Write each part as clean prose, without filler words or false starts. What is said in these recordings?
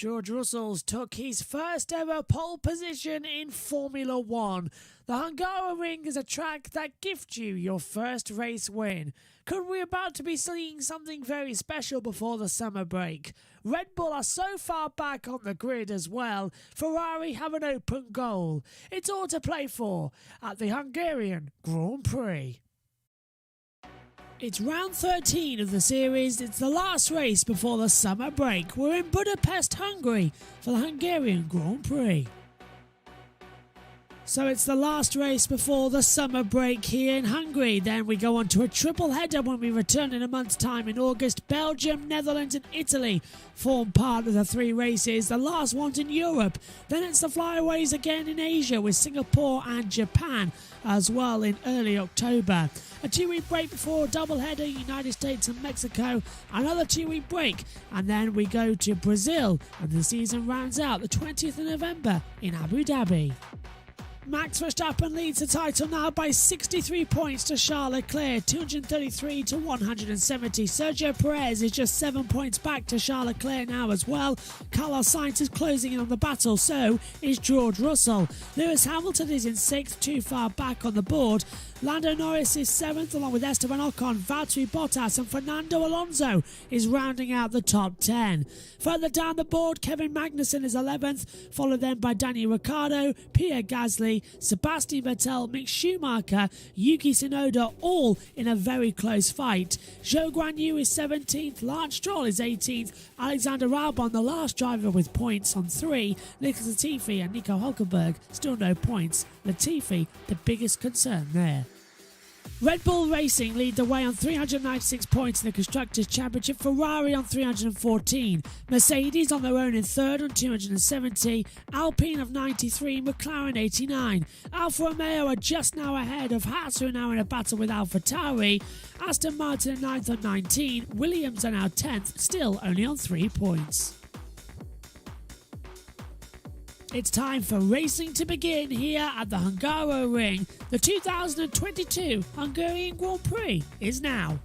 George Russell's took his first ever pole position in Formula One. The Hungaroring is a track that gifts you your first race win. Could we about to be seeing something very special before the summer break? Red Bull are so far back on the grid as well. Ferrari have an open goal. It's all to play for at the Hungarian Grand Prix. It's round 13 of the series. It's the last race before the summer break. We're in Budapest, Hungary for the Hungarian Grand Prix. So it's the last race before the summer break here in Hungary. Then we go on to a triple header when we return in a month's time in August. Belgium, Netherlands and Italy form part of the three races, the last ones in Europe. Then it's the flyaways again in Asia with Singapore and Japan as well in early October. A 2-week break before a double header, United States and Mexico. Another 2-week break and then we go to Brazil and the season rounds out the 20th of November in Abu Dhabi. Max Verstappen leads the title now by 63 points to Charles Leclerc, 233 to 170. Sergio Perez is just 7 points back to Charles Leclerc now as well. Carlos Sainz is closing in on the battle, so is George Russell. Lewis Hamilton is in 6th, too far back on the board. Lando Norris is 7th along with Esteban Ocon, Valtteri Bottas and Fernando Alonso is rounding out the top 10. Further down the board, Kevin Magnussen is 11th, followed then by Daniel Ricciardo, Pierre Gasly, Sebastian Vettel, Mick Schumacher, Yuki Tsunoda, all in a very close fight. Zhou Guanyu is 17th, Lance Stroll is 18th, Alexander Albon, the last driver with points on 3, Nicholas Latifi and Nico Hülkenberg still no points. Latifi, the biggest concern there. Red Bull Racing lead the way on 396 points in the Constructors' Championship, Ferrari on 314, Mercedes on their own in 3rd on 270, Alpine of 93, McLaren 89, Alfa Romeo are just now ahead of Haas who are now in a battle with AlphaTauri, Aston Martin 9th on 19, Williams are now 10th, still only on 3 points. It's time for racing to begin here at the Hungaroring. The 2022 Hungarian Grand Prix is now.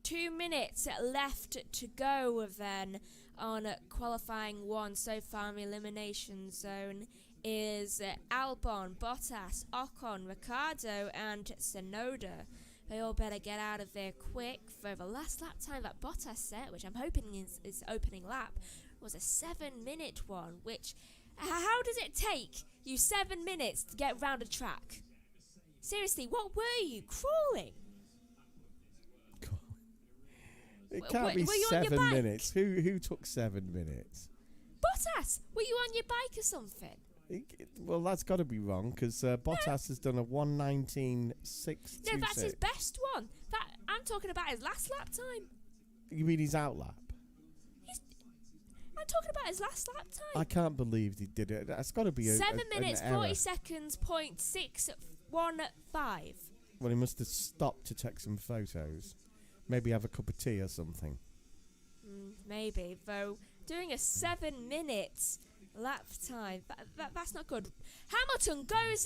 Two minutes left to go then on qualifying one so far in the elimination zone. Is Albon, Bottas, Ocon, Ricciardo and Tsunoda. They all better get out of there quick for the last lap time that Bottas set, which I'm hoping is his opening lap, was a 7-minute one, which, how does it take you 7 minutes to get round a track? Seriously, what were you, crawling? It can't be 7 minutes. Who took 7 minutes? Bottas, were you on your bike or something? Well, that's got to be wrong because Bottas has done a 1:19.626. No, that's his best one. I'm talking about his last lap time. You mean his out lap? I'm talking about his last lap time. I can't believe he did it. That's got to be 7 minutes, an 40 error. seconds, .615. Well, he must have stopped to take some photos. Maybe have a cup of tea or something. Maybe, though. Doing a 7 minutes lap time, that's not good. Hamilton goes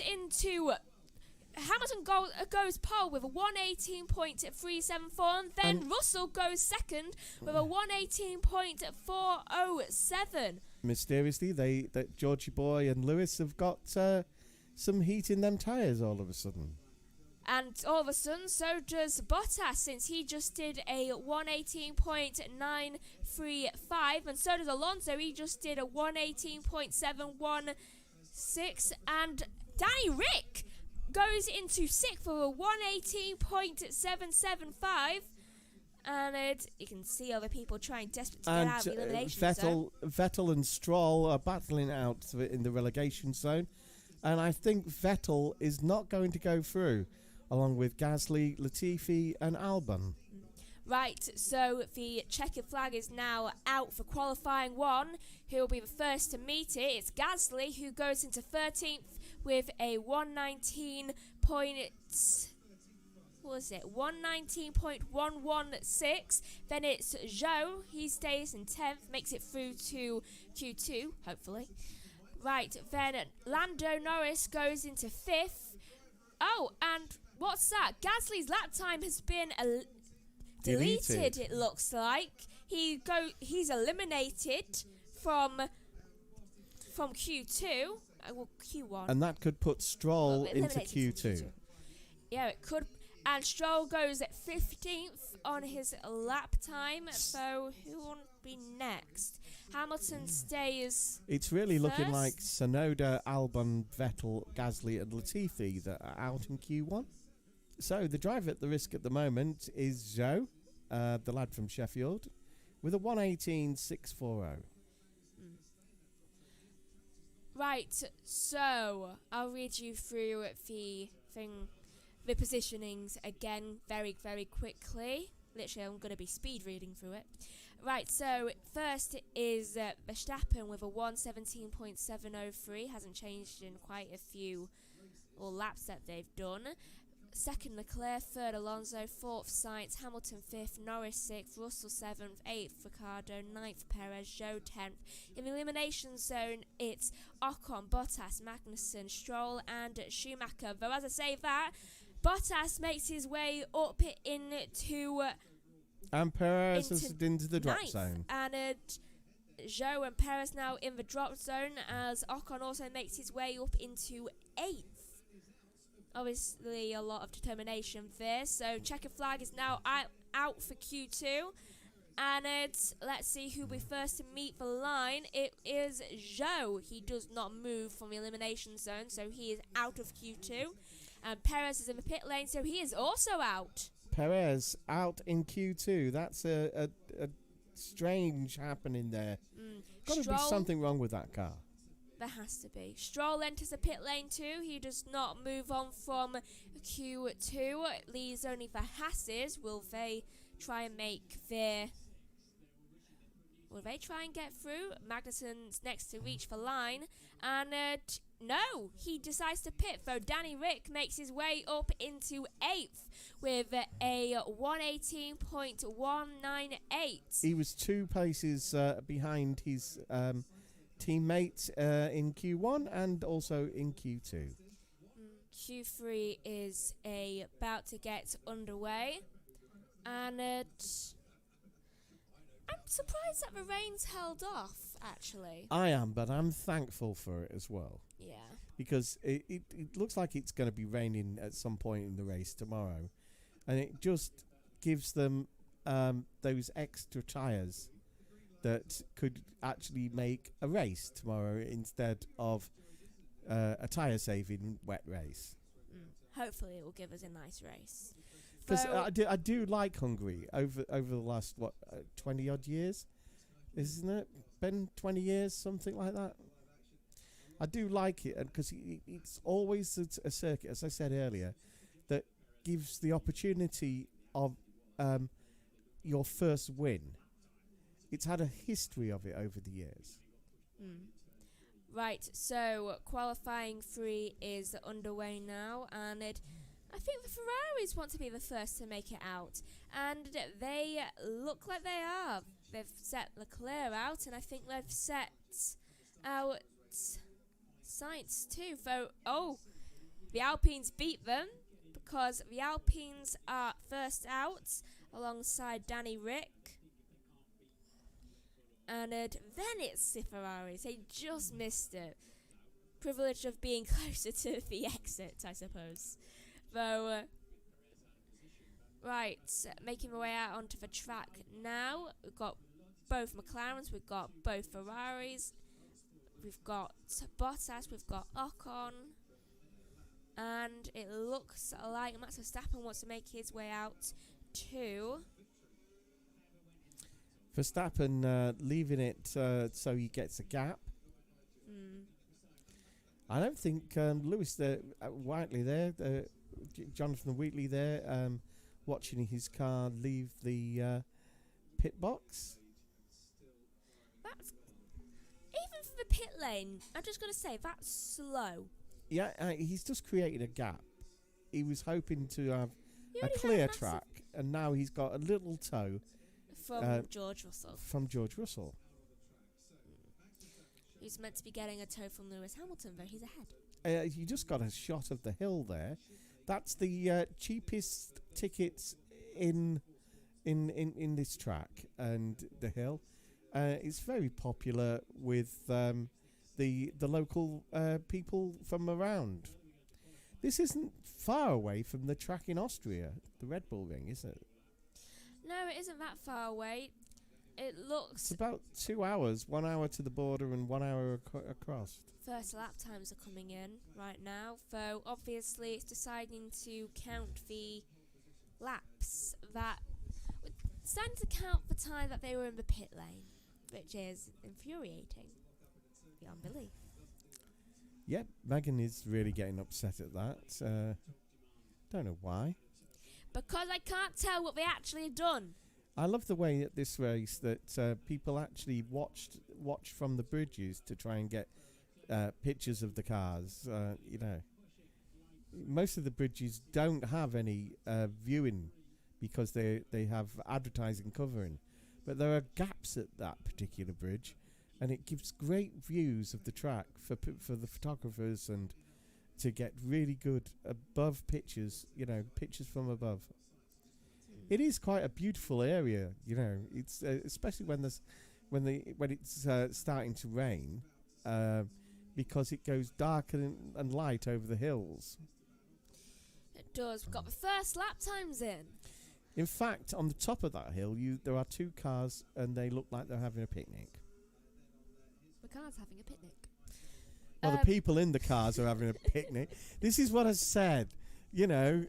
pole with a 1:18.374 and then Russell goes second with a 1:18.407. Mysteriously, that Georgie Boy and Lewis have got some heat in them tyres all of a sudden. And all of a sudden, so does Bottas, since he just did a 1:18.935, and so does Alonso, he just did a 1:18.716, and Danny Rick goes into 6th for a 1:18.775, and you can see other people trying desperate to get out of the elimination zone. Vettel and Stroll are battling out in the relegation zone, and I think Vettel is not going to go through, along with Gasly, Latifi and Albon. Right, so the checkered flag is now out for qualifying one. Who will be the first to meet it? It's Gasly, who goes into 13th with a 1:19.116. Then it's Zhou, he stays in 10th, makes it through to Q2, hopefully. Right, then Lando Norris goes into 5th. Oh, and what's that? Gasly's lap time has been deleted, it looks like. He's eliminated from Q2. Well, Q1. And that could put Stroll into Q2. Yeah, it could. And Stroll goes at 15th on his lap time. So who will be next? Hamilton stays. It's really first. looking like Tsunoda, Albon, Vettel, Gasly, and Latifi that are out in Q1. So the driver at the risk at the moment is Zhou, the lad from Sheffield, with a 1:18.640. Right, so I'll read you through the positionings again very, very quickly. Literally, I'm going to be speed reading through it. Right, so first is Verstappen with a 1:17.703. Hasn't changed in quite a few laps that they've done. Second, Leclerc. Third, Alonso. Fourth, Sainz. Hamilton 5th. Norris 6th. Russell 7th. 8th, Ricciardo. 9th, Perez. Zhou 10th. In the elimination zone, it's Ocon, Bottas, Magnussen, Stroll, and Schumacher. Though, as I say that, Bottas makes his way up into... And Perez is into the drop 9th, zone. And Zhou and Perez now in the drop zone, as Ocon also makes his way up into 8th. Obviously, a lot of determination there. So, checkered flag is now out for Q2. And let's see who will be first to meet the line. It is Zhou. He does not move from the elimination zone, so he is out of Q2. And Perez is in the pit lane, so he is also out. Perez out in Q2. That's a strange happening there. Got to be something wrong with that car. There has to be. Stroll enters the pit lane too. He does not move on from Q2. It leaves only the Hasses. Will they try and get through? Magnussen's next to reach the line. And no, he decides to pit, though Danny Rick makes his way up into 8th with a 1:18.198. He was 2 places behind his teammate in Q1 and also in Q2. Q3 is about to get underway, and I'm surprised that the rain's held off, actually. I am, but I'm thankful for it as well. Yeah. Because it looks like it's going to be raining at some point in the race tomorrow, and it just gives them those extra tyres that could actually make a race tomorrow instead of a tyre-saving wet race. Hopefully it will give us a nice race. Because I do like Hungary over the last, 20-odd years? Isn't it? Been 20 years, something like that? I do like it, because it's always a circuit, as I said earlier, that gives the opportunity of your first win. It's had a history of it over the years. Right, so qualifying 3 is underway now, and I think the Ferraris want to be the first to make it out, and they look like they are. They've set Leclerc out, and I think they've set out Sainz too. Though, the Alpines beat them, because the Alpines are first out alongside Danny Rick. And then it's the Ferraris. They just missed it. Privilege of being closer to the exit, I suppose. Though, right, making my way out onto the track now. We've got both McLarens, we've got both Ferraris, we've got Bottas, we've got Ocon. And it looks like Max Verstappen wants to make his way out too. Verstappen leaving it so he gets a gap. I don't think Lewis Whiteley there, Jonathan Wheatley there, watching his car leave the pit box. That's even for the pit lane. I'm just going to say that's slow. Yeah, he's just created a gap. He was hoping to have a clear track, and now he's got a little toe. From George Russell. From George Russell. who's meant to be getting a tow from Lewis Hamilton, though he's ahead. You just got a shot of the hill there. That's the cheapest tickets in this track, and the hill. It's very popular with the local people from around. This isn't far away from the track in Austria, the Red Bull Ring, is it? No, it isn't that far away. It looks... It's about 2 hours, 1 hour to the border and 1 hour across. First lap times are coming in right now, though obviously it's deciding to count the laps that... It's starting to count the time that they were in the pit lane, which is infuriating beyond belief. Yep, Megan is really getting upset at that. Don't know why. Because I can't tell what they actually have done. I love the way at this race that people actually watch from the bridges to try and get pictures of the cars. You know, most of the bridges don't have any viewing because they have advertising covering, but there are gaps at that particular bridge, and it gives great views of the track for the photographers and to get really good above pictures. You know, pictures from above. It is quite a beautiful area, you know. It's especially when it's starting to rain, because it goes dark and light over the hills. It does. We've got the first lap times in. In fact, on the top of that hill, there are two cars, and they look like they're having a picnic. The car's having a picnic. Well, the people in the cars are having a picnic. This is what I said, you know.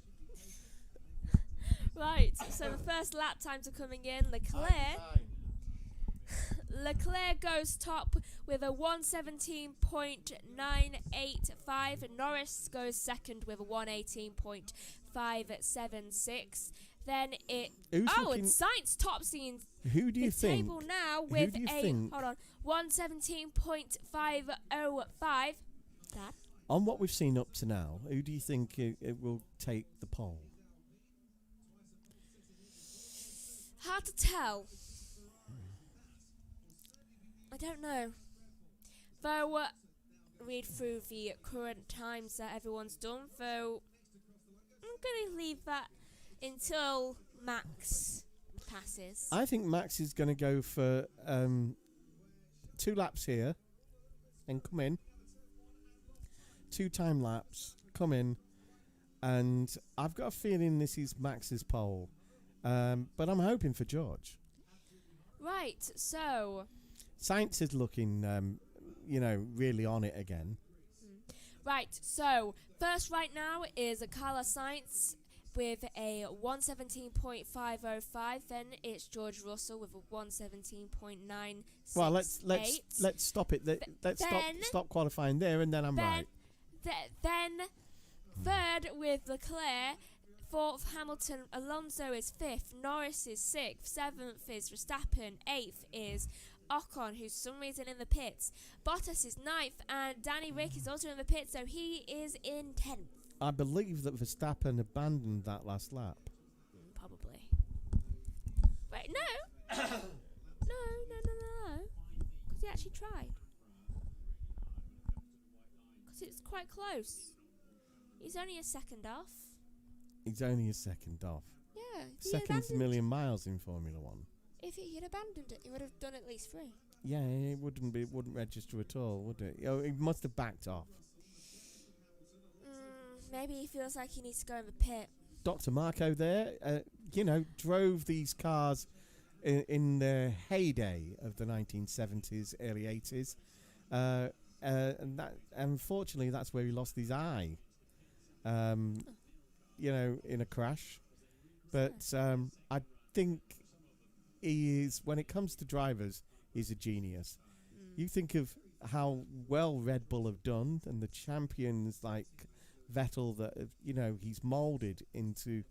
Right, so the first lap times are coming in. Leclerc goes top with a 1:17.985. Norris goes second with a 1:18.576. Then and Sainz tops the table now with a 1:17.505. Dad? On what we've seen up to now, who do you think it will take the pole? Hard to tell. I don't know. Though, read through the current times that everyone's done, though I'm going to leave that until Max passes. I think Max is going to go for 2 laps here and come in. 2 time laps, come in. And I've got a feeling this is Max's pole. But I'm hoping for George. Right, so... Sainz is looking, really on it again. Right, so first right now is Carlos Sainz with a 1:17.505. Then it's George Russell with a 1:17.968. Well, let's stop it. Let's stop qualifying there, and then I'm right. Then third with Leclerc. 4th, Hamilton. Alonso is 5th. Norris is 6th. 7th is Verstappen. 8th is Ocon, who's for some reason in the pits. Bottas is 9th, and Danny Rick is also in the pits, so he is in 10th. I believe that Verstappen abandoned that last lap. Probably. Wait, no. No. Because he actually tried. Because it's quite close. He's only a second off. He's only a second off. Yeah. Second's a million miles in Formula 1. If he had abandoned it, he would have done at least 3. Yeah, it wouldn't register at all, would it? He must have backed off. Maybe he feels like he needs to go in the pit. Dr. Marco there, drove these cars in the heyday of the 1970s, early 80s. And that, unfortunately, that's where he lost his eye. In a crash. But I think he is, when it comes to drivers, he's a genius. You think of how well Red Bull have done, and the champions like Vettel that he's moulded into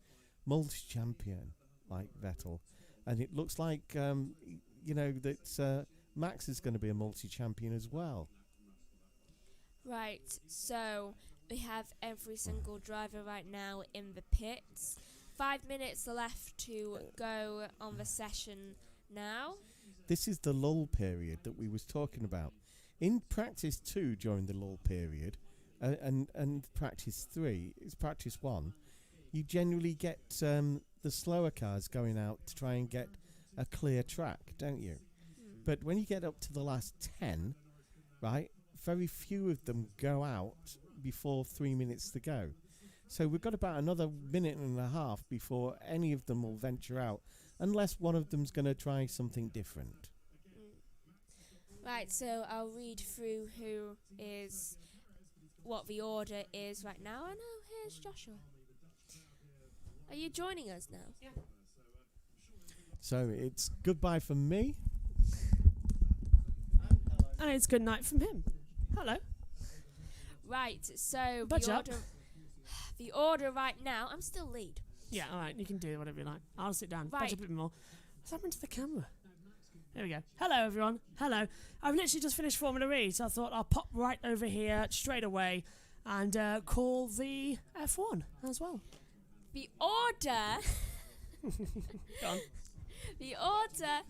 multi-champion like Vettel, and it looks like that Max is going to be a multi-champion as well. Right, so we have every single driver right now in the pits. 5 minutes left to go on the session now. This is the lull period that we was talking about. In practice 2 during the lull period, and practice 3 is practice 1, you generally get the slower cars going out to try and get a clear track, don't you? But when you get up to the last 10, right, very few of them go out before 3 minutes to go. So we've got about another minute and a half before any of them will venture out, unless one of them's going to try something different. Right, so I'll read through what the order is right now. I know, here's Joshua. Are you joining us now? Yeah. So it's goodbye from me. And it's good night from him. Hello. Right, so Budge up. The order right now, I'm still lead. Yeah, all right, you can do whatever you like. I'll sit down. Right. Budge up a bit more. What's happened to the camera? There we go. Hello, everyone. Hello. I've literally just finished Formula E, so I thought I'll pop right over here straight away and call the F1 as well. The order... Go on. The order...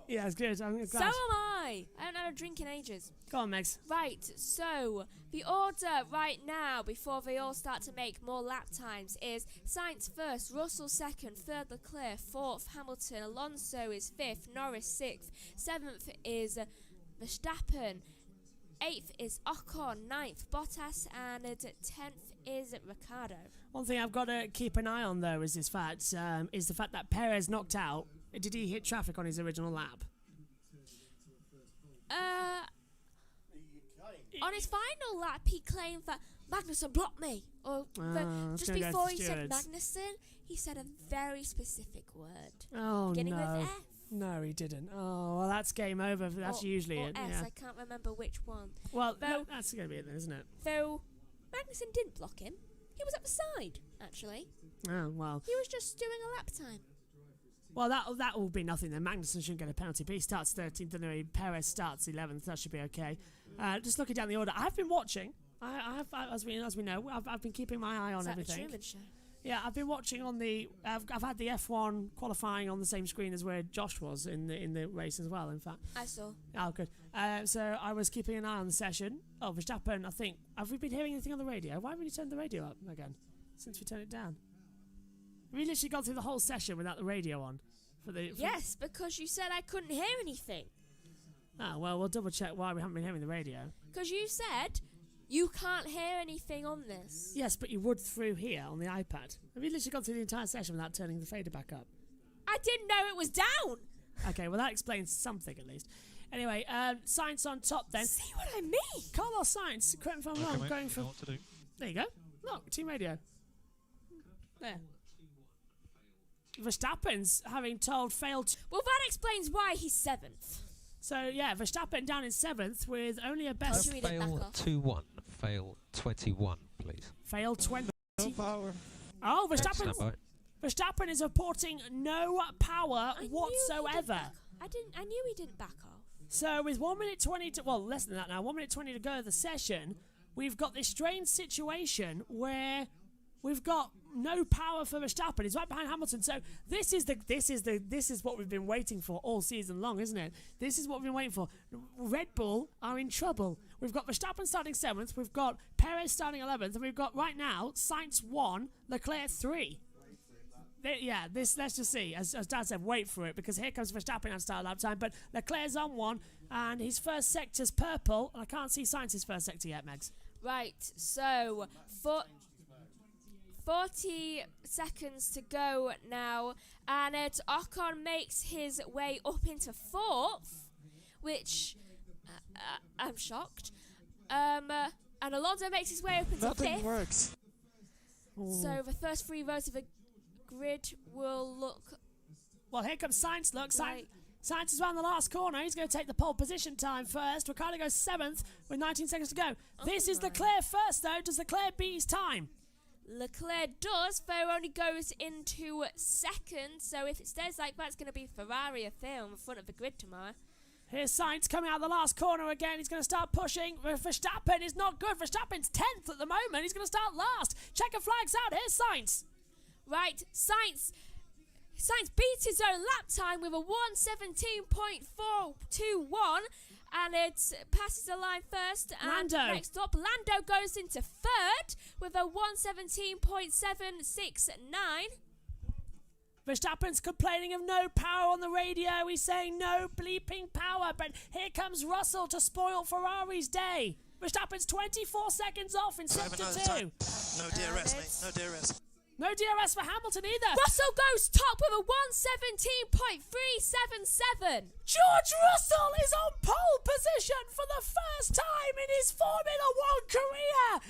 Yeah, it's good. I'm glad. So am I. I haven't had a drink in ages. Go on, Megs. Right, so the order right now, before they all start to make more lap times, is Sainz first, Russell second, third Leclerc, fourth Hamilton, Alonso is fifth, Norris sixth, seventh is Verstappen, eighth is Ocon, ninth Bottas, and 10th is Ricciardo. One thing I've got to keep an eye on, though, is the fact that Perez knocked out. Did he hit traffic on his original lap? On his final lap, he claimed that Magnussen blocked me. Just before he said Magnussen, he said a very specific word. Oh, beginning no. with F. No, he didn't. Oh, well, that's game over. That's usually or it. S, Yeah. I can't remember which one. Well, that's going to be it then, isn't it? Though Magnussen didn't block him. He was at the side, actually. Oh, well. He was just doing a lap time. Well, that will be nothing then. Magnussen shouldn't get a penalty, but he starts 13th anyway. Perez starts 11th. That should be okay. Just looking down the order, I've been watching. I have, as we know, I've been keeping my eye on everything. The Truman Show? Yeah, I've been watching on the. I've had the F1 qualifying on the same screen as where Josh was in the race as well. In fact, I saw. Oh, good. So I was keeping an eye on the session. Oh, Verstappen, I think. Have we been hearing anything on the radio? Why haven't we turned the radio up again since we turned it down? We literally got through the whole session without the radio on. Yes, because you said I couldn't hear anything. Oh, well, we'll double check why we haven't been hearing the radio. Because you said you can't hear anything on this. Yes, but you would through here on the iPad. Have you literally gone through the entire session without turning the fader back up? I didn't know it was down. Okay, well, that explains something at least. Anyway, Sainz on top then. See what I mean? Carlos Sainz, correct me if I'm wrong, mate, going for... what to do. There you go. Look, team radio. There. Verstappen's having told failed... Well, that explains why he's 7th. So, yeah, Verstappen down in 7th with only a best... Fail 2-1. Fail 21, please. Fail 20. No power. Oh, Stand by. Verstappen is reporting no power whatsoever. I knew he didn't back off. So with 1 minute 20 to... Well, less than that now. 1 minute 20 to go of the session. We've got this strange situation where we've got no power for Verstappen. He's right behind Hamilton. So this is what we've been waiting for all season long, isn't it? This is what we've been waiting for. Red Bull are in trouble. We've got Verstappen starting 7th. We've got Perez starting 11th. And we've got right now Sainz 1, Leclerc 3. Let's just see. As Dad said, wait for it, because here comes Verstappen at start lap time. But Leclerc's on 1, and his first sector's purple. And I can't see Sainz's first sector yet, Megs. Right, so 40 seconds to go now, and Ocon makes his way up into 4th, which I'm shocked. And Alonso makes his way up into 5th. Nothing works. So the first 3 rows of the grid will look... Well, here comes Sainz. Look, Right. Sainz is around the last corner. He's going to take the pole position time first. Ricciardo goes 7th with 19 seconds to go. This is Leclerc first, though. Does Leclerc beat his time? Leclerc does, though only goes into 2nd, so if it stays like that, it's going to be Ferrari or Theo in front of the grid tomorrow. Here's Sainz coming out of the last corner again. He's going to start pushing. Verstappen is not good. Verstappen's 10th at the moment. He's going to start last. Checker flags out. Here's Sainz. Right, Sainz beats his own lap time with a 1:17.421, and it passes the line first. And Lando. next up, Lando goes into third with a 1:17.769. Verstappen's complaining of no power on the radio. He's saying no bleeping power. But here comes Russell to spoil Ferrari's day. Verstappen's 24 seconds off in sector 2. No DRS, mate. No DRS. No DRS for Hamilton either. Russell goes top with a 1:17.377. George Russell is on pole position for the first time in his Formula 1 career.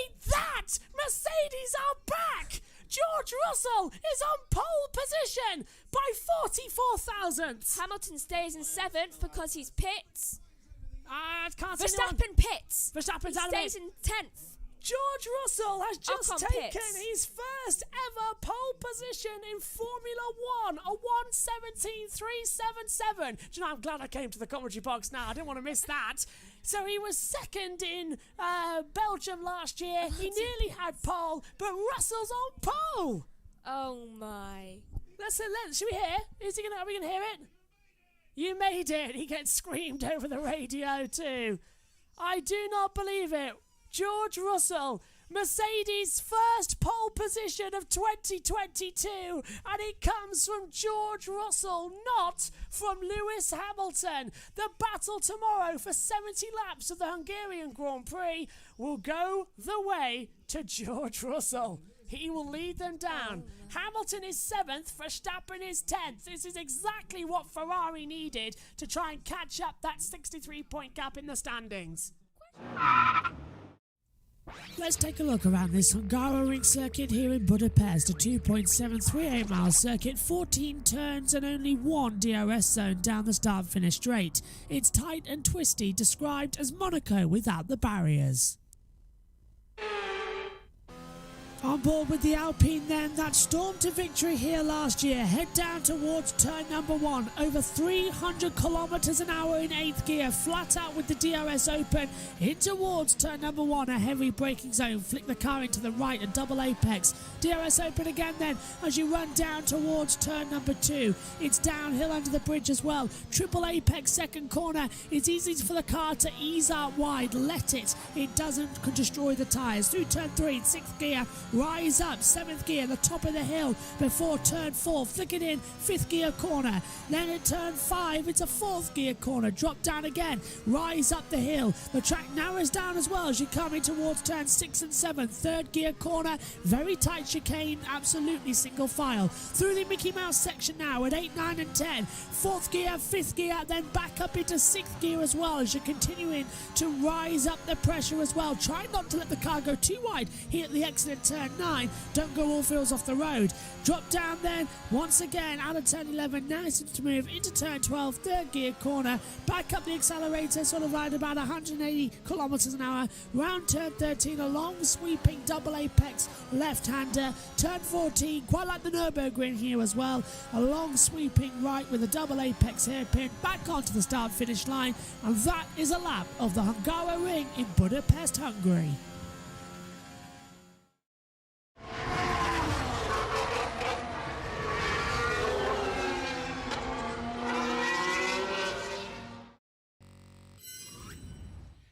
Eat that! Mercedes are back! George Russell is on pole position by 44 thousandths. Hamilton stays in 7th because he's pits. I can't see anyone. Verstappen pits. Verstappen's He out of stays it. in 10th. George Russell has just Ocon taken pits. his first ever pole position in Formula 1, a 1:17.377. Do you know, I'm glad I came to the commentary box now. I didn't want to miss that. So he was second in Belgium last year. He nearly had pole, but Russell's on pole. Oh my. Should we hear? Are we going to hear it? You made it. He gets screamed over the radio too. I do not believe it. George Russell, Mercedes' first pole position of 2022, and it comes from George Russell, not from Lewis Hamilton. The battle tomorrow for 70 laps of the Hungarian Grand Prix will go the way to George Russell. He will lead them down. Hamilton is 7th, Verstappen is 10th. This is exactly what Ferrari needed to try and catch up that 63-point gap in the standings. Let's take a look around this Hungaroring circuit here in Budapest, a 2.738 mile circuit, 14 turns and only one DRS zone down the start-finish straight. It's tight and twisty, described as Monaco without the barriers. On board with the Alpine then, that storm to victory here last year. Head down towards turn number 1. Over 300 kilometers an hour in 8th gear. Flat out with the DRS open. In towards turn number 1. A heavy braking zone. Flick the car into the right. A double apex. DRS open again then as you run down towards turn number 2. It's downhill under the bridge as well. Triple apex second corner. It's easy for the car to ease out wide. Let it. It doesn't destroy the tyres. Through turn 3. 6th gear. Rise up, 7th gear, the top of the hill before turn 4, flick it in, 5th gear corner. Then at turn 5, it's a 4th gear corner, drop down again, rise up the hill. The track narrows down as well as you come in towards turn 6 and 7, 3rd gear corner, very tight chicane, absolutely single file. Through the Mickey Mouse section now at 8, 9 and 10, 4th gear, 5th gear, then back up into 6th gear as well as you're continuing to rise up the pressure as well. Try not to let the car go too wide here at the exit at turn 9. Don't go all wheels off the road. Drop down then, once again, out of turn 11. Now it's to move into turn 12, 3rd gear corner. Back up the accelerator, sort of right about 180 kilometers an hour. Round turn 13, a long sweeping double apex left-hander. Turn 14, quite like the Nürburgring here as well. A long sweeping right with a double apex hairpin. Back onto the start-finish line. And that is a lap of the Hungaroring in Budapest, Hungary.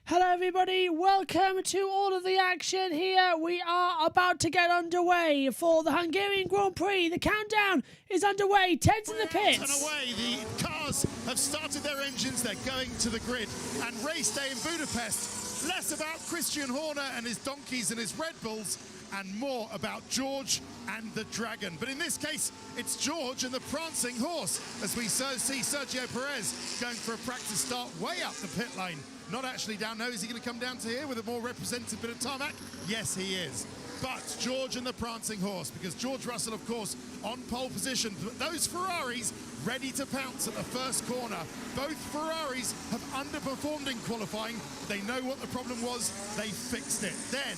Hello everybody, welcome to all of the action here. We are about to get underway for the Hungarian Grand Prix. The countdown is underway, Ted's in the pits. And away, the cars have started their engines, they're going to the grid. And race day in Budapest, less about Christian Horner and his donkeys and his Red Bulls, and more about George and the Dragon. But in this case, it's George and the prancing horse, as we see Sergio Perez going for a practice start way up the pit lane. Not actually down now. Is he going to come down to here with a more representative bit of tarmac? Yes, he is. But George and the prancing horse, because George Russell, of course, on pole position. But those Ferraris ready to pounce at the first corner. Both Ferraris have underperformed in qualifying. They know what the problem was. They fixed it. Then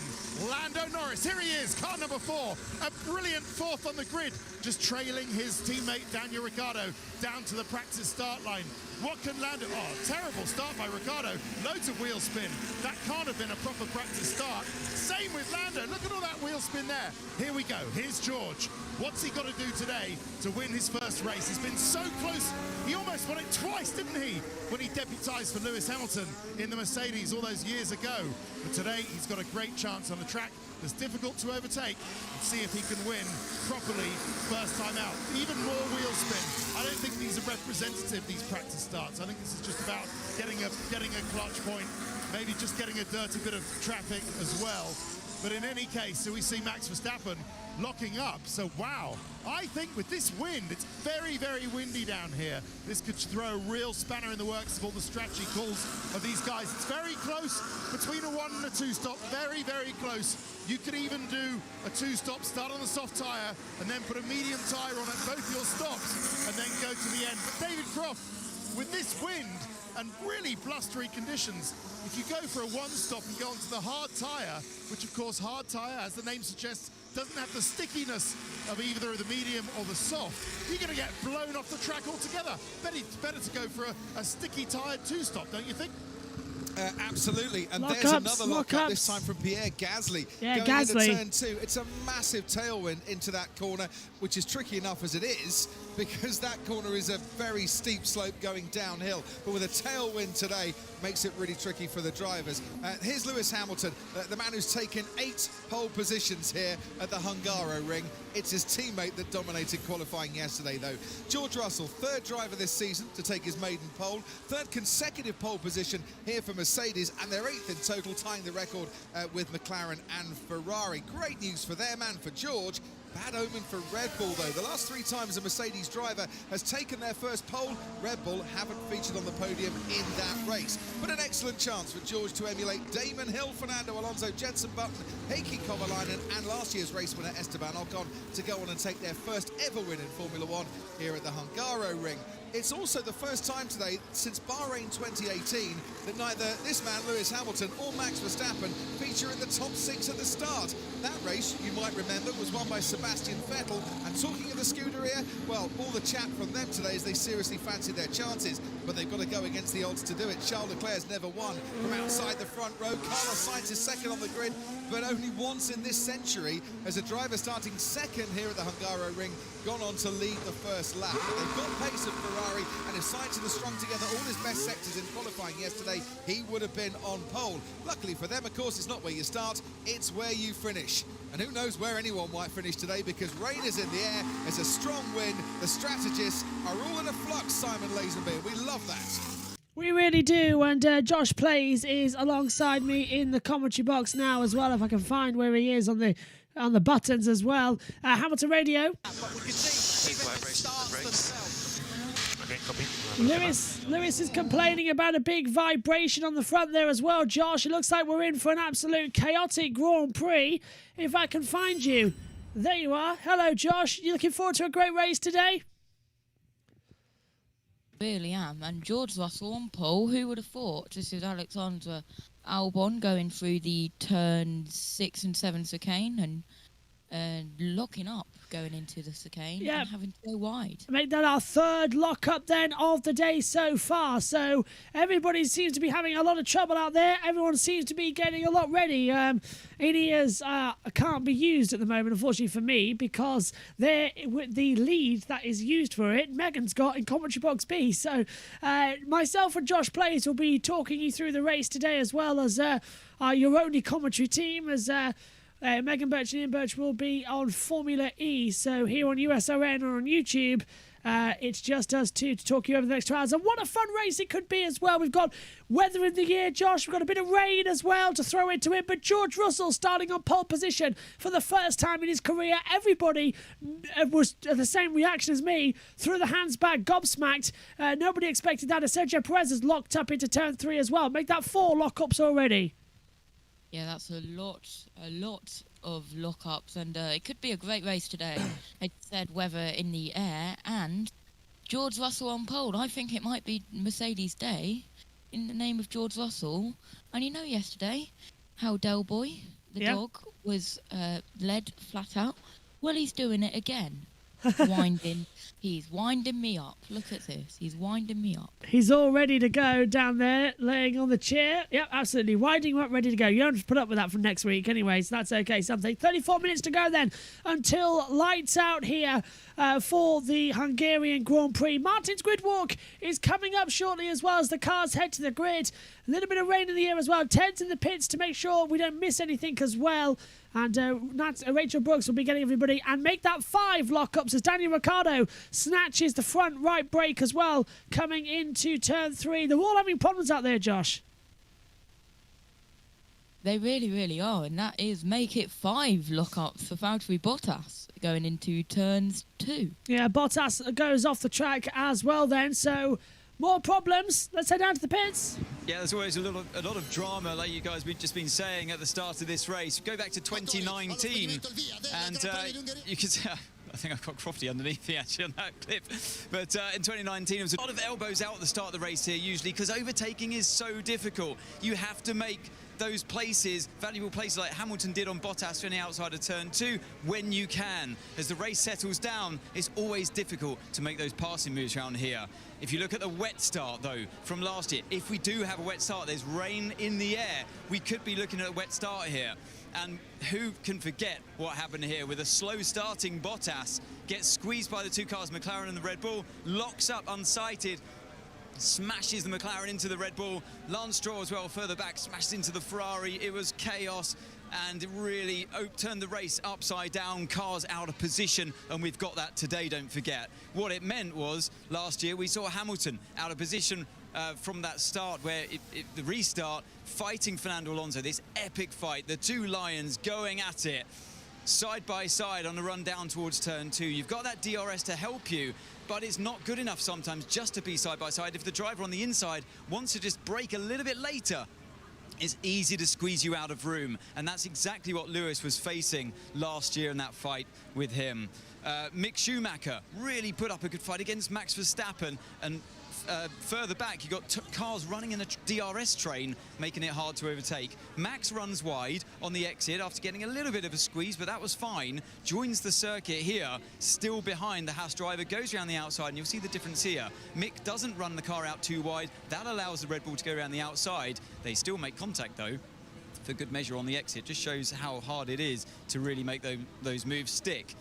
Lando Norris, here he is, car number 4, a brilliant 4th on the grid, just trailing his teammate Daniel Ricciardo down to the practice start line. What can Lando, terrible start by Ricciardo, loads of wheel spin. That can't have been a proper practice start. Save same with Lando. Look at all that wheel spin there. Here we go. Here's George. What's he got to do today to win his first race? He's been so close. He almost won it twice, didn't he, when he deputised for Lewis Hamilton in the Mercedes all those years ago. But today, he's got a great chance on a track that's difficult to overtake, and see if he can win properly first time out. Even more wheel spin. I don't think these are representative, these practice starts. I think this is just about getting a clutch point, maybe just getting a dirty bit of traffic as well. But in any case, so we see Max Verstappen locking up. So wow, I think with this wind, it's very, very windy down here. This could throw a real spanner in the works of all the strategy calls of these guys. It's very close between a 1 and a 2 stop, very, very close. You could even do a 2 stop, start on the soft tyre, and then put a medium tyre on at both your stops, and then go to the end. But David Croft, with this wind and really blustery conditions, if you go for a 1 stop and go onto the hard tyre, which of course hard tyre, as the name suggests, doesn't have the stickiness of either the medium or the soft, you're going to get blown off the track altogether. It's better to go for a sticky tyre 2 stop, don't you think? Absolutely, and Lock there's ups, another lock-up, this time from Pierre Gasly. Yeah, going Gasly. into turn 2. It's a massive tailwind into that corner, which is tricky enough as it is, because that corner is a very steep slope going downhill. But with a tailwind today, makes it really tricky for the drivers. Here's Lewis Hamilton, the man who's taken 8 pole positions here at the Hungaroring. It's his teammate that dominated qualifying yesterday, though. George Russell, 3rd driver this season to take his maiden pole, 3rd consecutive pole position here for Mercedes, and their 8th in total, tying the record with McLaren and Ferrari. Great news for them and for George. Bad omen for Red Bull, though. The last 3 times a Mercedes driver has taken their first pole, Red Bull haven't featured on the podium in that race. But an excellent chance for George to emulate Damon Hill, Fernando Alonso, Jenson Button, Heikki Kovalainen, and last year's race winner Esteban Ocon to go on and take their first ever win in Formula One here at the Hungaroring. It's also the first time today since Bahrain 2018 that neither this man, Lewis Hamilton, or Max Verstappen feature in the top 6 at the start. That race, you might remember, was won by Sebastian Vettel. And talking of the Scuderia, well, all the chat from them today is they seriously fancy their chances, but they've got to go against the odds to do it. Charles Leclerc's never won from outside the front row. Carlos Sainz is 2nd on the grid, but only once in this century has a driver starting 2nd here at the Hungaroring gone on to lead the first lap. But they've got pace of Ferrari, and if Sainz had strung together all his best sectors in qualifying yesterday, he would have been on pole. Luckily for them, of course, it's not where you start, it's where you finish. And who knows where anyone might finish today, because rain is in the air, there's a strong wind, the strategists are all in a flux, Simon Lazenby. We love that. We really do, and Josh Plays is alongside me in the commentary box now as well, if I can find where he is on the buttons as well. Hamilton Radio. Lewis is complaining about a big vibration on the front there as well, Josh. It looks like we're in for an absolute chaotic Grand Prix. If I can find you. There you are. Hello, Josh. You looking forward to a great race today? Really am. And George Russell on pole, who would have thought? This is Alexander Albon going through the turn 6 and 7 chicane and locking up going into the chicane and having to go wide. Make that our 3rd lock-up then of the day so far. So everybody seems to be having a lot of trouble out there. Everyone seems to be getting a lot ready. In-ears can't be used at the moment, unfortunately for me, because the lead that is used for it, Megan's got in commentary box B. So myself and Josh Plays will be talking you through the race today, as well as your only commentary team, as Megan Birch and Ian Birch will be on Formula E. So here on USRN or on YouTube, it's just us two to talk you over the next 2 hours. And what a fun race it could be as well. We've got weather in the year, Josh. We've got a bit of rain as well to throw into it. But George Russell starting on pole position for the first time in his career. Everybody was the same reaction as me. Threw the hands back, gobsmacked. Nobody expected that. Sergio Perez has locked up into turn 3 as well. Make that 4 lock-ups already. Yeah, that's a lot of lock-ups, and it could be a great race today. It said weather in the air, and George Russell on pole. I think it might be Mercedes' day in the name of George Russell. And you know yesterday how Del Boy, the dog, was led flat out? Well, he's doing it again. winding. He's winding me up. Look at this. He's winding me up. He's all ready to go down there, laying on the chair. Yep, absolutely. Winding him up, ready to go. You don't have to put up with that from next week anyway, so that's okay. Something. 34 minutes to go then until lights out here for the Hungarian Grand Prix. Martin's grid walk is coming up shortly as well as the cars head to the grid. A little bit of rain in the air as well. Ted's in the pits to make sure we don't miss anything as well. And Rachel Brooks will be getting everybody and make that 5 lockups as Daniel Ricciardo snatches the front right brake as well coming into turn 3. They're all having problems out there, Josh. They really, really are. And that is make it 5 lockups for Valtteri Bottas going into turns 2. Yeah, Bottas goes off the track as well then. So more problems. Let's head down to the pits. Yeah, there's always a lot of drama, like you guys have just been saying at the start of this race. Go back to 2019, and you can see, I think I've got Crofty underneath me actually on that clip. But in 2019, there was a lot of elbows out at the start of the race here, usually, because overtaking is so difficult. You have to make those places, valuable places like Hamilton did on Bottas on the outside of turn 2, when you can. As the race settles down, it's always difficult to make those passing moves around here. If you look at the wet start, though, from last year, if we do have a wet start, there's rain in the air, we could be looking at a wet start here. And who can forget what happened here with a slow starting Bottas, gets squeezed by the 2 cars, McLaren and the Red Bull, locks up unsighted, smashes the McLaren into the Red Bull. Lance Stroll as well, further back, smashes into the Ferrari. It was chaos, and it really turned the race upside down, cars out of position, and we've got that today, don't forget. What it meant was, last year we saw Hamilton out of position from that start, where the restart, fighting Fernando Alonso, this epic fight, the 2 Lions going at it, side by side on the run down towards turn 2. You've got that DRS to help you, but it's not good enough sometimes just to be side by side. If the driver on the inside wants to just brake a little bit later, it's easy to squeeze you out of room, and that's exactly what Lewis was facing last year in that fight with him. Mick Schumacher really put up a good fight against Max Verstappen, and further back you got cars running in a DRS train, making it hard to overtake. Max runs wide on the exit after getting a little bit of a squeeze, but that was fine. Joins the circuit here, still behind the Haas driver, goes around the outside, and you'll see the difference here. Mick doesn't run the car out too wide. That allows the Red Bull to go around the outside. They still make contact though, for good measure on the exit. Just shows how hard it is to really make those moves stick.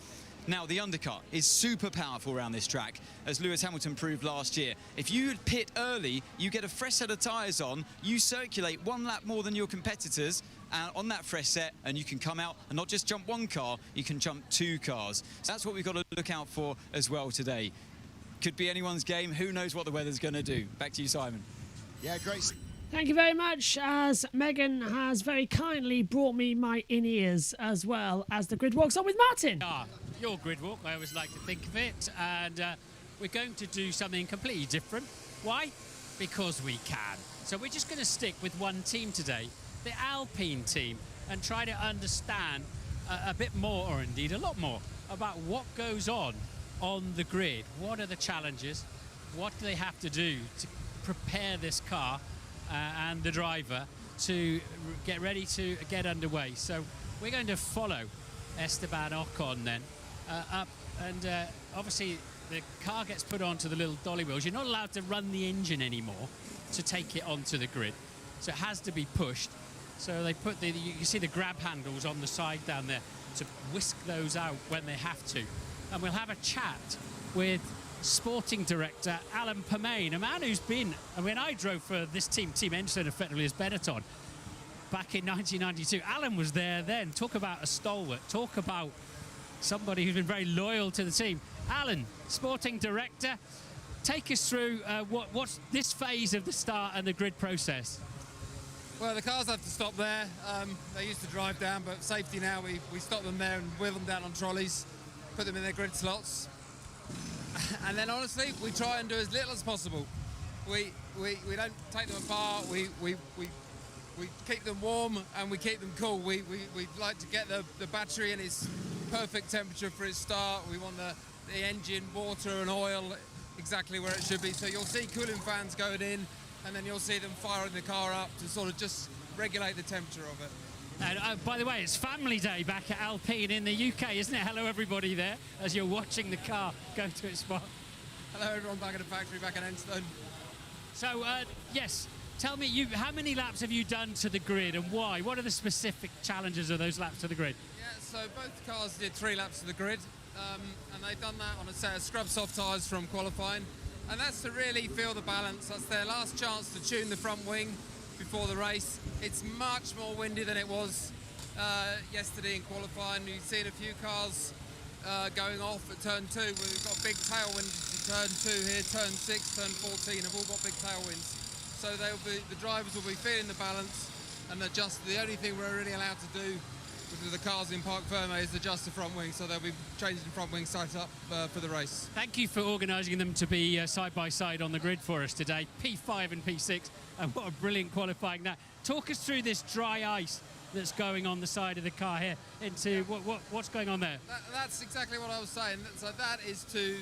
Now, the undercut is super powerful around this track, as Lewis Hamilton proved last year. If you pit early, you get a fresh set of tyres on, you circulate 1 lap more than your competitors on that fresh set, and you can come out and not just jump 1 car, you can jump 2 cars. So that's what we've got to look out for as well today. Could be anyone's game. Who knows what the weather's going to do? Back to you, Simon. Yeah, great. Thank you very much, as Megan has very kindly brought me my in-ears as well as the grid walks on with Martin. Your grid walk, I always like to think of it, and we're going to do something completely different. Why? Because we can. So we're just going to stick with one team today, the Alpine team, and try to understand a bit more, or indeed a lot more, about what goes on the grid. What are the challenges? What do they have to do to prepare this car and the driver to get ready to get underway? So we're going to follow Esteban Ocon then up, and obviously the car gets put onto the little dolly wheels. You're not allowed to run the engine anymore to take it onto the grid, so it has to be pushed. So they put you can see the grab handles on the side down there to whisk those out when they have to. And we'll have a chat with sporting director Alan Permain, a man who's been, I drove for this team Ensign effectively as Benetton back in 1992. Alan was there then. Talk about a stalwart, talk about somebody who's been very loyal to the team. Alan, sporting director, take us through what's this phase of the start and the grid process. Well, the cars have to stop there. They used to drive down, but safety now, we stop them there and wheel them down on trolleys, put them in their grid slots. And then honestly, we try and do as little as possible. We don't take them apart, we keep them warm and we keep them cool. We like to get the battery in its perfect temperature for its start. We want the engine, water and oil exactly where it should be. So you'll see cooling fans going in, and then you'll see them firing the car up to sort of just regulate the temperature of it. And by the way, it's family day back at Alpine in the UK, isn't it? Hello, everybody there, as you're watching the car go to its spot. Hello, everyone back at the factory, back at Enstone. So, yes, tell me, how many laps have you done to the grid and why? What are the specific challenges of those laps to the grid? Yeah, so both cars did 3 laps to the grid, and they've done that on a set of scrub soft tyres from qualifying. And that's to really feel the balance. That's their last chance to tune the front wing before the race. It's much more windy than it was yesterday in qualifying. You've seen a few cars going off at turn 2. We've got a big tailwind to turn 2 here, turn 6, turn 14 have all got big tailwinds. So the drivers will be feeling the balance and adjust. The only thing we're really allowed to do with the cars in Parc Ferme is adjust the front wing, so they'll be changing the front wing sight up for the race. Thank you for organising them to be side by side on the grid for us today. P5 and P6, and what a brilliant qualifying that. Talk us through this dry ice that's going on the side of the car here. Into what's going on there? That's exactly what I was saying. So that is to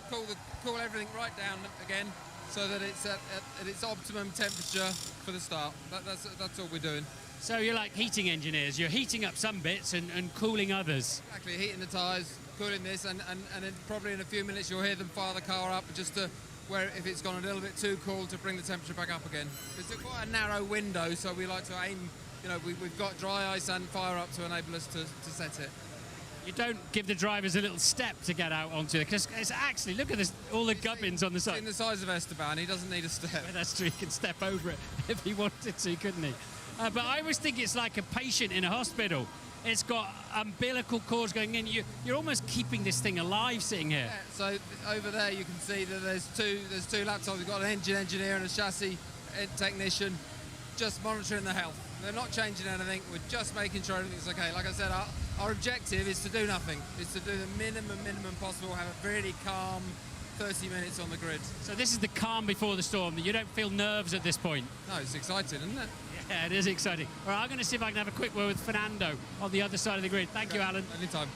cool everything right down again, so that it's at its optimum temperature for the start. That's all we're doing. So you're like heating engineers. You're heating up some bits and cooling others. Exactly, heating the tyres, cooling this, and then probably in a few minutes you'll hear them fire the car up just to where if it's gone a little bit too cool to bring the temperature back up again. It's quite a narrow window, so we like to aim. You know, we've got dry ice and fire up to enable us to set it. You don't give the drivers a little step to get out onto it, because it's actually, look at this, all the gubbins on the side. In the size of Esteban, he doesn't need a step. Yeah, that's true, he can step over it if he wanted to, couldn't he? But I always think it's like a patient in a hospital. It's got umbilical cords going in. You're almost keeping this thing alive sitting here. Yeah, so over there you can see that there's two laptops. We've got an engine engineer and a chassis technician just monitoring the health. They're not changing anything. We're just making sure everything's okay. Like I said, our objective is to do nothing. It's to do the minimum possible, have a really calm 30 minutes on the grid. So this is the calm before the storm. You don't feel nerves at this point? No, it's exciting, isn't it? Yeah, it is exciting. All right, I'm going to see if I can have a quick word with Fernando on the other side of the grid. Thank you, Alan. Anytime.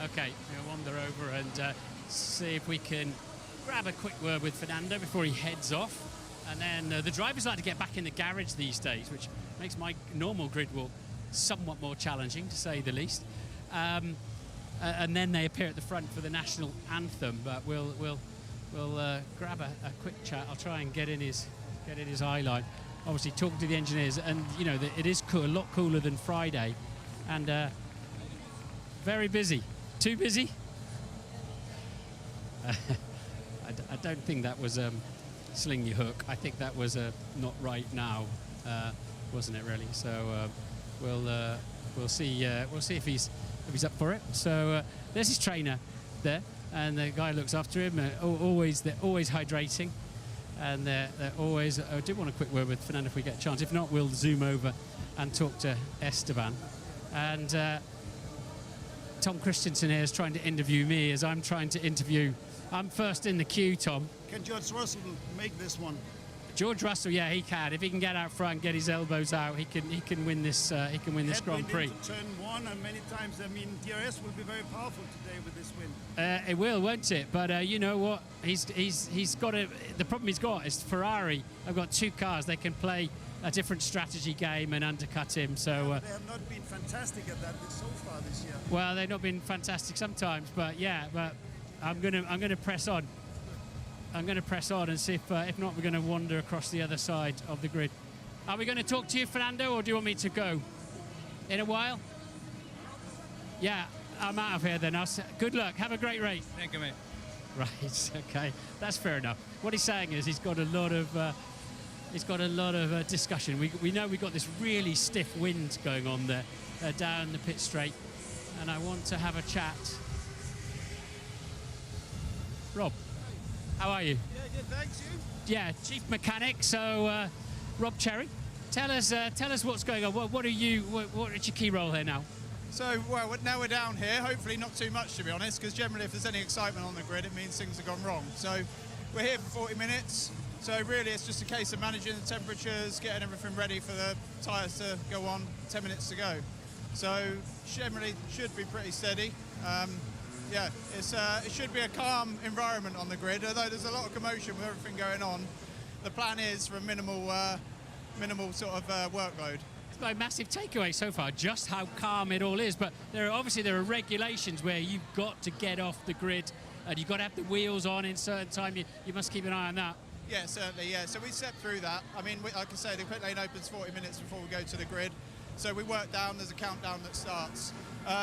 Okay, we'll wander over and see if we can grab a quick word with Fernando before he heads off. And then the drivers like to get back in the garage these days, which makes my normal grid walk somewhat more challenging, to say the least. And then they appear at the front for the national anthem. But we'll grab a quick chat. I'll try and get in his eye line. Obviously, talking to the engineers, and you know it is cool, a lot cooler than Friday, and very busy. Too busy? I don't think that was sling your hook. I think that was not right now, wasn't it really? So we'll see if he's up for it. So there's his trainer there, and the guy looks after him. They're always hydrating. And they're always. I do want a quick word with Fernando if we get a chance. If not, we'll zoom over and talk to Esteban. And Tom Christensen here is trying to interview me as I'm trying to interview. I'm first in the queue, Tom. Can George Russell make this one? George Russell, yeah, he can. If he can get out front, get his elbows out, he can win this. He can win this Grand Prix. Into turn 1, and many times, I mean, DRS will be very powerful today with this win. It will, won't it? But you know what? He's got a. The problem he's got is Ferrari. I've got 2 cars. They can play a different strategy game and undercut him. So they have not been fantastic at that so far this year. Well, they've not been fantastic sometimes, but yeah. But I'm gonna press on. I'm going to press on and see if not, we're going to wander across the other side of the grid. Are we going to talk to you, Fernando, or do you want me to go? In a while? Yeah, I'm out of here then. Good luck. Have a great race. Thank you, mate. Right, okay. That's fair enough. What he's saying is he's got a lot of discussion. We know we've got this really stiff wind going on there down the pit straight, and I want to have a chat. Rob. How are you? Yeah, good, thanks. You? Yeah, chief mechanic. So, Rob Cherry, tell us what's going on. What is your key role here now? So, well, now we're down here. Hopefully, not too much to be honest, because generally, if there's any excitement on the grid, it means things have gone wrong. So, we're here for 40 minutes. So, really, it's just a case of managing the temperatures, getting everything ready for the tyres to go on. 10 minutes to go. So, generally, should be pretty steady. Yeah, it should be a calm environment on the grid, although there's a lot of commotion with everything going on. The plan is for a minimal sort of workload. my massive takeaway so far, just how calm it all is. But there are regulations where you've got to get off the grid and you've got to have the wheels on in certain time. You must keep an eye on that. Yeah, certainly, yeah. So we stepped through that. I mean, like I say, the pit lane opens 40 minutes before we go to the grid. So we work down, there's a countdown that starts.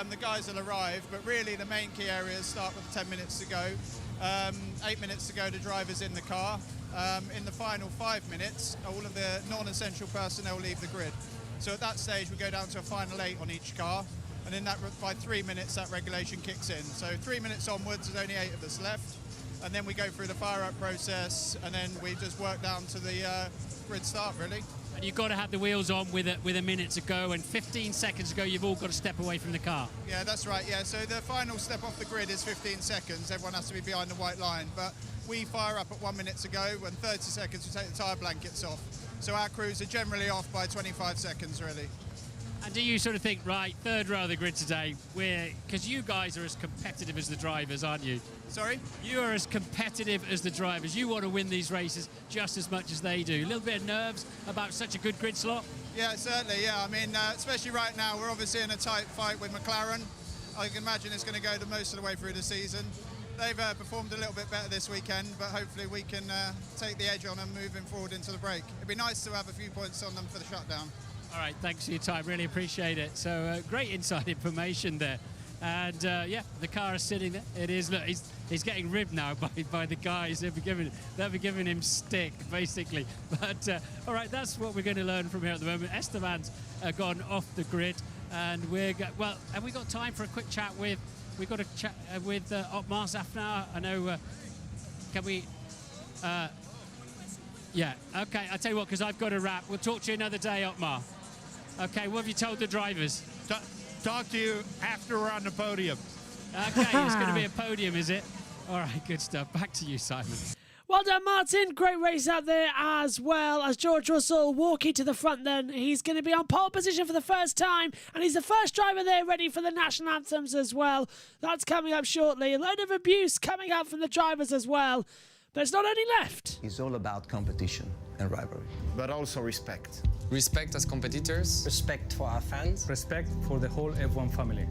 The guys will arrive, but really the main key areas start with 10 minutes to go. 8 minutes to go, the driver's in the car. In the final 5 minutes, all of the non-essential personnel leave the grid. So at that stage, we go down to a final 8 on each car. And in that, by 3 minutes, that regulation kicks in. So 3 minutes onwards, there's only 8 of us left. And then we go through the fire-up process, and then we just work down to the grid start, really. And you've got to have the wheels on with a minute to go, and 15 seconds to go, you've all got to step away from the car. Yeah, that's right, yeah. So the final step off the grid is 15 seconds. Everyone has to be behind the white line. But we fire up at 1 minute to go, and 30 seconds to take the tyre blankets off. So our crews are generally off by 25 seconds, really. And do you sort of think, right, third row of the grid today, because you guys are as competitive as the drivers, aren't you? Sorry? You are as competitive as the drivers. You want to win these races just as much as they do. A little bit of nerves about such a good grid slot? Yeah, certainly, yeah. I mean, especially right now, we're obviously in a tight fight with McLaren. I can imagine it's going to go the most of the way through the season. They've performed a little bit better this weekend, but hopefully we can take the edge on them moving forward into the break. It'd be nice to have a few points on them for the shutdown. All right, thanks for your time. Really appreciate it. So great inside information there. And yeah, the car is sitting there. It is. Look, he's getting ribbed now by the guys. They'll be giving him stick basically. But all right, that's what we're going to learn from here at the moment. Esteban's gone off the grid, and have we got time for a quick chat with? We've got a chat with Otmar Zafnar. I know. Can we? Yeah. Okay. I'll tell you what, because I've got to wrap. We'll talk to you another day, Otmar. Okay, what have you told the drivers? Talk to you after we're on the podium. Okay, it's going to be a podium, is it? All right, good stuff. Back to you, Simon. Well done, Martin. Great race out there as well as George Russell walking to the front then. He's going to be on pole position for the first time, and he's the first driver there ready for the national anthems as well. That's coming up shortly. A load of abuse coming out from the drivers as well. But it's not only left. It's all about competition and rivalry. But also respect. Respect as competitors. Respect for our fans. Respect for the whole F1 family.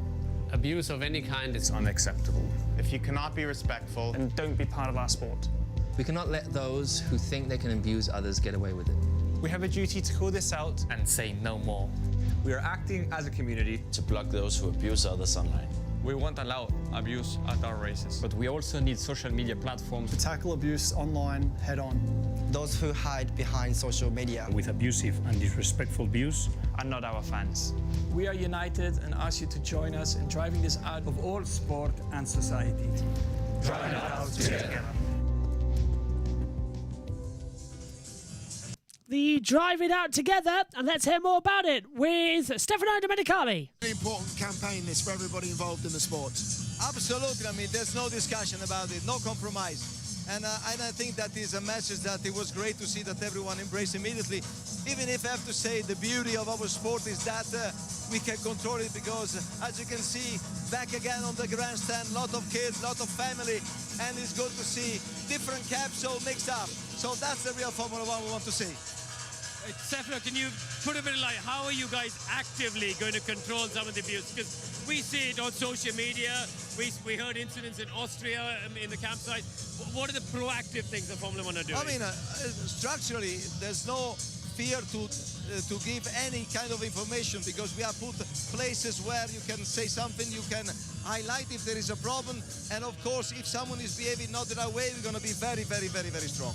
Abuse of any kind is unacceptable. If you cannot be respectful, then don't be part of our sport. We cannot let those who think they can abuse others get away with it. We have a duty to call this out and say no more. We are acting as a community to block those who abuse others online. We won't allow abuse at our races. But we also need social media platforms to tackle abuse online head-on. Those who hide behind social media with abusive and disrespectful views are not our fans. We are united and ask you to join us in driving this out of all sport and society. Drive it out together. The Drive It Out Together, and let's hear more about it with Stefano Domenicali. Very important campaign this for everybody involved in the sport. Absolutely, I mean, there's no discussion about it, no compromise. And I think that is a message that it was great to see that everyone embraced immediately. Even if I have to say the beauty of our sport is that we can control it because, as you can see, back again on the grandstand, lot of kids, lot of family, and it's good to see different caps all mixed up. So that's the real Formula One we want to see. Stefano, can you put a bit of light? How are you guys actively going to control some of the abuse? Because we see it on social media. We heard incidents in Austria in the campsite. What are the proactive things that Formula One are doing? I mean, structurally, there's no fear to give any kind of information because we have put places where you can say something, you can highlight if there is a problem, and of course, if someone is behaving not the right way, we're going to be very, very, very, very strong.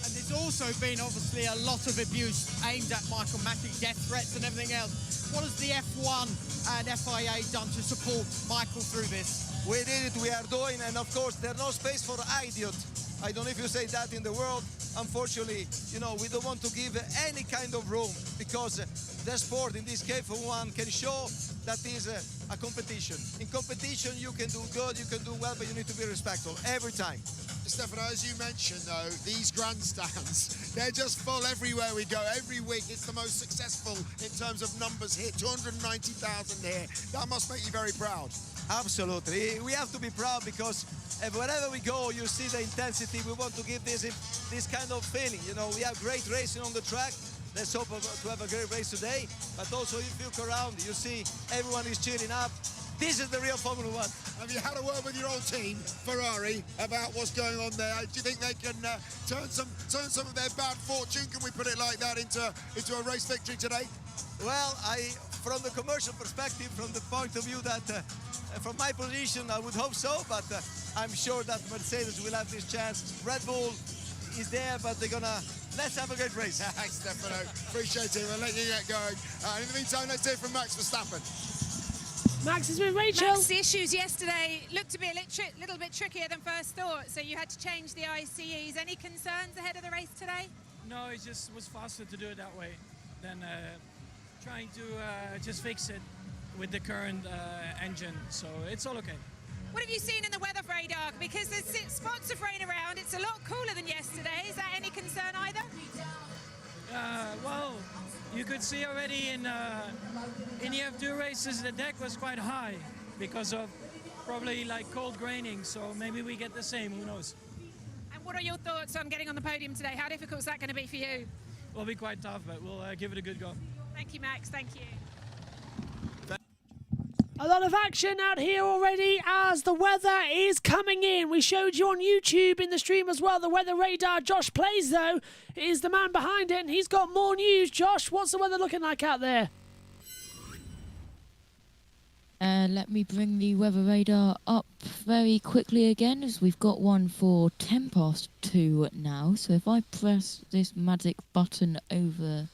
And there's also been obviously a lot of abuse aimed at Michael Mackey, death threats and everything else. What has the F1 and FIA done to support Michael through this? We did it, we are doing, and of course there's no space for idiot. I don't know if you say that in the world. Unfortunately, you know, we don't want to give any kind of room because the sport, in this case for one, can show that is a competition. In competition, you can do good, you can do well, but you need to be respectful every time. Stefano, as you mentioned, though, these grandstands, they're just full everywhere we go. Every week, it's the most successful in terms of numbers hit, 290,000 here. That must make you very proud. Absolutely. We have to be proud because wherever we go, you see the intensity. We want to give this kind of feeling. You know, we have great racing on the track, Let's hope to have a great race today. But also, if you look around, you see everyone is cheering up. This is the real Formula One. Have you had a word with your old team, Ferrari, about what's going on there? Do you think they can turn some of their bad fortune, can we put it like that, into a race victory today? Well, from the commercial perspective, from the point of view that, from my position, I would hope so, but I'm sure that Mercedes will have this chance. Red Bull is there, but they're gonna, let's have a great race. Thanks, Stefano. Appreciate it. We'll let you get going. In the meantime, let's hear from Max Verstappen. Max is with Rachel. Max, the issues yesterday looked to be a little bit trickier than first thought, so you had to change the ICEs. Any concerns ahead of the race today? No, it just was faster to do it that way than trying to just fix it with the current engine, so it's all okay. What have you seen in the weather radar? Because there's spots of rain around, it's a lot cooler than yesterday. Is that any concern either? Well, you could see already in EF2 races the deck was quite high because of probably like cold graining, so maybe we get the same, who knows. And what are your thoughts on getting on the podium today? How difficult is that going to be for you? It'll be quite tough, but we'll give it a good go. Thank you, Max. Thank you. A lot of action out here already as the weather is coming in. We showed you on YouTube in the stream as well, the weather radar. Josh Plays, though, is the man behind it, and he's got more news. Josh, what's the weather looking like out there? Let me bring the weather radar up very quickly again, as we've got one for 2:10 now. So if I press this magic button over...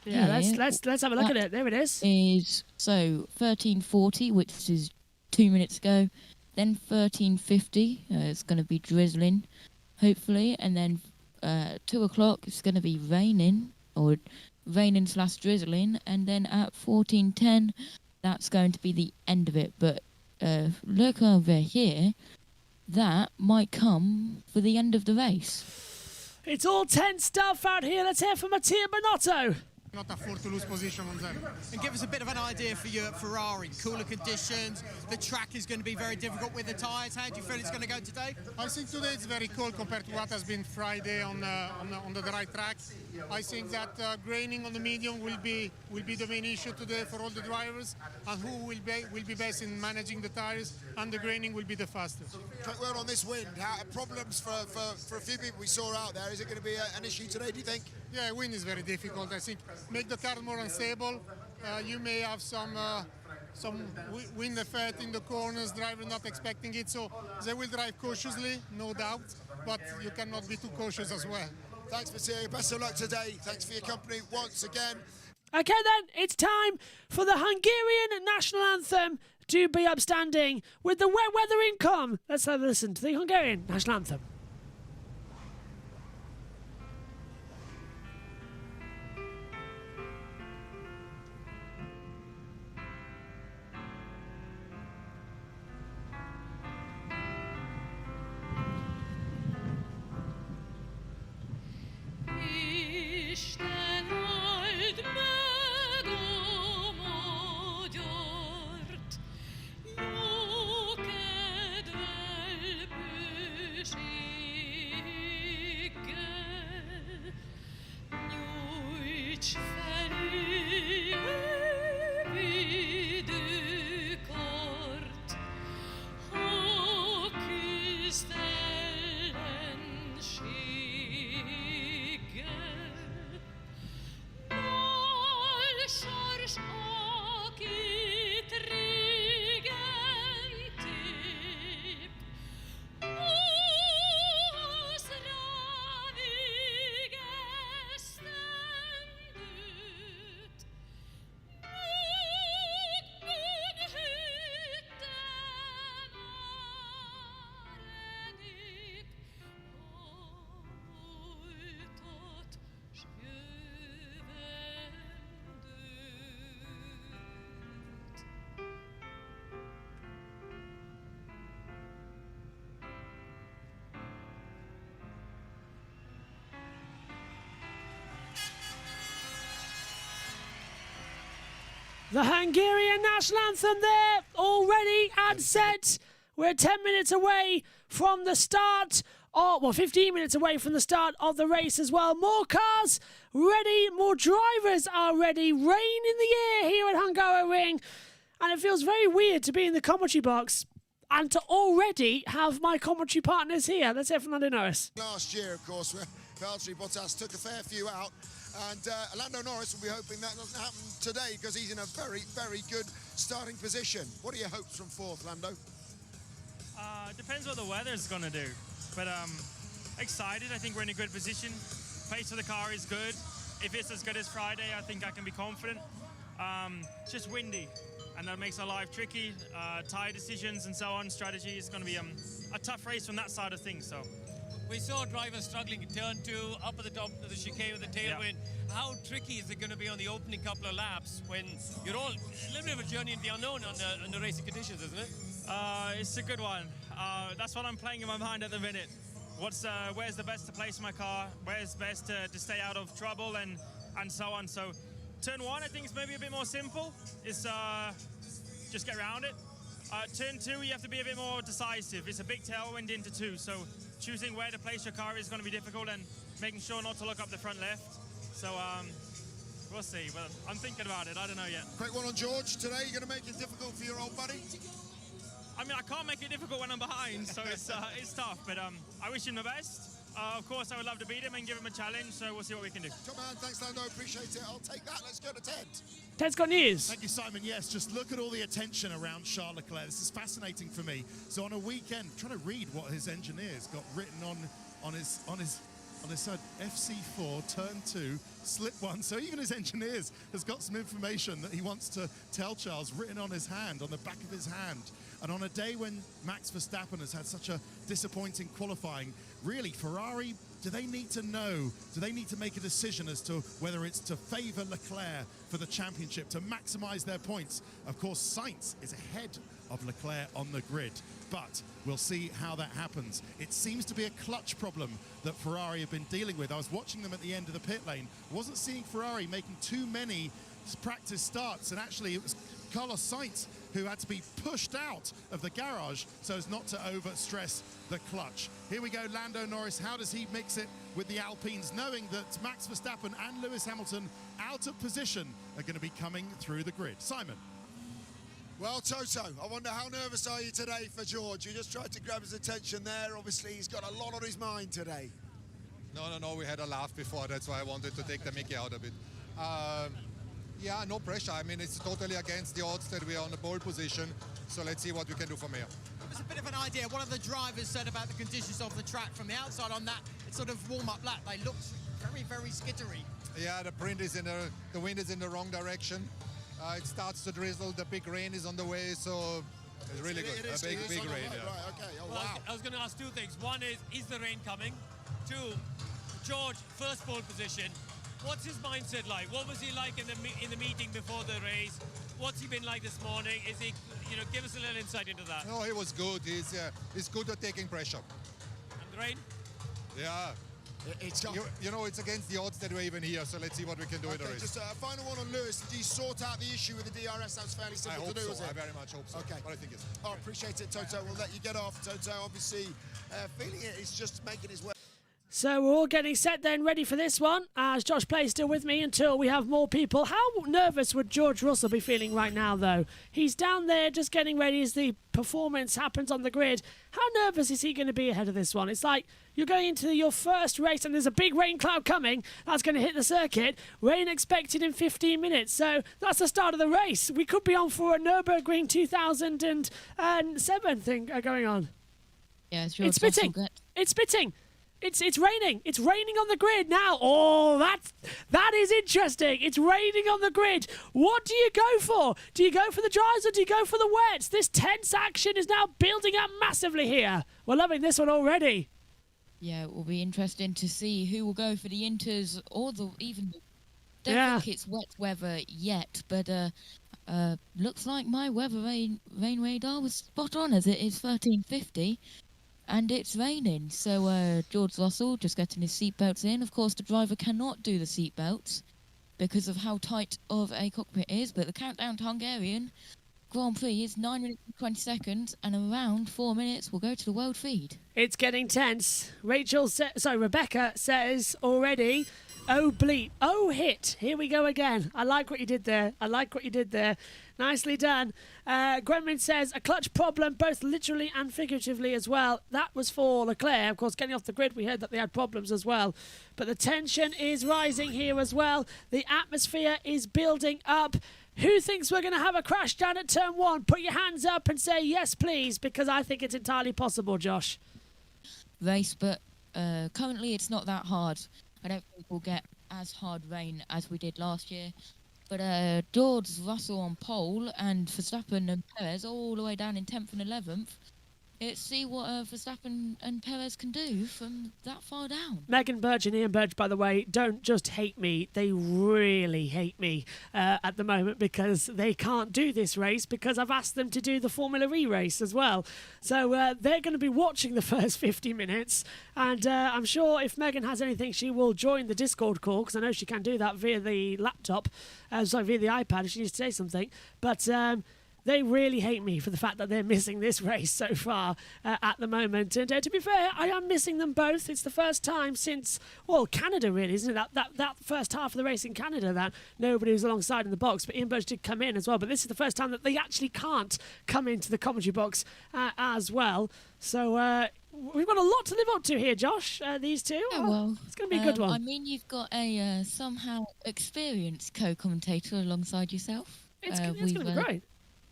Yeah, here, let's have a look at it. There it is. So 13:40, which is 2 minutes ago. Then 13:50, it's going to be drizzling, hopefully. And then 2 o'clock, it's going to be raining, or raining/drizzling. And then at 14:10, that's going to be the end of it. But look over here, that might come for the end of the race. It's all tense stuff out here. Let's hear from Mattia Bonotto. Not afford to lose position on them. And give us a bit of an idea for you at Ferrari. Cooler conditions, the track is going to be very difficult with the tyres. How do you feel it's going to go today? I think today it's very cold compared to what has been Friday on the dry track. I think that graining on the medium will be the main issue today for all the drivers, and who will be best in managing the tyres, and the graining will be the fastest. Well, on this wind, problems for a few people we saw out there. Is it going to be an issue today, do you think? Yeah, wind is very difficult. I think make the car more unstable. You may have some wind effect in the corners, driver not expecting it, so they will drive cautiously, no doubt, but you cannot be too cautious as well. Thanks, Mattia. Best of luck today. Thanks for your company once again. Okay then, it's time for the Hungarian national anthem to be upstanding with the wet weather income. Let's have a listen to the Hungarian national anthem. The Hungarian national anthem there, already and set. We're 10 minutes away from the start Oh, well, 15 minutes away from the start of the race as well. More cars ready, more drivers are ready. Rain in the air here at Hungaroring. And it feels very weird to be in the commentary box and to already have my commentary partners here. Let's hear from Lando Norris. Last year, of course, where Valtteri Bottas took a fair few out. And Lando Norris will be hoping that doesn't happen today because he's in a very, very good starting position. What are your hopes from fourth, Lando? Depends what the weather's going to do. But excited. I think we're in a good position. Pace of the car is good. If it's as good as Friday, I think I can be confident. Just windy, and that makes our life tricky. Tyre decisions and so on, strategy is going to be a tough race from that side of things. So we saw drivers struggling in turn 2, up at the top of the chicane with the tailwind. Yeah. How tricky is it going to be on the opening couple of laps when you're all a little bit of a journey in the unknown on the racing conditions, isn't it? It's a good one. That's what I'm playing in my mind at the minute. Where's the best to place my car? Where's best to stay out of trouble and so on. So turn 1, I think, is maybe a bit more simple. It's just get around it. Turn 2, you have to be a bit more decisive. It's a big tailwind into 2, so choosing where to place your car is going to be difficult, and making sure not to look up the front left. So we'll see. But I'm thinking about it. I don't know yet. Quick one on George today. You're going to make it difficult for your old buddy? I mean, I can't make it difficult when I'm behind, so it's tough. But I wish him the best. Of course, I would love to beat him and give him a challenge, so we'll see what we can do. Top man, thanks, Lando. Appreciate it. I'll take that. Let's go to Ted. Ted's got news. Thank you, Simon. Yes, just look at all the attention around Charles Leclerc. This is fascinating for me. So on a weekend, I'm trying to read what his engineers got written on his side. FC4, turn 2, slip 1. So even his engineers has got some information that he wants to tell Charles written on his hand, on the back of his hand. And on a day when Max Verstappen has had such a disappointing qualifying, really, Ferrari, do they need to know? Do they need to make a decision as to whether it's to favour Leclerc for the championship, to maximise their points? Of course, Sainz is ahead of Leclerc on the grid, but we'll see how that happens. It seems to be a clutch problem that Ferrari have been dealing with. I was watching them at the end of the pit lane. Wasn't seeing Ferrari making too many practice starts, and actually it was Carlos Sainz who had to be pushed out of the garage so as not to overstress the clutch. Here we go, Lando Norris. How does he mix it with the Alpines, knowing that Max Verstappen and Lewis Hamilton out of position are going to be coming through the grid? Simon. Well, Toto, I wonder how nervous are you today for George? You just tried to grab his attention there. Obviously, he's got a lot on his mind today. No, we had a laugh before. That's why I wanted to take the mickey out of it. Yeah, no pressure. I mean, it's totally against the odds that we are on the pole position. So let's see what we can do from here. There's a bit of an idea. One of the drivers said about the conditions of the track from the outside on that sort of warm-up lap. They looked very, very skittery. Yeah, the wind is in the wrong direction. It starts to drizzle. The big rain is on the way, so it's really good. A big rain. Yeah. Right, okay. Oh, well, wow. I was going to ask 2 things. One is the rain coming? 2, George, first pole position. What's his mindset like? What was he like in the meeting before the race? What's he been like this morning? Is he, give us a little insight into that. No, he was good. He's good at taking pressure. And the rain? Yeah. It's against the odds that we're even here, so let's see what we can do in the race. Just a final one on Lewis. Did you sort out the issue with the DRS? That was fairly simple to do, was it? I very much hope so. Okay. But I think it's... Oh, appreciate it, Toto. We'll let you get off, Toto. Obviously, feeling it is just making his way. So we're all getting set then, ready for this one. As Josh plays still with me until we have more people. How nervous would George Russell be feeling right now, though? He's down there just getting ready as the performance happens on the grid. How nervous is he going to be ahead of this one? It's like you're going into your first race and there's a big rain cloud coming. That's going to hit the circuit. Rain expected in 15 minutes. So that's the start of the race. We could be on for a Nürburgring 2007 thing going on. Yeah, it's spitting. It's spitting. It's raining. It's raining on the grid now. Oh, that is interesting. It's raining on the grid. What do you go for? Do you go for the dries or do you go for the wets? This tense action is now building up massively here. We're loving this one already. Yeah, it will be interesting to see who will go for the inters or even. Don't think it's wet weather yet, but looks like my weather rain radar was spot on as it is 13:50. And it's raining, so George Russell just getting his seatbelts in. Of course, the driver cannot do the seatbelts because of how tight of a cockpit is, but the countdown to Hungarian Grand Prix is 9 minutes and 20 seconds, and around 4 minutes will go to the world feed. It's getting tense. Rebecca says already, oh bleep, oh hit. Here we go again. I like what you did there. Nicely done. Gremlin says a clutch problem, both literally and figuratively as well. That was for Leclerc. Of course, getting off the grid, we heard that they had problems as well. But the tension is rising here as well. The atmosphere is building up. Who thinks we're going to have a crash down at turn 1? Put your hands up and say yes, please, because I think it's entirely possible, Josh. Race, but currently it's not that hard. I don't think we'll get as hard rain as we did last year. But George Russell on pole and Verstappen and Perez all the way down in 10th and 11th. Let's see what Verstappen and Perez can do from that far down. Megan Birch and Ian Birch, by the way, don't just hate me. They really hate me at the moment because they can't do this race because I've asked them to do the Formula E race as well. So they're going to be watching the first 50 minutes. And I'm sure if Megan has anything, she will join the Discord call because I know she can do that via the laptop. Via the iPad if she needs to say something. But... they really hate me for the fact that they're missing this race so far at the moment. And to be fair, I am missing them both. It's the first time since, well, Canada really, isn't it? That first half of the race in Canada that nobody was alongside in the box. But Ian Birch did come in as well. But this is the first time that they actually can't come into the commentary box as well. So we've got a lot to live up to here, Josh, these two. Yeah, well, it's going to be a good one. I mean, you've got a somehow experienced co-commentator alongside yourself. It's going to be great.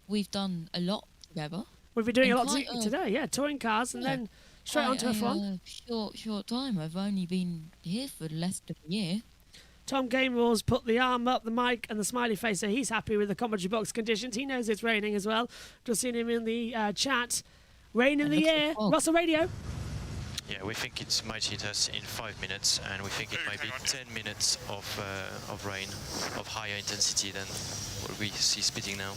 We've done a lot together. We've been doing a lot today, yeah. Touring cars and then straight on to F1. Short time. I've only been here for less than a year. Tom Gamerall's put the arm up, the mic and the smiley face, so he's happy with the commentary box conditions. He knows it's raining as well. Just seen him in the chat. Rain in the air. Russell Radio. Yeah, we think it might hit us in 5 minutes, and we think it might be 10 minutes of rain, of higher intensity than what we see speeding now.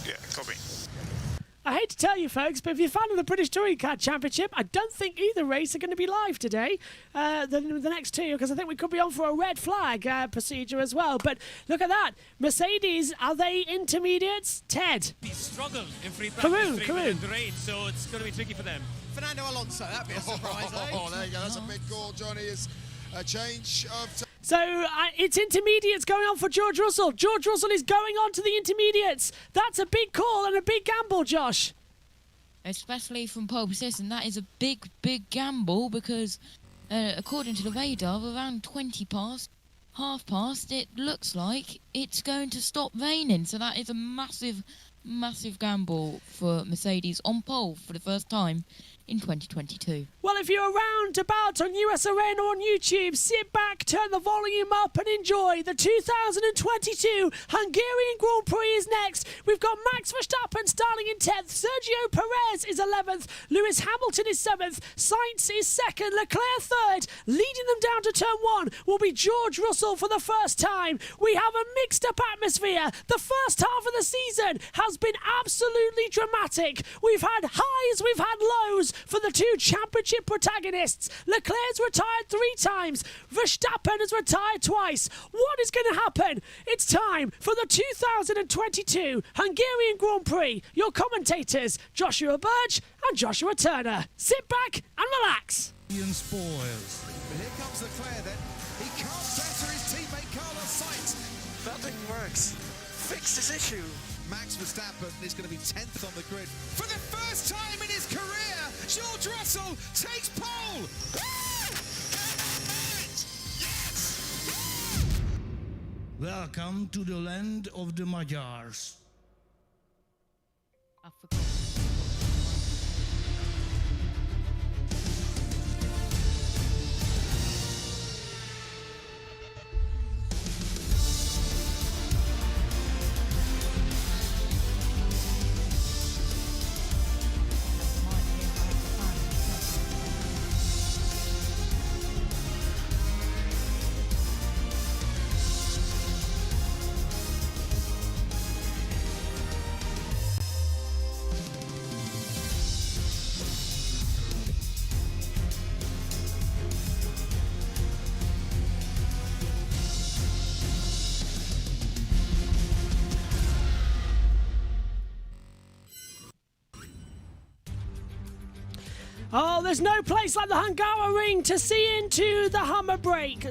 Yeah, copy. I hate to tell you, folks, but if you're a fan of the British Touring Car Championship, I don't think either race are going to be live today. The next two, because I think we could be on for a red flag procedure as well. But look at that. Mercedes, are they intermediates? Ted. He struggled in free practice Karoon. the rain, so it's going to be tricky for them. Fernando Alonso, that'd be a surprise, eh? Oh, there you go. That's a big call, Johnny. Is a change of... So it's intermediates going on for George Russell. George Russell is going on to the intermediates. That's a big call and a big gamble, Josh. Especially from pole position, that is a big, big gamble because according to the radar, around 20 past, half past, it looks like it's going to stop raining. So that is a massive, massive gamble for Mercedes on pole for the first time in 2022. Well, if you're around about on US Arena or on YouTube, sit back, turn the volume up and enjoy. The 2022 Hungarian Grand Prix is next. We've got Max Verstappen starting in 10th. Sergio Perez is 11th. Lewis Hamilton is 7th. Sainz is 2nd. Leclerc 3rd. Leading them down to turn 1 will be George Russell for the first time. We have a mixed up atmosphere. The first half of the season has been absolutely dramatic. We've had highs, we've had lows for the two championship protagonists. Leclerc's retired 3 times. Verstappen has retired twice. What is going to happen? It's time for the 2022 Hungarian Grand Prix. Your commentators, Joshua Birch and Joshua Turner. Sit back and relax. Spoils. But here comes Leclerc then. He can't better his teammate Carlos Sainz. Nothing works. Fix this issue. Max Verstappen is going to be 10th on the grid. For the first time in his career, George Russell takes pole. Yes! Welcome to the land of the Magyars. Oh, there's no place like the Hungaroring to see into the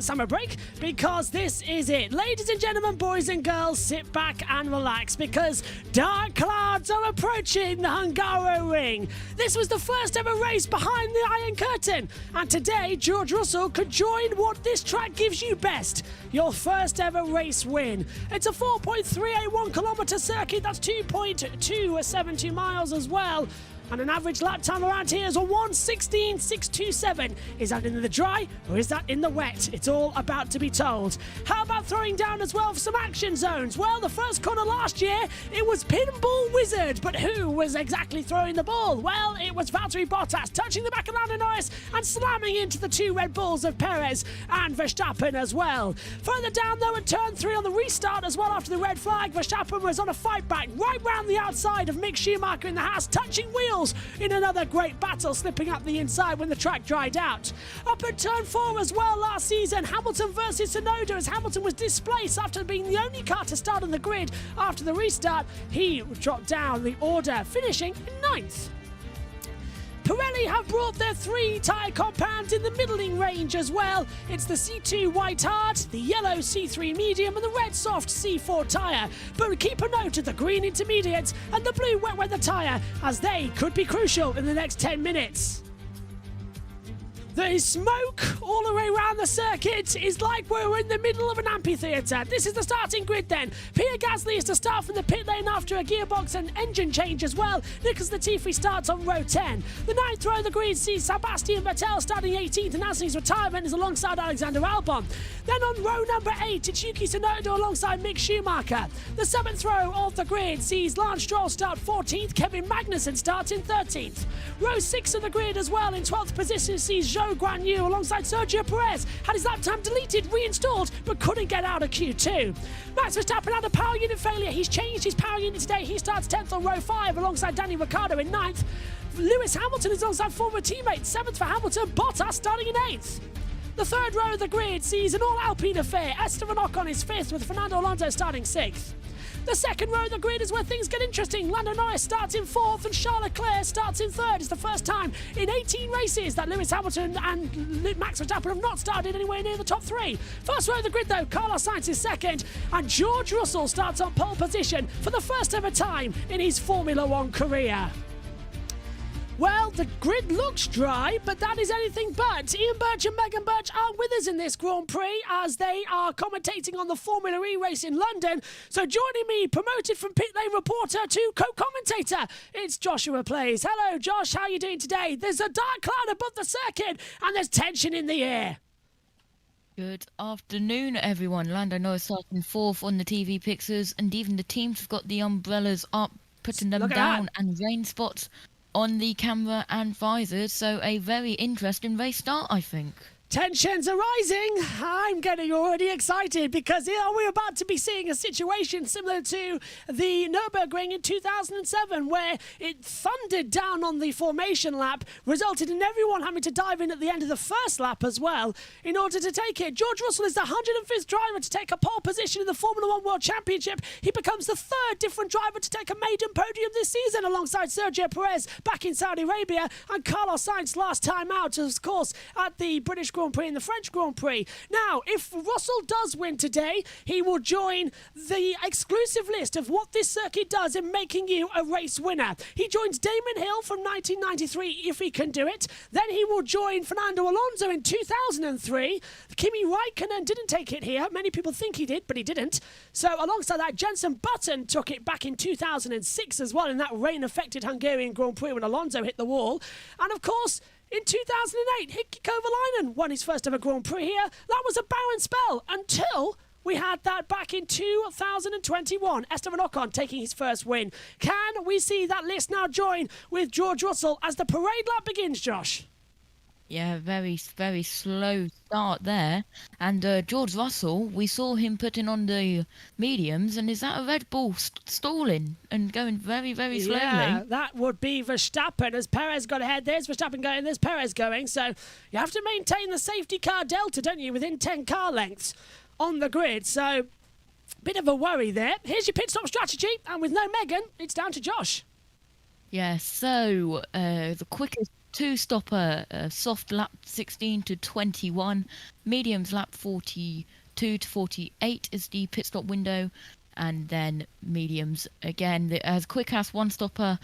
summer break, because this is it. Ladies and gentlemen, boys and girls, sit back and relax, because dark clouds are approaching the Hungaroring. This was the first ever race behind the Iron Curtain, and today George Russell could join what this track gives you best, your first ever race win. It's a 4.381 kilometre circuit, that's 2.272 miles as well. And an average lap time around here is a 1:16.627. Is that in the dry or is that in the wet? It's all about to be told. How about throwing down as well for some action zones? Well, the first corner last year, it was Pinball Wizard, but who was exactly throwing the ball? Well, it was Valtteri Bottas touching the back of Lando Norris and slamming into the two Red Bulls of Perez and Verstappen as well. Further down though, at turn 3 on the restart as well after the red flag, Verstappen was on a fight back right round the outside of Mick Schumacher in the Haas, touching wheels in another great battle, slipping up the inside when the track dried out. Up at turn 4 as well last season, Hamilton versus Tsunoda, as Hamilton was displaced after being the only car to start on the grid after the restart. He dropped down the order, finishing in 9th. Pirelli have brought their 3 tyre compounds in the middling range as well. It's the C2 White Hard, the yellow C3 Medium and the red soft C4 tyre. But keep a note of the green intermediates and the blue wet weather tyre, as they could be crucial in the next 10 minutes. The smoke all the way around the circuit is like we're in the middle of an amphitheatre. This is the starting grid then. Pierre Gasly is to start from the pit lane after a gearbox and engine change as well. Nicholas Latifi starts on row 10. The 9th row of the grid sees Sebastian Vettel starting 18th, announcing his retirement, is alongside Alexander Albon. Then on row number 8, it's Yuki Tsunoda alongside Mick Schumacher. The 7th row of the grid sees Lance Stroll start 14th, Kevin Magnussen starts in 13th. Row 6 of the grid as well in 12th position sees Zhou Guanyu alongside Sergio Perez. Had his lap time deleted, reinstalled, but couldn't get out of Q2. Max Verstappen had a power unit failure. He's changed his power unit today. He starts 10th on row 5 alongside Danny Ricciardo in 9th. Lewis Hamilton is alongside former teammate, 7th for Hamilton, Bottas starting in 8th. The 3rd row of the grid sees an all-Alpine affair. Esteban Ocon is 5th with Fernando Alonso starting 6th. The 2nd row of the grid is where things get interesting. Lando Norris starts in 4th and Charles Leclerc starts in 3rd. It's the first time in 18 races that Lewis Hamilton and Max Verstappen have not started anywhere near the top 3. First row of the grid though, Carlos Sainz is 2nd and George Russell starts on pole position for the first ever time in his Formula 1 career. Well, the grid looks dry, but that is anything but. Ian Birch and Megan Birch aren't with us in this Grand Prix as they are commentating on the Formula E race in London. So joining me, promoted from pit lane reporter to co-commentator, it's Joshua Plays. Hello, Josh. How are you doing today? There's a dark cloud above the circuit and there's tension in the air. Good afternoon, everyone. Lando Norris starting 4th on the TV pictures, and even the teams have got the umbrellas up, putting them down, and rain spots on the camera and visors, so a very interesting race start, I think. Tensions are rising. I'm getting already excited because here we're about to be seeing a situation similar to the Nürburgring in 2007 where it thundered down on the formation lap, resulted in everyone having to dive in at the end of the first lap as well in order to take it. George Russell is the 105th driver to take a pole position in the Formula 1 World Championship. He becomes the 3rd different driver to take a maiden podium this season alongside Sergio Perez back in Saudi Arabia and Carlos Sainz last time out, of course, at the British Grand Prix and the French Grand Prix. Now, if Russell does win today, he will join the exclusive list of what this circuit does in making you a race winner. He joins Damon Hill from 1993 if he can do it. Then he will join Fernando Alonso in 2003. Kimi Raikkonen didn't take it here. Many people think he did, but he didn't. So alongside that, Jenson Button took it back in 2006 as well in that rain-affected Hungarian Grand Prix when Alonso hit the wall. And of course, in 2008, Heikki Kovalainen won his first ever Grand Prix here. That was a barren spell until we had that back in 2021. Esteban Ocon taking his first win. Can we see that list now join with George Russell as the parade lap begins, Josh? Yeah, very, very slow start there. And George Russell, we saw him putting on the mediums, and is that a Red Bull stalling and going very, very slowly? Yeah, that would be Verstappen as Perez got ahead. There's Verstappen going, there's Perez going. So you have to maintain the safety car delta, don't you, within 10 car lengths on the grid. So bit of a worry there. Here's your pit stop strategy, and with no Megan, it's down to Josh. Yeah, so the quickest two-stopper, soft lap 16 to 21, mediums lap 42 to 48 is the pit stop window, and then mediums again as quick as one-stopper.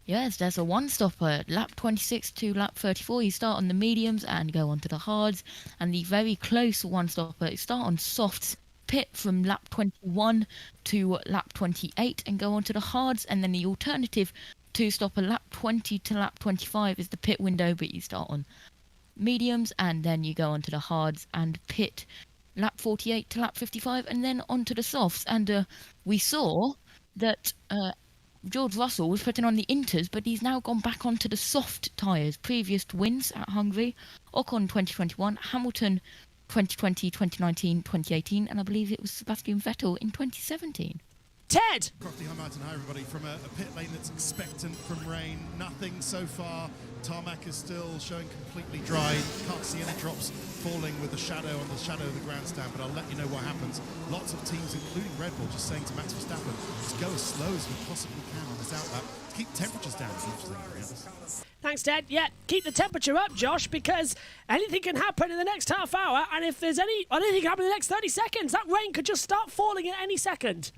Yes, there's a one-stopper, lap 26 to lap 34. You start on the mediums and go on to the hards, and the very close one-stopper, you start on softs, pit from lap 21 to lap 28 and go on to the hards, and then the alternative two-stopper, lap 20 to lap 25 is the pit window, but you start on mediums and then you go on to the hards and pit lap 48 to lap 55 and then onto the softs. And we saw that George Russell was putting on the inters, but he's now gone back onto the soft tyres. Previous to wins at Hungary, Ocon 2021, Hamilton 2020, 2019, 2018, and I believe it was Sebastian Vettel in 2017. Ted! Crofty, hi Martin, hi everybody. From a pit lane that's expectant from rain, nothing so far. Tarmac is still showing completely dry. Can't see any drops falling with the shadow on the shadow of the grandstand, but I'll let you know what happens. Lots of teams, including Red Bull, just saying to Max Verstappen, just go as slow as we possibly can on this outlap to keep temperatures down. Thanks, Ted. Yeah, keep the temperature up, Josh, because anything can happen in the next half hour, and if there's anything can happen in the next 30 seconds, that rain could just start falling at any second.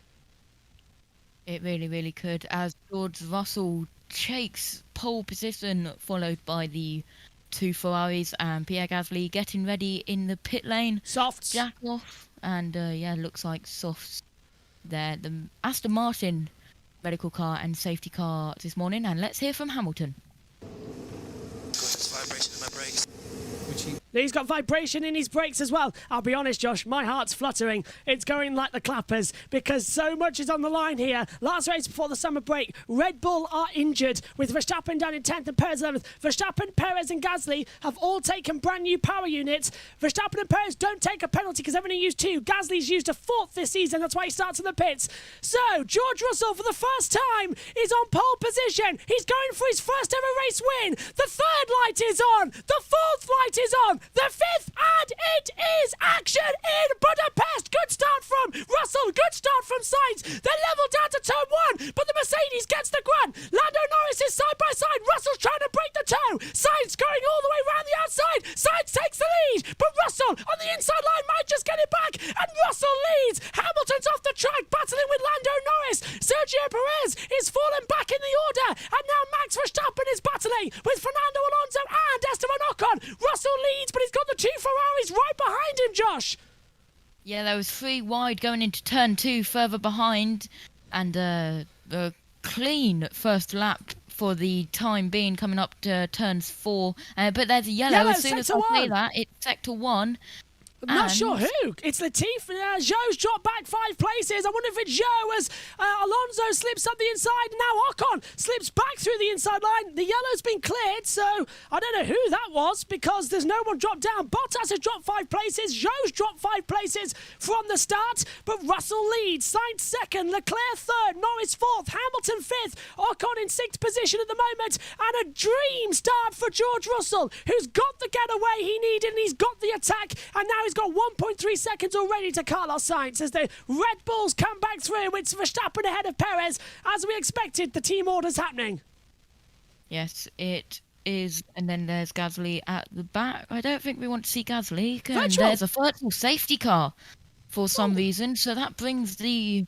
It really, really could, as George Russell takes pole position, followed by the two Ferraris and Pierre Gasly getting ready in the pit lane. Softs. Jack off, and yeah, looks like softs there. The Aston Martin medical car and safety car this morning, and let's hear from Hamilton. Vibration in my brakes. He's got vibration in his brakes as well. I'll be honest, Josh, my heart's fluttering. It's going like the clappers because so much is on the line here. Last race before the summer break, Red Bull are injured with Verstappen down in 10th and Perez 11th. Verstappen, Perez and Gasly have all taken brand new power units. Verstappen and Perez don't take a penalty because they've only used 2. Gasly's used a 4th this season. That's why he starts in the pits. So, George Russell for the first time is on pole position. He's going for his first ever race win. The 3rd light is on. The 4th light is on. The 5th, and it is action in Budapest. Good start from Russell. Good start from Sainz. They're level down to turn 1, but the Mercedes gets the grunt. Lando Norris is side by side. Russell's trying to break the toe. Sainz going all the way around the outside. Sainz takes the lead, but Russell on the inside line might just get it back, and Russell leads. Hamilton's off the track, battling with Lando Norris. Sergio Perez is falling back in the order, and now Max Verstappen is battling with Fernando Alonso and Esteban Ocon. Russell leads, but he's got the 2 Ferraris right behind him, Josh. Yeah, there was 3 wide going into turn 2 further behind, and a clean first lap for the time being coming up to turns 4. But there's a yellow as soon as I say that. It's sector 1. I'm not sure who. It's Latifi. Zhou's dropped back 5 places. I wonder if it's Zhou as Alonso slips up the inside. Now Ocon slips back through the inside line. The yellow's been cleared, so I don't know who that was because there's no one dropped down. Bottas has dropped 5 places. Zhou's dropped 5 places from the start, but Russell leads. Sainz 2nd, Leclerc 3rd, Norris 4th, Hamilton 5th, Ocon in 6th position at the moment, and a dream start for George Russell, who's got the getaway he needed and he's got the attack, and now he's got 1.3 seconds already to Carlos Sainz as the Red Bulls come back through. It's Verstappen ahead of Perez. As we expected, the team order's happening. Yes, it is. And then there's Gasly at the back. I don't think we want to see Gasly. There's a virtual safety car for some reason. So that brings the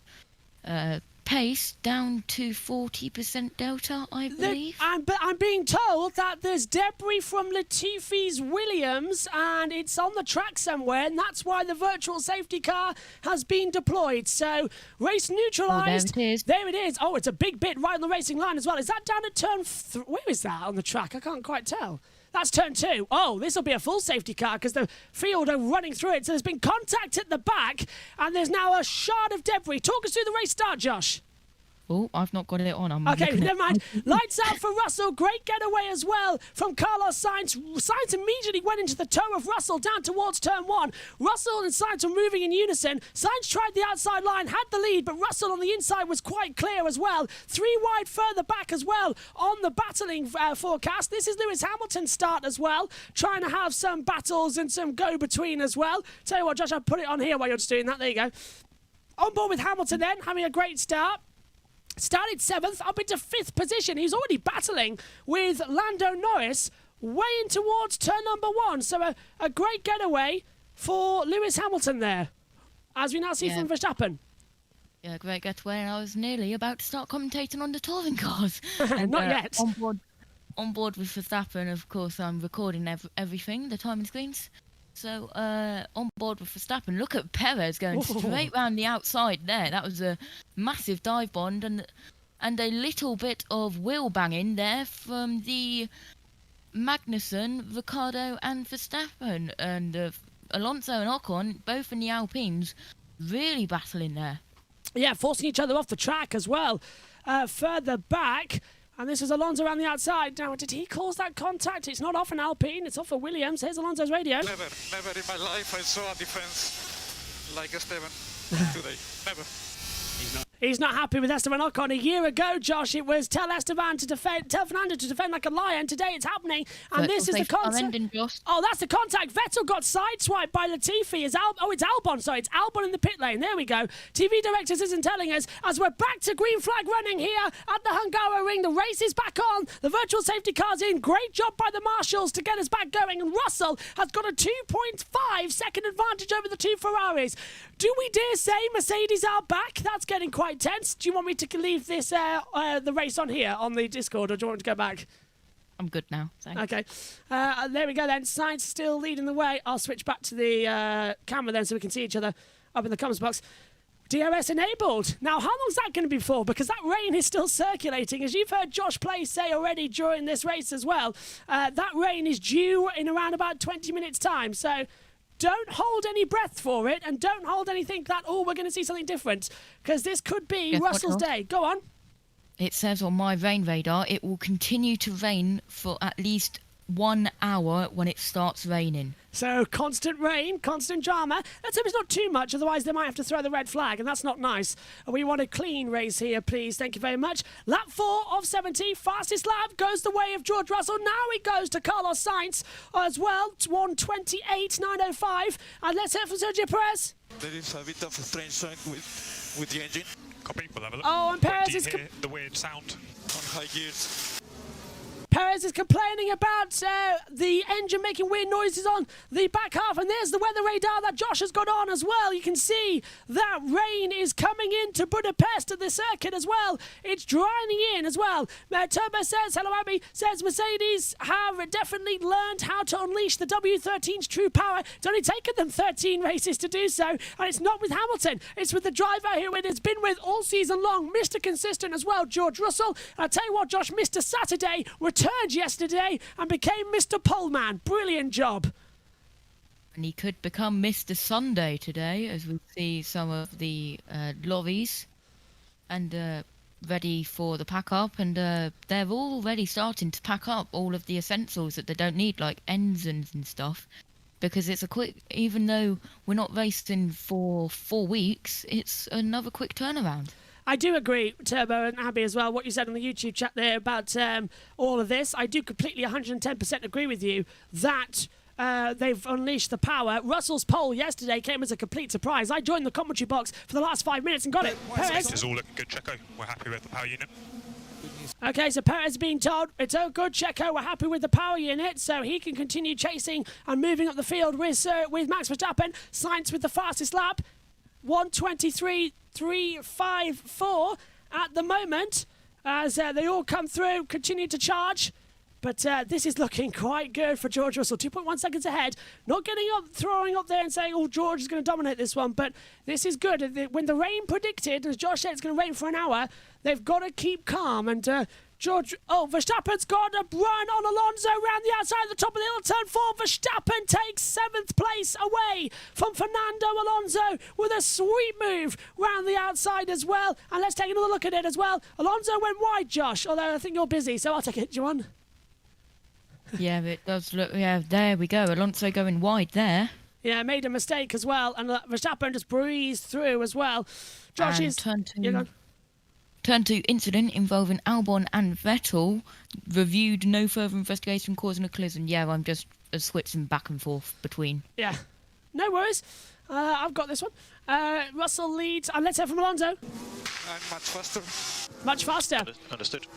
pace down to 40% delta, I believe. But I'm being told that there's debris from Latifi's Williams and it's on the track somewhere, and that's why the virtual safety car has been deployed. So race neutralised. Oh, there it is. There it is. Oh, it's a big bit right on the racing line as well. Is that down at turn 3? Where is that on the track? I can't quite tell. That's turn 2. Oh, this will be a full safety car because the field are running through it. So there's been contact at the back and there's now a shard of debris. Talk us through the race start, Josh. Oh, I've not got it on. Okay, never mind. Lights out for Russell. Great getaway as well from Carlos Sainz. Sainz immediately went into the toe of Russell down towards turn 1. Russell and Sainz were moving in unison. Sainz tried the outside line, had the lead, but Russell on the inside was quite clear as well. 3 wide further back as well on the battling forecast. This is Lewis Hamilton's start as well, trying to have some battles and some go-between as well. Tell you what, Josh, I'll put it on here while you're just doing that. There you go. On board with Hamilton then, having a great start. Started 7th, up into 5th position. He's already battling with Lando Norris. way in towards turn number 1. So a great getaway for Lewis Hamilton there, as we now see from Verstappen. Yeah, great getaway, and I was nearly about to start commentating on the touring cars. And, Not yet. On board with Verstappen, of course, I'm recording everything, the timing screens. So, on board with Verstappen, look at Perez going straight round the outside there. That was a massive dive bond, and a little bit of wheel banging there from the Magnussen, Ricciardo and Verstappen. And Alonso and Ocon, both in the Alpines, really battling there. Yeah, forcing each other off the track as well. Further back, and this is Alonso around the outside. Now, did he cause that contact? It's not off an Alpine, it's off a Williams. Here's Alonso's radio. Never in my life I saw a defense like Esteban today. Never. He's not happy with Esteban Ocon. A year ago, Josh, it was tell Fernando to defend like a lion. Today it's happening, and this is the contact. Oh, that's the contact. Vettel got sideswiped by Latifi. It's Albon. Sorry, it's Albon in the pit lane. There we go. TV directors isn't telling us as we're back to green flag running here at the Hungaroring. The race is back on. The virtual safety car's in. Great job by the marshals to get us back going. And Russell has got a 2.5 second advantage over the two Ferraris. Do we dare say Mercedes are back? That's getting quite tense. Do you want me to leave this the race on here on the Discord, or do you want me to go back? I'm good now. Thanks. Okay. There we go then. Sainz still leading the way. I'll switch back to the camera then so we can see each other up in the comments box. DRS enabled. Now, how long is that going to be for? Because that rain is still circulating. As you've heard Josh Play say already during this race as well, that rain is due in around about 20 minutes' time. So don't hold any breath for it, and don't hold anything that, we're going to see something different, because this could be Russell's day. Go on. It says on my rain radar it will continue to rain for at least 1 hour when it starts raining. So constant rain, constant drama. Let's hope it's not too much, otherwise they might have to throw the red flag, and that's not nice. We want a clean race here, please. Thank you very much. Lap 4 of 70. Fastest lap goes the way of George Russell. Now it goes to Carlos Sainz as well. 1:28.905. And let's hear from Sergio Perez. There is a bit of a strange sound with the engine. Copy, we'll have a look. Oh, and Perez is... hear the weird sound on high gears. Perez is complaining about the engine making weird noises on the back half, and there's the weather radar that Josh has got on as well. You can see that rain is coming into Budapest at the circuit as well. It's drying in as well. Turbo says, hello Abby, says Mercedes have definitely learned how to unleash the W13's true power. It's only taken them 13 races to do so, and it's not with Hamilton. It's with the driver who it has been with all season long, Mr. Consistent as well, George Russell. I'll tell you what, Josh, Mr. Saturday returned yesterday and became Mr. Poleman. Brilliant job. And he could become Mr. Sunday today, as we see some of the lorries and ready for the pack up, and they're already starting to pack up all of the essentials that they don't need, like engines and stuff, because it's a quick, even though we're not racing for 4 weeks, it's another quick turnaround. I do agree, Turbo and Abby, as well, what you said on the YouTube chat there about all of this. I do completely 110% agree with you that they've unleashed the power. Russell's pole yesterday came as a complete surprise. I joined the commentary box for the last 5 minutes and got it. Perez. This is all looking good, Checo. We're happy with the power unit. Okay, so Perez being told, it's all good, Checo, we're happy with the power unit, so he can continue chasing and moving up the field with Max Verstappen. Sainz with the fastest lap. 1:23.354 at the moment as they all come through, continue to charge. But this is looking quite good for George Russell. 2.1 seconds ahead. Not getting up, throwing up there and saying, George is going to dominate this one. But this is good. When the rain predicted, as Josh said, it's going to rain for an hour, they've got to keep calm. And Verstappen's got a run on Alonso around the outside of the top of the hill. Turn 4, Verstappen takes 7th place away from Fernando Alonso with a sweet move round the outside as well. And let's take another look at it as well. Alonso went wide, Josh, although I think you're busy, so I'll take it. Do you want? Yeah, it does look, yeah, there we go. Alonso going wide there. Yeah, made a mistake as well, and Verstappen just breezed through as well. Josh and is... Turn 2 incident involving Albon and Vettel. Reviewed, no further investigation causing a collision. Yeah, I'm just switching back and forth between. Yeah, no worries. I've got this one. Russell leads, and let's hear from Alonso. And much faster. Much faster. Understood.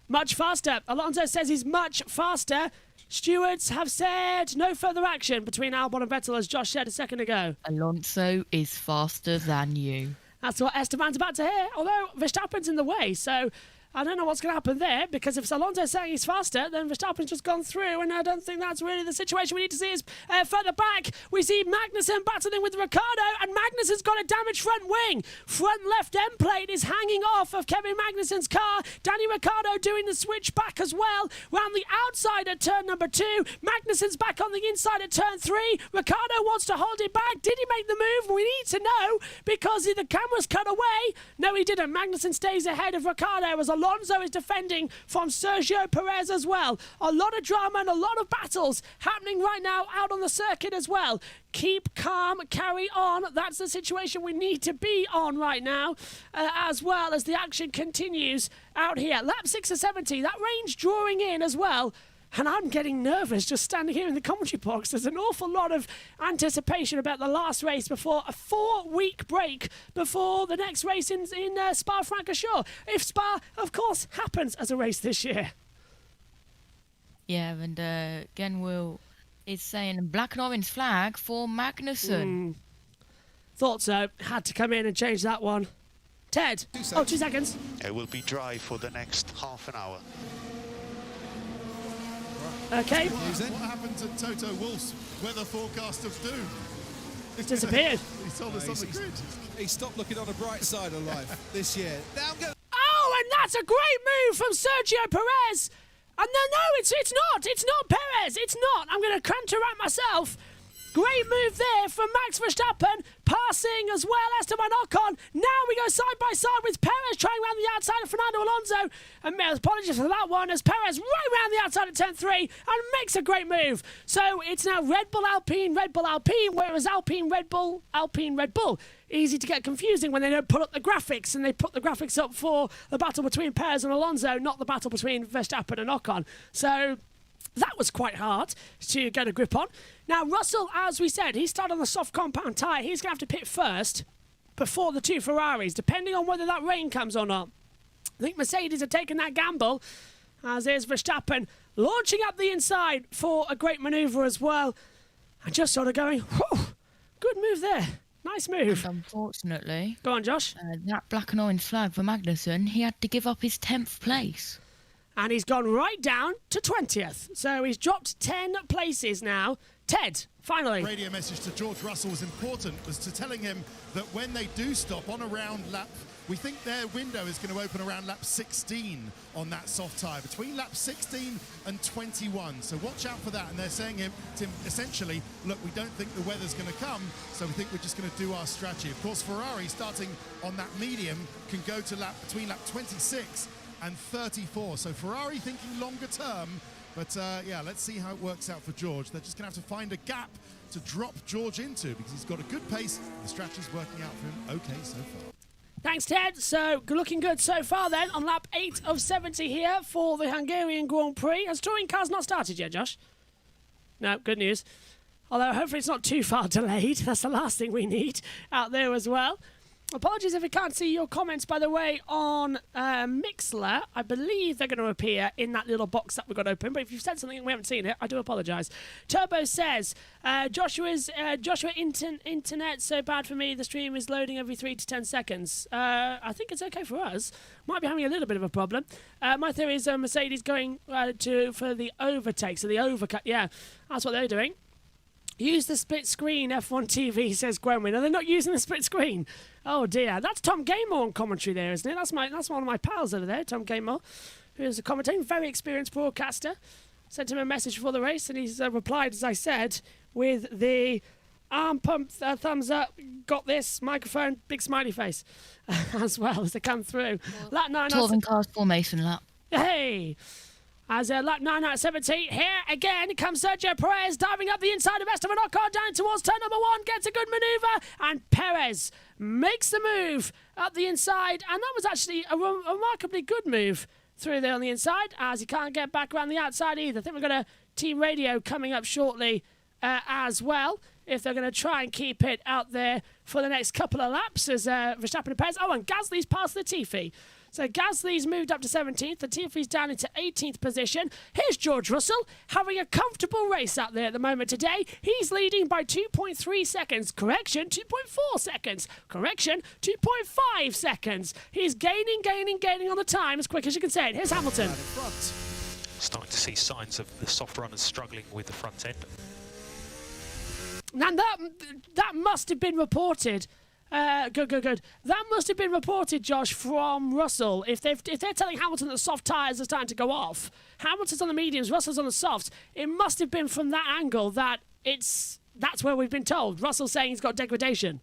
Much faster. Alonso says he's much faster. Stewards have said no further action between Albon and Vettel, as Josh said a second ago. Alonso is faster than you. That's what Esteban's about to hear, although Verstappen's in the way, so I don't know what's going to happen there, because if Alonso's saying he's faster, then Verstappen's just gone through, and I don't think that's really the situation we need to see. Is further back, we see Magnussen battling with Ricciardo, and Magnussen's got a damaged front wing. Front left end plate is hanging off of Kevin Magnussen's car. Danny Ricciardo doing the switch back as well, round the outside at turn number 2. Magnussen's back on the inside at turn 3. Ricciardo wants to hold it back. Did he make the move? We need to know, because the camera's cut away. No, he didn't. Magnussen stays ahead of Ricciardo as Alonso is defending from Sergio Perez as well. A lot of drama and a lot of battles happening right now out on the circuit as well. Keep calm, carry on. That's the situation we need to be on right now, as well as the action continues out here. Lap 6 of 70, that rain's drawing in as well. And I'm getting nervous just standing here in the commentary box. There's an awful lot of anticipation about the last race before a 4-week break before the next race in Spa-Francorchamps. If Spa, of course, happens as a race this year. Yeah, and again, Will is saying black and orange flag for Magnussen. Thought so. Had to come in and change that one. Ted. 2 seconds. It will be dry for the next half an hour. Okay. What happened to Toto Wolff's weather forecast of doom? It's disappeared. He told us on the grid. He stopped looking on the bright side of life this year. Oh, and that's a great move from Sergio Perez. And no, it's not. It's not Perez. It's not. I'm going to counteract myself. Great move there from Max Verstappen, passing as well Esteban Ocon. Now we go side by side with Perez trying around the outside of Fernando Alonso. And apologies for that one, as Perez right around the outside of turn 3 and makes a great move. So it's now Red Bull, Alpine, whereas Alpine, Red Bull, Alpine, Red Bull. Easy to get confusing when they don't put up the graphics, and they put the graphics up for the battle between Perez and Alonso, not the battle between Verstappen and Ocon. So that was quite hard to get a grip on. Now, Russell, as we said, he started on the soft compound tyre. He's going to have to pit first before the 2 Ferraris, depending on whether that rain comes or not. I think Mercedes are taking that gamble, as is Verstappen launching up the inside for a great manoeuvre as well. And just sort of going, whew, good move there. Nice move. And unfortunately, go on, Josh. That black and orange flag for Magnussen, he had to give up his 10th place. And he's gone right down to 20th. So he's dropped 10 places now. Ted, finally. Radio message to George Russell was important, was to telling him that when they do stop on around lap, we think their window is going to open around lap 16 on that soft tyre, between lap 16 and 21. So watch out for that. And they're saying to him essentially, look, we don't think the weather's going to come, so we think we're just going to do our strategy. Of course, Ferrari, starting on that medium, can go to between lap 26 and 34. So Ferrari thinking longer term. But yeah, let's see how it works out for George. They're just going to have to find a gap to drop George into, because he's got a good pace. The strategy's working out for him okay so far. Thanks, Ted. So, looking good so far then on lap 8 of 70 here for the Hungarian Grand Prix. Has touring cars not started yet, Josh? No, good news. Although, hopefully it's not too far delayed. That's the last thing we need out there as well. Apologies if we can't see your comments, by the way, on Mixler. I believe they're going to appear in that little box that we've got open, but if you've said something and we haven't seen it, I do apologise. Turbo says, Joshua internet so bad for me, the stream is loading every 3 to 10 seconds. I think it's okay for us. Might be having a little bit of a problem. My theory is Mercedes going for the overtake, so the overcut. Yeah, that's what they're doing. Use the split screen F1 TV, says Gwenwyn. Are they not using the split screen? Oh dear. That's Tom Gamer on commentary there, isn't it? That's one of my pals over there, Tom Gamer, who's commentating. Very experienced broadcaster. Sent him a message before the race, and he's replied, as I said, with the arm pump, thumbs up, got this, microphone, big smiley face, as well as they come through. Lap 9 Torben Cars formation lap. Hey! As lap 9 out of 70, here again comes Sergio Perez diving up the inside of Esteban Ocon down towards turn number 1, gets a good manoeuvre, and Perez makes the move up the inside, and that was actually a remarkably good move through there on the inside, as he can't get back around the outside either. I think we've got a team radio coming up shortly as well, if they're going to try and keep it out there for the next couple of laps as Verstappen and Perez. Oh, and Gasly's past Latifi. So Gasly's moved up to 17th. Latifi's down into 18th position. Here's George Russell having a comfortable race out there at the moment today. He's leading by 2.3 seconds. Correction, 2.4 seconds. Correction, 2.5 seconds. He's gaining on the time as quick as you can say it. Here's Hamilton. Starting to see signs of the soft runners struggling with the front end. And that must have been reported. Good. That must have been reported, Josh, from Russell. If they're telling Hamilton that the soft tyres are starting to go off, Hamilton's on the mediums, Russell's on the softs. It must have been from that angle that's where we've been told. Russell's saying he's got degradation.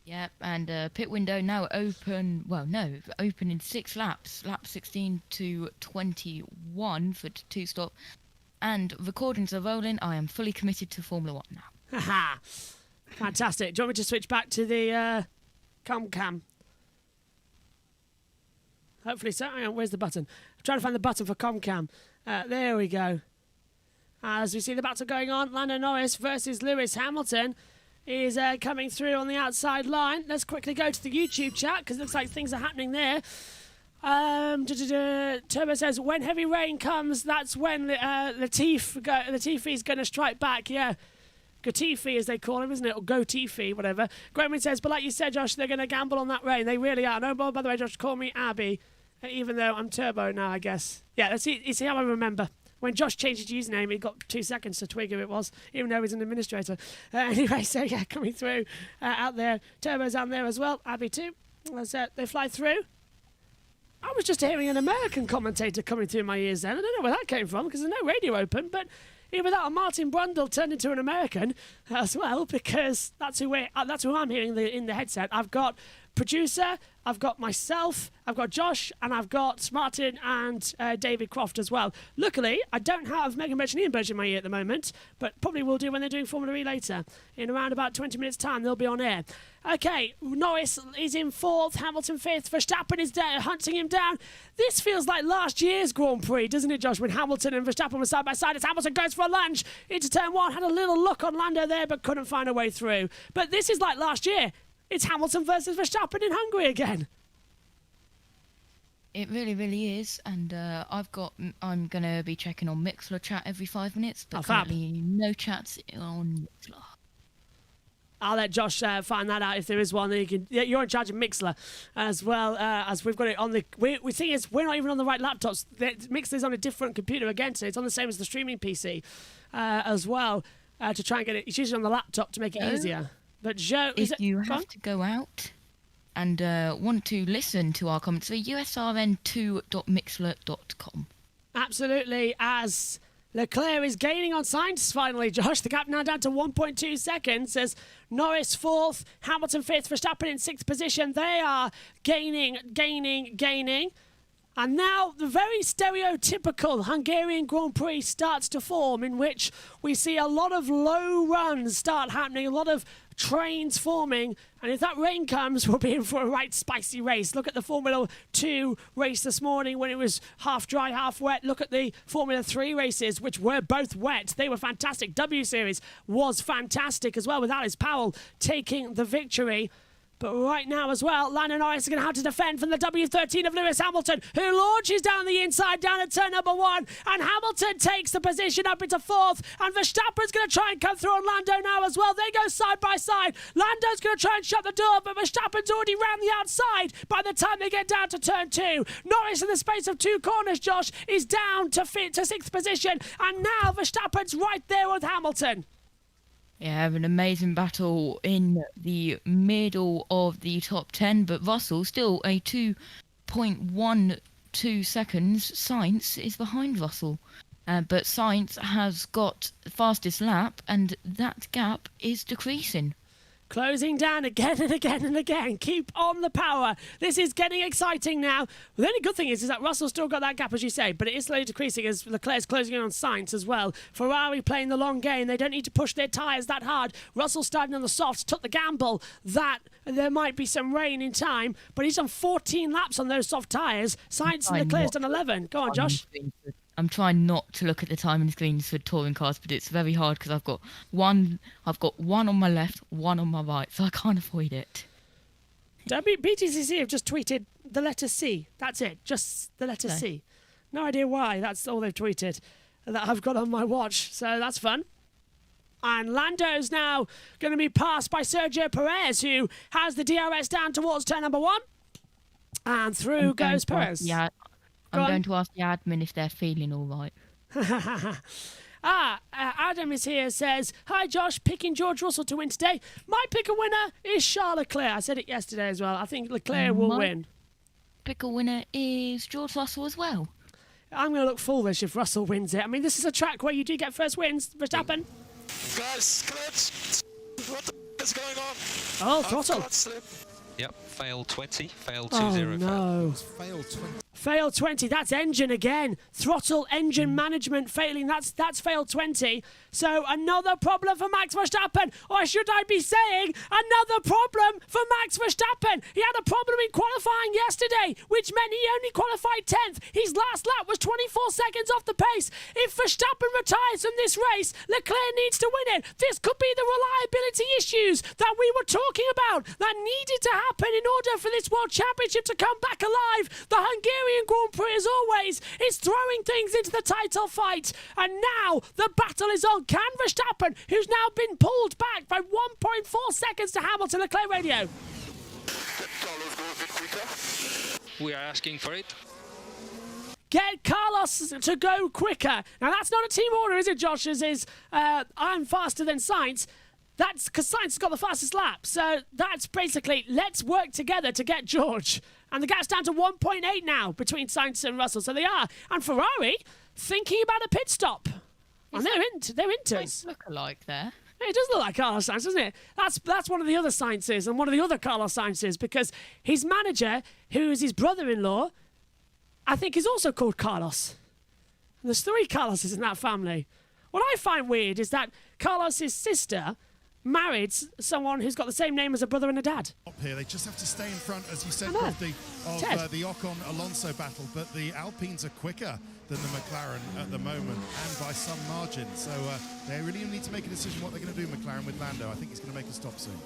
Yep, and pit window now open. Well, no, open in 6 laps. Lap 16 to 21 for 2 stop. And recordings are rolling. I am fully committed to Formula 1 now. Haha. Fantastic. Do you want me to switch back to the cam? Hopefully so. Hang on, where's the button? I'm trying to find the button for cam. There we go. As we see the battle going on, Lando Norris versus Lewis Hamilton is coming through on the outside line. Let's quickly go to the YouTube chat because it looks like things are happening there. Turbo says, when heavy rain comes, that's when Latifi's going to strike back. Yeah. Gatifi, as they call him, isn't it? Or Gotifi, whatever. Graham says, but like you said, Josh, they're going to gamble on that rain. They really are. No, by the way, Josh, call me Abby, even though I'm Turbo now, I guess. Yeah, let's see how I remember. When Josh changed his username, he got 2 seconds to twig who it was, even though he's an administrator. Anyway, so yeah, coming through out there. Turbo's on there as well. Abby too. They fly through. I was just hearing an American commentator coming through my ears then. I don't know where that came from because there's no radio open, but even that, Martin Brundle turned into an American as well because that's who I'm hearing in the headset. I've got producer, I've got myself, I've got Josh, and I've got Martin and David Croft as well. Luckily, I don't have Megan Birch and Ian Birch in my ear at the moment, but probably will do when they're doing Formula E later. In around about 20 minutes' time, they'll be on air. Okay, Norris is in 4th, Hamilton 5th, Verstappen is hunting him down. This feels like last year's Grand Prix, doesn't it, Josh, when Hamilton and Verstappen were side by side as Hamilton goes for a lunge into turn 1, had a little look on Lando there, but couldn't find a way through. But this is like last year. It's Hamilton versus Verstappen in Hungary again. It really, really is, and I'm going to be checking on Mixler chat every 5 minutes, but currently no chats on Mixler. I'll let Josh find that out if there is one. Then you're in charge of Mixler as well as we've got it on the. We think is we're not even on the right laptops. Mixler's on a different computer again, so it's on the same as the streaming PC as well to try and get it. It's usually on the laptop to make it easier. But Joe, if you have to go out and want to listen to our comments, usrn2.mixler.com. Absolutely, as Leclerc is gaining on Sainz finally, Josh. The gap now down to 1.2 seconds as Norris 4th, Hamilton 5th, Verstappen in 6th position. They are gaining. And now the very stereotypical Hungarian Grand Prix starts to form, in which we see a lot of low runs start happening, a lot of trains forming, and if that rain comes, we'll be in for a right spicy race. Look at the Formula 2 race this morning when it was half dry, half wet. Look at the Formula 3 races, which were both wet. They were fantastic. W Series was fantastic as well, with Alice Powell taking the victory. But right now as well, Lando Norris is going to have to defend from the W13 of Lewis Hamilton, who launches down the inside, down at turn number 1. And Hamilton takes the position up into 4th. And Verstappen's going to try and come through on Lando now as well. They go side by side. Lando's going to try and shut the door, but Verstappen's already round the outside by the time they get down to turn 2. Norris, in the space of 2 corners, Josh, is down to 6th position. And now Verstappen's right there with Hamilton. Yeah, an amazing battle in the middle of the top 10, but Russell still a 2.12 seconds. Sainz is behind Russell, but Sainz has got the fastest lap, and that gap is decreasing. Closing down again and again and again. Keep on the power. This is getting exciting now. The only good thing is that Russell's still got that gap, as you say, but it is slowly decreasing as Leclerc's closing in on Sainz as well. Ferrari playing the long game. They don't need to push their tyres that hard. Russell starting on the softs, took the gamble that there might be some rain in time, but he's done 14 laps on those soft tyres. Sainz and Leclerc's done 11. Go on, Josh. I'm trying not to look at the timing screens for touring cars, but it's very hard because I've got one on my left, one on my right, so I can't avoid it. BTCC have just tweeted the letter C. That's it. Just the letter No. C. No idea why. That's all they've tweeted that I've got on my watch. So that's fun. And Lando's now going to be passed by Sergio Perez, who has the DRS down towards turn number 1. And through goes Perez. Yeah, I'm going to ask the admin if they're feeling all right. Adam is here, says, "Hi Josh, picking George Russell to win today. My pick a winner is Charles Leclerc." I said it yesterday as well. I think Leclerc will win. Pick a winner is George Russell as well. I'm going to look foolish if Russell wins it. I mean, this is a track where you do get first wins. Verstappen. Guys, clutch! What the is going on? Oh, throttle. Yep, fail 20, fail 2-0. Oh, no. Fail 20. Fail 20, that's engine again. Throttle engine management failing, that's fail 20. So another problem for Max Verstappen. Or should I be saying another problem for Max Verstappen? He had a problem in qualifying yesterday, which meant he only qualified 10th. His last lap was 24 seconds off the pace. If Verstappen retires from this race, Leclerc needs to win it. This could be the reliability issues that we were talking about that needed to happen in order for this World Championship to come back alive. The Hungarian Grand Prix, as always, is throwing things into the title fight. And now the battle is on. Can Verstappen, who's now been pulled back by 1.4 seconds to Hamilton, Leclerc radio. We are asking for it. Get Carlos to go quicker. Now, that's not a team order, is it, Josh? As is, I'm faster than Sainz. That's because Sainz has got the fastest lap. So that's basically, let's work together to get George. And the gap's down to 1.8 now between Sainz and Russell. So they are. And Ferrari thinking about a pit stop. And they're into us. Look alike there. It does look like Carlos Sainz, doesn't it? That's one of the other Sainzes and one of the other Carlos Sainzes, because his manager, who is his brother-in-law, I think is also called Carlos. And there's 3 Carloses in that family. What I find weird is that Carlos's sister married someone who's got the same name as a brother and a dad. Up here, they just have to stay in front, as you said, Crofty, of the Ocon-Alonso battle, but the Alpines are quicker than the McLaren at the moment, and by some margin. So they really need to make a decision what they're going to do, McLaren, with Lando. I think he's going to make a stop soon.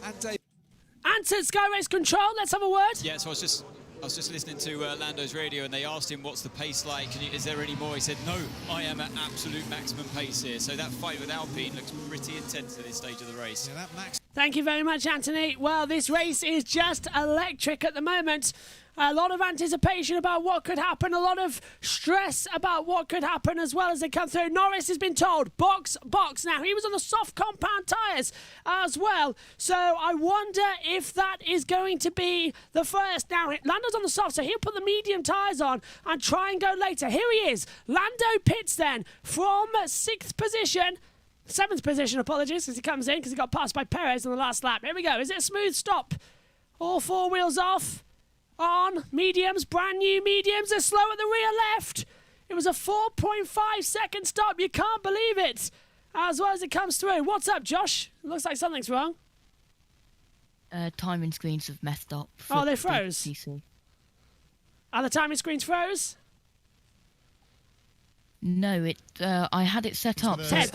Anton, Sky Race Control, let's have a word. Yeah, so I was just listening to Lando's radio, and they asked him what's the pace like, and is there any more? He said, no, I am at absolute maximum pace here. So that fight with Alpine looks pretty intense at this stage of the race. Yeah, that Max. Thank you very much, Anthony. Well, this race is just electric at the moment. A lot of anticipation about what could happen, a lot of stress about what could happen as well as they come through. Norris has been told, box. Now, he was on the soft compound tyres as well, so I wonder if that is going to be the first. Now, Lando's on the soft, so he'll put the medium tyres on and try and go later. Here he is. Lando pits then from 6th position. 7th position, apologies, as he comes in because he got passed by Perez on the last lap. Here we go. Is it a smooth stop? All 4 wheels off. On mediums, brand new mediums. They're slow at the rear left. It was a 4.5 second stop. You can't believe it. As well as it comes through. What's up, Josh? It looks like something's wrong. Timing screens have messed up. Oh, they froze. PC. Are the timing screens froze? No, I had it set up. Ted.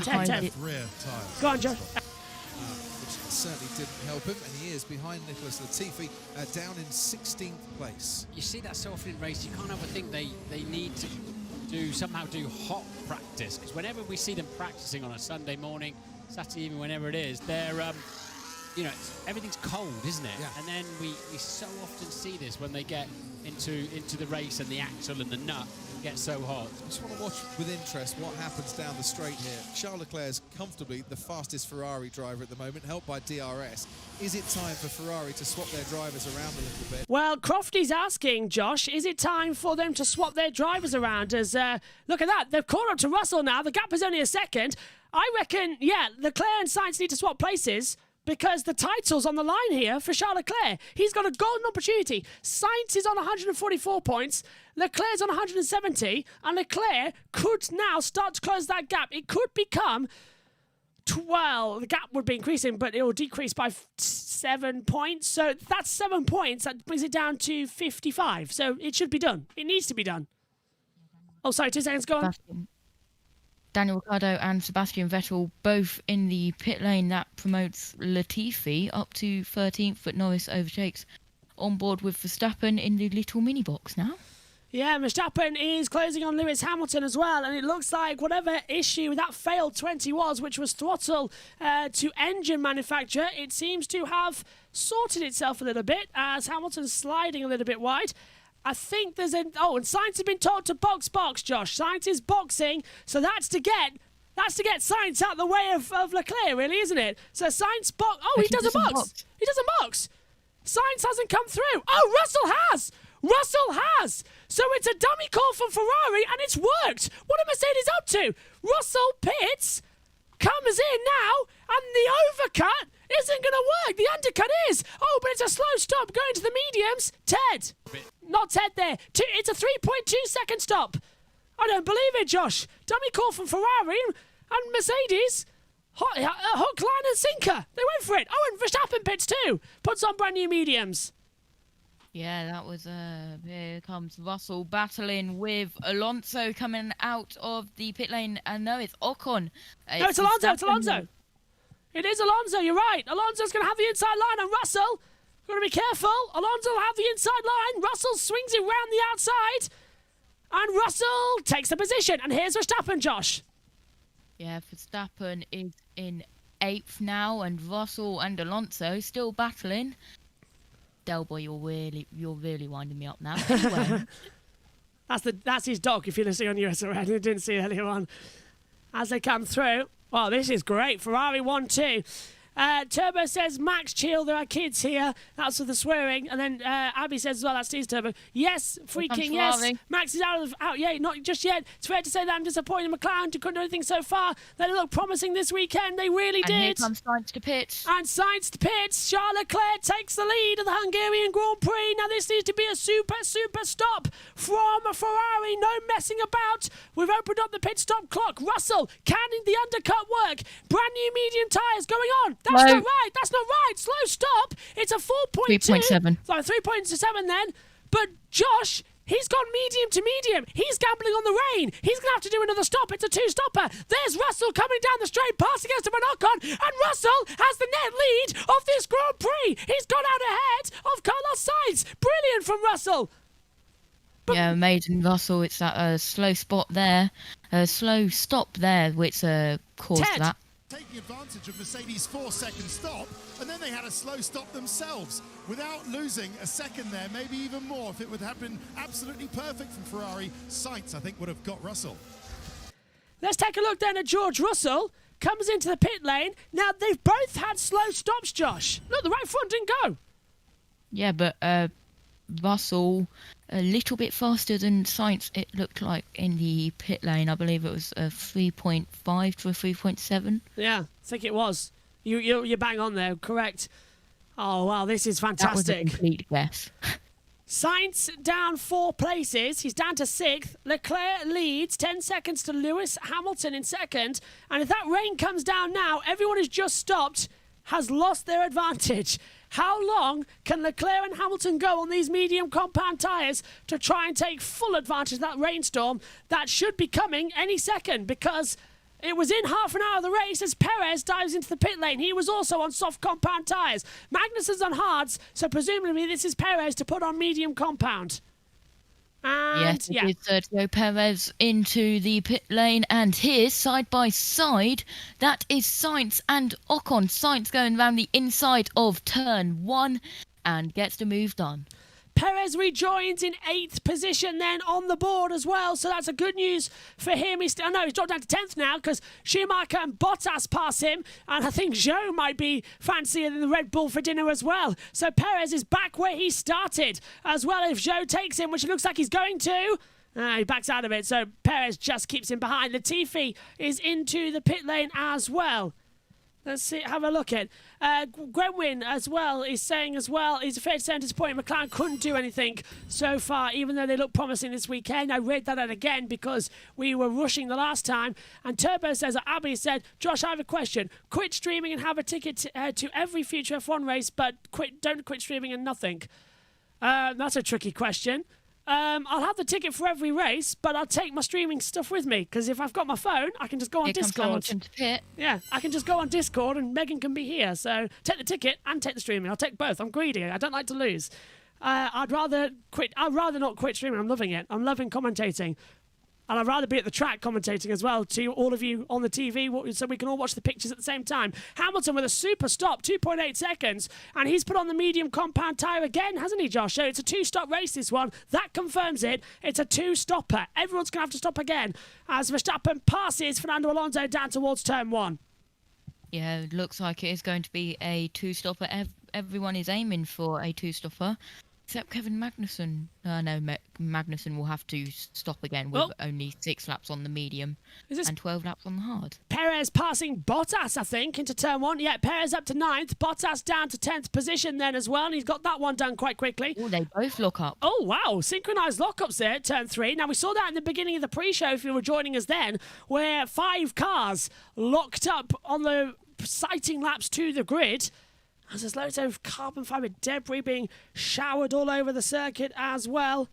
Rear tyres. Go on, Josh. Which certainly didn't help him, and he is behind Nicholas Latifi, down in 16th place. You see that so often in race, you can't ever think they need to somehow do hot practice, because whenever we see them practicing on a Sunday morning, Saturday evening, whenever it is, they're everything's cold, isn't it? Yeah. And then we so often see this when they get into the race and the axle and the nut get so hot. I just want to watch with interest what happens down the straight here. Charles Leclerc is comfortably the fastest Ferrari driver at the moment, helped by DRS. Is it time for Ferrari to swap their drivers around a little bit? Well, Crofty's asking, Josh, is it time for them to swap their drivers around? As look at that, they've caught up to Russell now. The gap is only a second. I reckon, yeah, Leclerc and Sainz need to swap places, because the title's on the line here for Charles Leclerc. He's got a golden opportunity. Sainz is on 144 points, Leclerc's on 170, and Leclerc could now start to close that gap. It could become 12. The gap would be increasing, but it will decrease by 7 points. So that's 7 points. That brings it down to 55. So it should be done. It needs to be done. Oh, sorry, 2 seconds, go on. Daniel Ricciardo and Sebastian Vettel both in the pit lane. That promotes Latifi up to 13th, but Norris overtakes on board with Verstappen in the little mini box now. Yeah, Verstappen is closing on Lewis Hamilton as well, and it looks like whatever issue that failed 20 was, which was throttle to engine manufacturer, it seems to have sorted itself a little bit as Hamilton's sliding a little bit wide. I think there's and Sainz has been told to box, Josh. Sainz is boxing, so that's to get Sainz out the way of Leclerc, really, isn't it? So Sainz box. Oh, he doesn't box. He doesn't box. Sainz hasn't come through. Oh, Russell has. So it's a dummy call from Ferrari, and it's worked. What are Mercedes up to? Russell pits, comes in now, and the overcut isn't going to work. The undercut is. Oh, but it's a slow stop going to the mediums. Ted. Not Ted there. It's a 3.2 second stop. I don't believe it, Josh. Dummy call from Ferrari and Mercedes. Hook, line and sinker. They went for it. Oh, and Verstappen pits too. Puts on brand new mediums. Yeah, that was, here comes Russell battling with Alonso coming out of the pit lane. And no, it's Ocon. No, it's Alonso. It is Alonso, you're right. Alonso's going to have the inside line on Russell. Got to be careful. Alonso will have the inside line. Russell swings it round the outside. And Russell takes the position. And here's Verstappen, Josh. Yeah, Verstappen is in 8th now. And Russell and Alonso still battling. Delboy, you're really winding me up now. Anyway. That's his dog, if you're listening on USRN. You didn't see earlier on. As they come through. Well, this is great. Ferrari 1-2. Turbo says, Max, chill, there are kids here. That's for the swearing. And then Abby says as well, that's Steve's Turbo. Yes, freaking yes. Max is out yet, not just yet. It's fair to say that I'm disappointed in McLaren who couldn't do anything so far. They look promising this weekend. They really did. And here comes Sainz to pits. And Sainz to pits. Charles Leclerc takes the lead of the Hungarian Grand Prix. Now this needs to be a super stop from Ferrari. No messing about. We've opened up the pit stop clock. Russell, can the undercut work? Brand new medium tyres going on. That's not right. Slow stop. It's a 4.2. 3.7. Sorry, 3.7 then. But Josh, he's gone medium to medium. He's gambling on the rain. He's going to have to do another stop. It's a 2-stopper. There's Russell coming down the straight, passing against him an Ocon. And Russell has the net lead of this Grand Prix. He's gone out ahead of Carlos Sainz. Brilliant from Russell. Yeah, amazing, Russell. It's that slow spot there. Slow stop there, which caused that. Taking advantage of Mercedes' 4-second stop, and then they had a slow stop themselves without losing a second there, maybe even more. If it would have been absolutely perfect from Ferrari, Sainz, I think, would have got Russell. Let's take a look then at George Russell. Comes into the pit lane. Now, they've both had slow stops, Josh. Look, the right front didn't go. Yeah, but Russell a little bit faster than Sainz, it looked like, in the pit lane. I believe it was a 3.5 to a 3.7. Yeah, I think it was. You're bang on there, correct. Oh, wow, this is fantastic. That was a complete guess. Sainz down 4 places. He's down to 6th. Leclerc leads 10 seconds to Lewis Hamilton in 2nd. And if that rain comes down now, everyone who's just stopped has lost their advantage. How long can Leclerc and Hamilton go on these medium compound tyres to try and take full advantage of that rainstorm that should be coming any second? Because it was in half an hour of the race as Perez dives into the pit lane. He was also on soft compound tyres. Magnussen's on hards, so presumably this is Perez to put on medium compound. And yes, it is Sergio Perez into the pit lane, and here, side by side, that is Sainz and Ocon. Sainz going around the inside of turn 1 and gets the move done. Perez rejoins in 8th position then on the board as well, so that's a good news for him. He's dropped down to 10th now because Schumacher and Bottas pass him, and I think Zhou might be fancier than the Red Bull for dinner as well. So Perez is back where he started as well if Zhou takes him, which it looks like he's going to. He backs out of it, so Perez just keeps him behind. Latifi is into the pit lane as well. Let's see, have a look at Gwenwyn as well is saying as well, it's fair to say disappointing. McLaren couldn't do anything so far, even though they look promising this weekend. I read that out again because we were rushing the last time. And Turbo says, Abby said, Josh, I have a question. Quit streaming and have a ticket to every future F1 race, but don't quit streaming and nothing. That's a tricky question. I'll have the ticket for every race, but I'll take my streaming stuff with me because if I've got my phone, I can just go on Discord. Yeah, I can just go on Discord and Megan can be here. So take the ticket and take the streaming. I'll take both. I'm greedy. I don't like to lose. I'd rather quit. I'd rather not quit streaming. I'm loving it. I'm loving commentating. And I'd rather be at the track commentating as well to all of you on the TV so we can all watch the pictures at the same time. Hamilton with a super stop, 2.8 seconds. And he's put on the medium compound tyre again, hasn't he, Josh? So it's a two-stop race, this one. That confirms it. It's a two-stopper. Everyone's going to have to stop again as Verstappen passes Fernando Alonso down towards turn 1. Yeah, it looks like it is going to be a two-stopper. Everyone is aiming for a two-stopper. Except Kevin Magnussen. No, Magnussen will have to stop again with only 6 laps on the medium and 12 laps on the hard. Perez passing Bottas, I think, into turn 1. Yeah, Perez up to 9th. Bottas down to 10th position then as well. And he's got that one done quite quickly. Oh, they both lock up. Oh, wow. Synchronised lockups there at turn 3. Now, we saw that in the beginning of the pre-show, if you were joining us then, where 5 cars locked up on the sighting laps to the grid. As there's loads of carbon fibre debris being showered all over the circuit as well.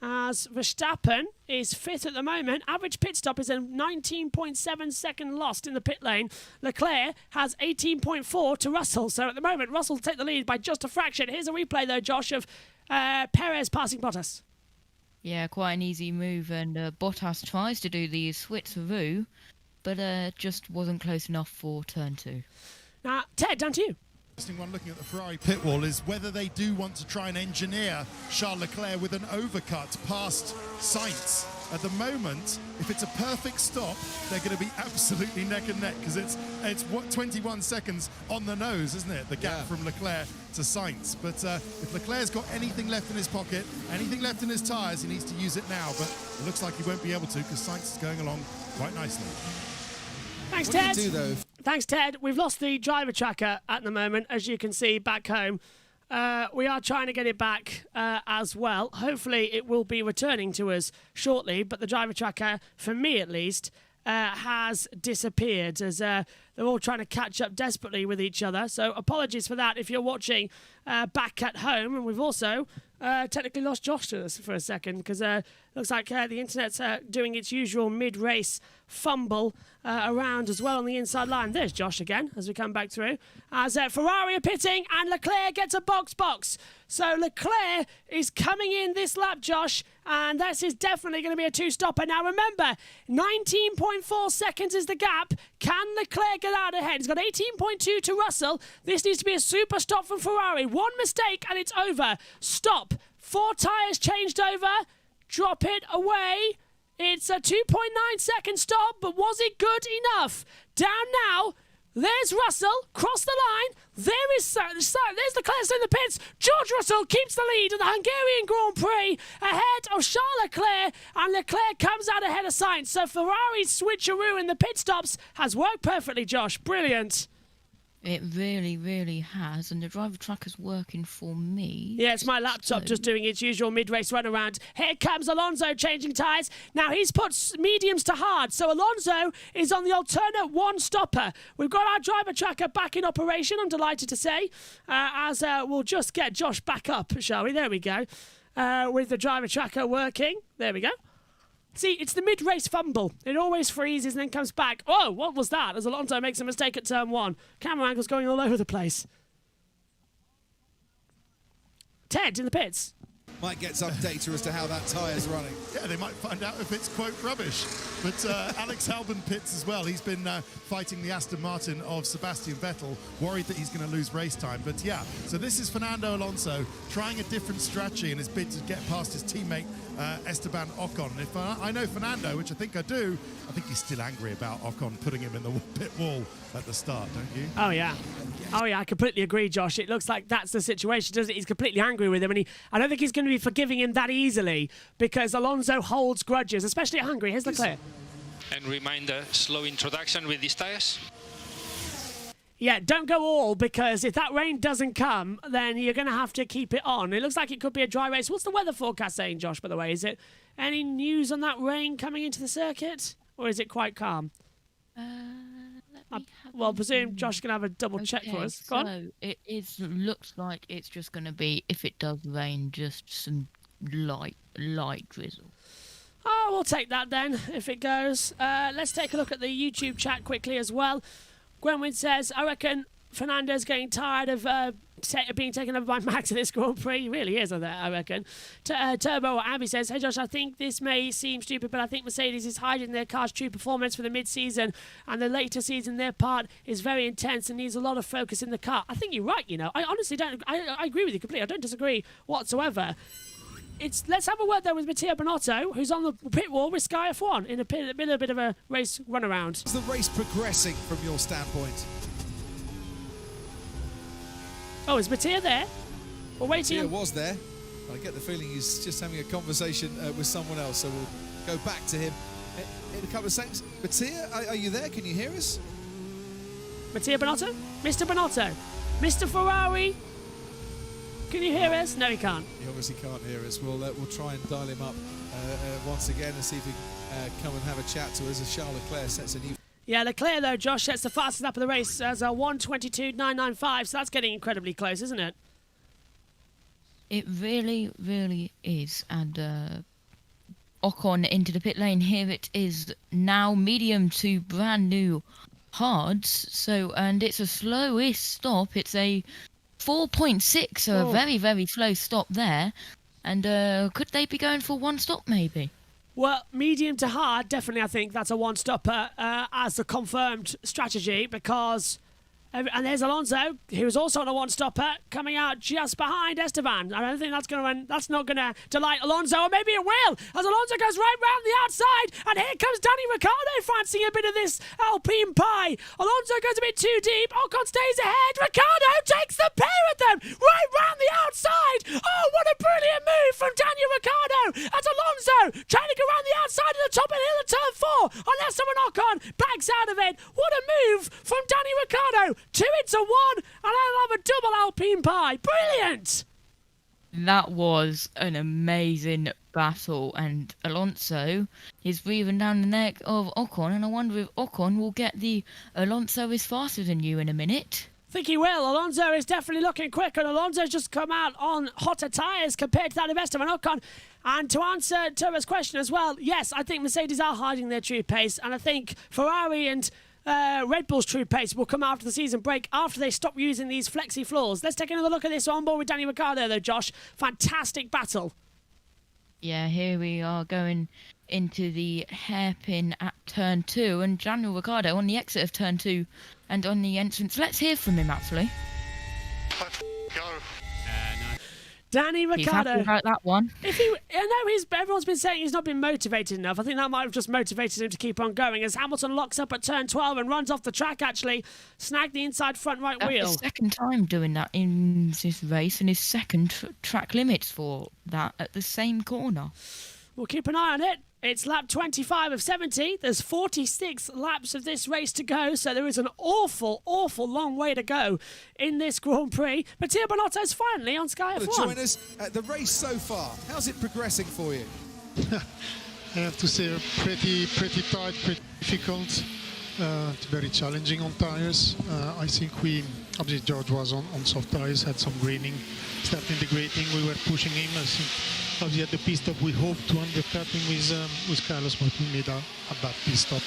As Verstappen is 5th at the moment. Average pit stop is a 19.7 second lost in the pit lane. Leclerc has 18.4 to Russell. So at the moment, Russell will take the lead by just a fraction. Here's a replay, though, Josh, of Perez passing Bottas. Yeah, quite an easy move. And Bottas tries to do the switcheroo, but just wasn't close enough for turn 2. Now, Ted, down to you. Interesting one looking at the Ferrari pit wall is whether they do want to try and engineer Charles Leclerc with an overcut past Sainz. At the moment, if it's a perfect stop, they're going to be absolutely neck and neck because it's 21 seconds on the nose, isn't it? The gap from Leclerc to Sainz. But if Leclerc's got anything left in his pocket, anything left in his tyres, he needs to use it now. But it looks like he won't be able to because Sainz is going along quite nicely. Thanks, what Ted. Do you do, though? Thanks, Ted. We've lost the driver tracker at the moment, as you can see back home. We are trying to get it back as well. Hopefully, it will be returning to us shortly. But the driver tracker, for me at least, has disappeared as they're all trying to catch up desperately with each other. So apologies for that if you're watching back at home. And we've also technically lost Josh to us for a second because looks like the internet's doing its usual mid-race fumble around as well on the inside line. There's Josh again as we come back through. As Ferrari are pitting and Leclerc gets a box. So Leclerc is coming in this lap, Josh, and this is definitely going to be a two-stopper. Now remember, 19.4 seconds is the gap. Can Leclerc get out ahead? He's got 18.2 to Russell. This needs to be a super stop from Ferrari. One mistake and it's over. Stop. 4 tyres changed over. Drop it away. It's a 2.9 second stop, but was it good enough? Down now. There's Russell, cross the line. There's Leclerc in the pits. George Russell keeps the lead in the Hungarian Grand Prix ahead of Charles Leclerc, and Leclerc comes out ahead of Sainz. So Ferrari's switcheroo in the pit stops has worked perfectly, Josh. Brilliant. It really, really has, and the driver tracker's working for me. Yeah, it's my laptop just doing its usual mid-race runaround. Here comes Alonso changing tyres. Now he's put mediums to hard, so Alonso is on the alternate one stopper. We've got our driver tracker back in operation, I'm delighted to say, as we'll just get Josh back up, shall we? There we go. With the driver tracker working. There we go. See, it's the mid-race fumble. It always freezes and then comes back. Oh, what was that? As Alonso makes a mistake at turn 1. Camera angles going all over the place. Ted in the pits. Might get some data as to how that tyre's running. Yeah, they might find out if it's, quote, rubbish. But Alex Albon pits as well. He's been fighting the Aston Martin of Sebastian Vettel, worried that he's going to lose race time. But yeah, so this is Fernando Alonso trying a different strategy in his bid to get past his teammate Esteban Ocon. And if I know Fernando, which I think I do, I think he's still angry about Ocon putting him in the pit wall at the start, don't you? Oh, yeah. Oh, yeah, I completely agree, Josh. It looks like that's the situation, doesn't it? He's completely angry with him, and I don't think he's going to be forgiving him that easily because Alonso holds grudges, especially at Hungary. Here's Leclerc. And reminder, slow introduction with these tyres. Yeah, don't go all, because if that rain doesn't come, then you're going to have to keep it on. It looks like it could be a dry race. What's the weather forecast saying, Josh, by the way? Is it any news on that rain coming into the circuit, or is it quite calm? Well, I presume Josh is going to have a double check for us. Go on. It looks like it's just going to be, if it does rain, just some light drizzle. Oh, we'll take that then, if it goes. Let's take a look at the YouTube chat quickly as well. Gwenwyn says, I reckon Fernando's getting tired of being taken over by Max in this Grand Prix. He really is, I reckon. Turbo or Abby says, "Hey Josh, I think this may seem stupid, but I think Mercedes is hiding their car's true performance for the mid-season, and the later season their part is very intense and needs a lot of focus in the car." I think you're right, you know. I honestly don't. I agree with you completely. I don't disagree whatsoever. Let's have a word though with Matteo Binotto, who's on the pit wall with Sky F1 in a bit of a race runaround. Is the race progressing from your standpoint? Oh, is Matteo there? We're waiting. Matteo was there. I get the feeling he's just having a conversation with someone else, so we'll go back to him in a couple of seconds. Matteo, are you there? Can you hear us? Matteo Binotto? Mr. Binotto? Mr. Ferrari? Can you hear us? No, he can't. He obviously can't hear us. We'll try and dial him up once again and see if he can come and have a chat to us as Charles Leclerc sets a new... Yeah, Leclerc, though, Josh, sets the fastest lap of the race as a 1:22.995, so that's getting incredibly close, isn't it? It really, really is. And Ocon into the pit lane. Here it is now, medium to brand new hards. So, and it's a slowest stop. It's a 4.6, so a very, very slow stop there. And could they be going for one stop, maybe? Well, medium to hard, definitely I think that's a one-stopper as the confirmed strategy because... And there's Alonso, who's also on a one-stopper, coming out just behind Esteban. I don't think that's not going to delight Alonso, or maybe it will, as Alonso goes right round the outside, and here comes Danny Ricciardo fancying a bit of this Alpine pie. Alonso goes a bit too deep, Ocon stays ahead, Ricciardo takes the pair of them right round the outside. Oh, what a brilliant move from Daniel Ricciardo as Alonso trying to go around the outside of the top of the hill of turn 4, unless someone Ocon backs out of it. What a move from Danny Ricciardo. 2 into 1, and I'll have a double Alpine pie. Brilliant! That was an amazing battle, and Alonso is breathing down the neck of Ocon, and I wonder if Ocon will get the Alonso is faster than you in a minute. I think he will. Alonso is definitely looking quick, and Alonso's just come out on hotter tyres compared to that of Esteban Ocon. And to answer Turbo's question as well, yes, I think Mercedes are hiding their true pace, and I think Ferrari and Red Bull's true pace will come after the season break, after they stop using these flexi floors. Let's take another look at this on board with Danny Ricciardo, though, Josh. Fantastic battle. Yeah, here we are going into the hairpin at turn 2, and Daniel Ricciardo on the exit of turn 2 and on the entrance. Let's hear from him, actually. Go. Danny Ricciardo. He's happy about that one. Everyone's been saying he's not been motivated enough. I think that might have just motivated him to keep on going as Hamilton locks up at turn 12 and runs off the track, actually. Snagged the inside front right wheel. That's the second time doing that in this race, and his second track limits for that at the same corner. We'll keep an eye on it. It's lap 25 of 70. There's 46 laps of this race to go, so there is an awful, awful long way to go in this Grand Prix. Matteo Binotto's finally on Sky F1. Join us at the race so far. How's it progressing for you? I have to say, pretty tight, pretty difficult. It's very challenging on tires. I think obviously George was on soft tires, had some graining, starting the grating. We were pushing him. I think obviously at the pit stop we hoped to undercut him with Carlos, but we made a bad pit stop.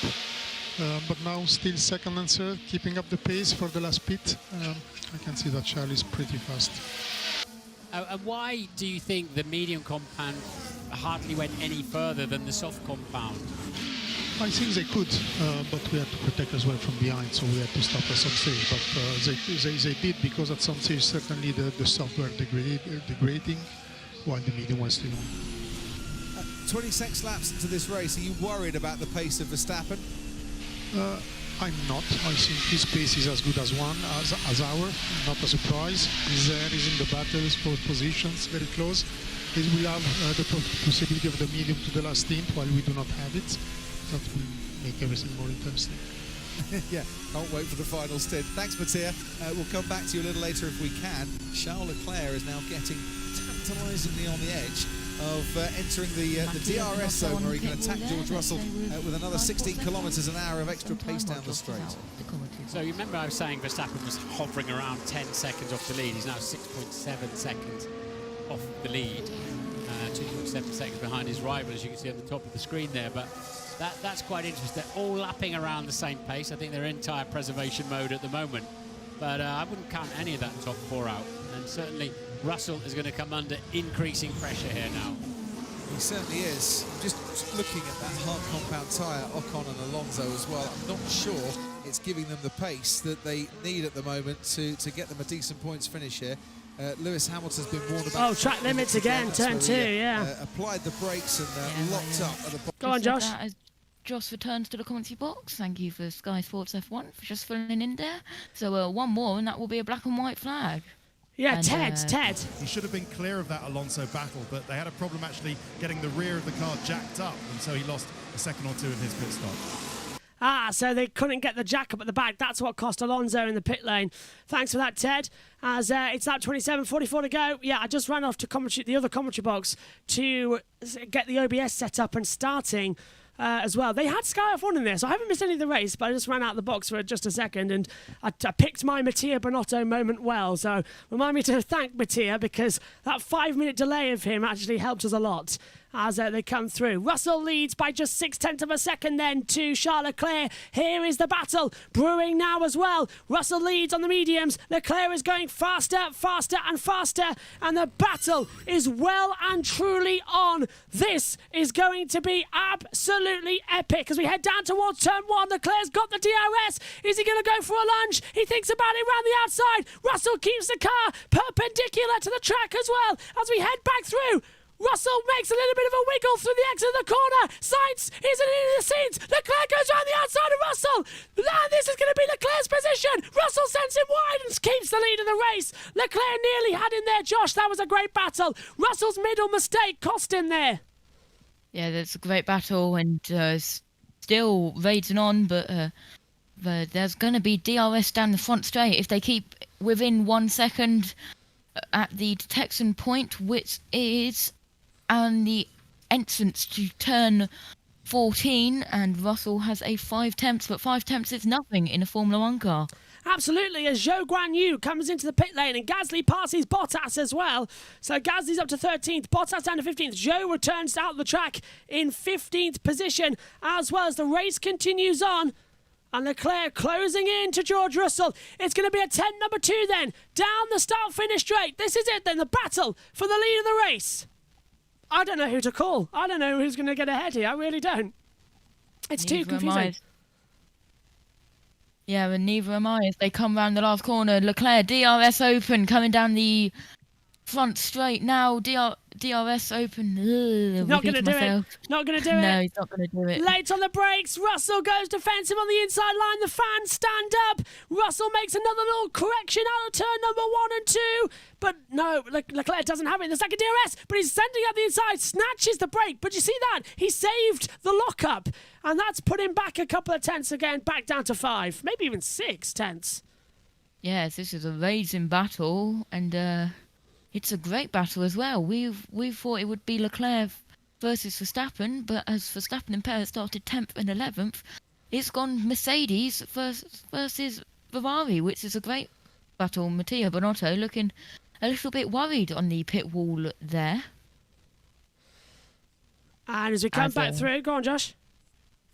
But now still second and third, keeping up the pace for the last pit. I can see that Charlie is pretty fast. And why do you think the medium compound hardly went any further than the soft compound? I think they could, but we had to protect as well from behind, so we had to stop at some stage. But they did, because at some stage certainly the soft were degrading, while the medium was still on. 26 laps into this race, are you worried about the pace of Verstappen? I'm not. I think his pace is as good as ours, not a surprise. He's there, he's in the battles, both positions, very close. He will have the possibility of the medium to the last stint, while we do not have it. That will make everything more interesting. Yeah, can't wait for the final stint. Thanks, Matteo. We'll come back to you a little later if we can. Charles Leclerc is now getting tantalisingly on the edge of entering the DRS zone, where he can attack George Russell with another 16 kilometres an hour of extra pace down the straight. So you remember I was saying Verstappen was hovering around 10 seconds off the lead. He's now 6.7 seconds off the lead. 2.7 seconds behind his rival, as you can see on the top of the screen there. But that's quite interesting. They're all lapping around the same pace. I think they're in tyre preservation mode at the moment. but I wouldn't count any of that top 4 out. And certainly Russell is going to come under increasing pressure here now. He certainly is. Just looking at that hard compound tyre, Ocon and Alonso as well, I'm not sure it's giving them the pace that they need at the moment to get them a decent points finish here. Lewis Hamilton's been warned about... Oh, track limits again, turn 2, yeah. Applied the brakes and locked up at the bottom. Go on, Josh. As Josh returns to the commentary box, thank you for Sky Sports F1 for just filling in there. So one more, and that will be a black and white flag. Yeah, and, Ted. He should have been clear of that Alonso battle, but they had a problem actually getting the rear of the car jacked up, and so he lost a second or two in his pit stop. So they couldn't get the jack up at the back. That's what cost Alonso in the pit lane. Thanks for that, Ted. As it's lap 27:44 to go. Yeah, I just ran off to the other commentary box to get the OBS set up and starting as well. They had Sky F1 in there, so I haven't missed any of the race, but I just ran out the box for just a second, and I picked my Mattia Binotto moment well. So remind me to thank Mattia, because that 5-minute delay of him actually helped us a lot as they come through. Russell leads by just 0.6 of a second then to Charles Leclerc. Here is the battle brewing now as well. Russell leads on the mediums. Leclerc is going faster, faster and faster, and the battle is well and truly on. This is going to be absolutely epic as we head down towards turn 1. Leclerc's got the DRS. Is he going to go for a lunge? He thinks about it round the outside. Russell keeps the car perpendicular to the track as well as we head back through. Russell makes a little bit of a wiggle through the exit of the corner. Sainz isn't in the seats. Leclerc goes around the outside of Russell. And this is going to be Leclerc's position. Russell sends him wide and keeps the lead of the race. Leclerc nearly had him there, Josh. That was a great battle. Russell's middle mistake cost him there. Yeah, that's a great battle, and still raging on, but there's going to be DRS down the front straight if they keep within 1 second at the detection point, which is on the entrance to turn 14, and Russell has a 5 tenths, but 5 tenths is nothing in a Formula 1 car. Absolutely, as Zhou Guanyu comes into the pit lane and Gasly passes Bottas as well. So Gasly's up to 13th, Bottas down to 15th. Zhou returns out the track in 15th position as well as the race continues on. And Leclerc closing in to George Russell. It's going to be a 10 number 2 then. Down the start-finish straight. This is it then, the battle for the lead of the race. I don't know who to call. I don't know who's going to get ahead here. I really don't. It's too confusing. Yeah, but neither am I. As they come round the last corner, Leclerc, DRS open, coming down the front straight now. DRS open. Not going to do it. Not going to do it. No, he's not going to do it. Late on the brakes. Russell goes defensive on the inside line. The fans stand up. Russell makes another little correction out of turn number 1 and 2. But no, Leclerc doesn't have it in the second DRS. But he's sending up the inside. Snatches the brake. But you see that? He saved the lockup. And that's put him back a couple of tenths again. Back down to 5. Maybe even 6 tenths. Yes, this is a raging battle. And it's a great battle as well. We thought it would be Leclerc versus Verstappen, but as Verstappen and Perez started 10th and 11th, it's gone Mercedes versus Ferrari, which is a great battle. Mattia Binotto looking a little bit worried on the pit wall there. And as we come back through, go on, Josh.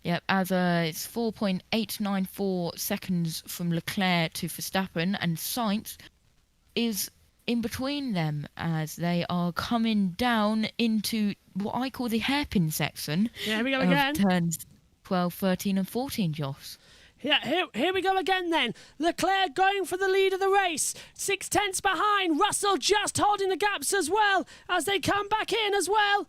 Yep, as it's 4.894 seconds from Leclerc to Verstappen, and Sainz is in between them as they are coming down into what I call the hairpin section. Yeah, here we go again. Turns 12, 13 and 14, Josh. Yeah, here we go again then. Leclerc going for the lead of the race. 6 tenths behind. Russell just holding the gaps as well as they come back in as well.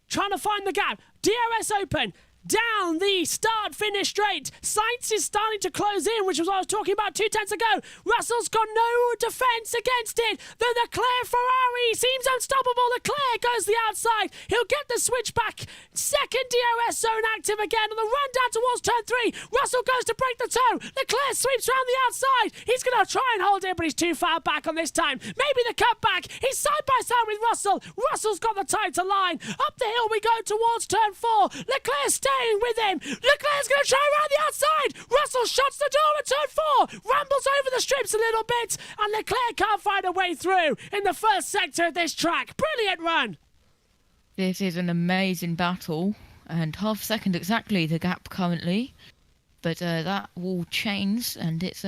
Trying to find the gap. DRS open. Down the start-finish straight. Sainz is starting to close in, which was what I was talking about 2 tenths ago. Russell's got no defence against it. The Leclerc Ferrari seems unstoppable. Leclerc goes the outside. He'll get the switch back. Second DRS zone active again on the run down towards turn 3. Russell goes to break the toe. Leclerc sweeps around the outside. He's going to try and hold it, but he's too far back on this time. Maybe the cutback. He's side by side with Russell. Russell's got the tighter line. Up the hill we go towards turn 4. Leclerc staying with him. Leclerc's going to try around the outside. Russell shuts the door at turn 4. Rumbles over the strips a little bit. And Leclerc can't find a way through in the first sector of this track. Brilliant run. This is an amazing battle. And half a second exactly the gap currently. But that will change. And it's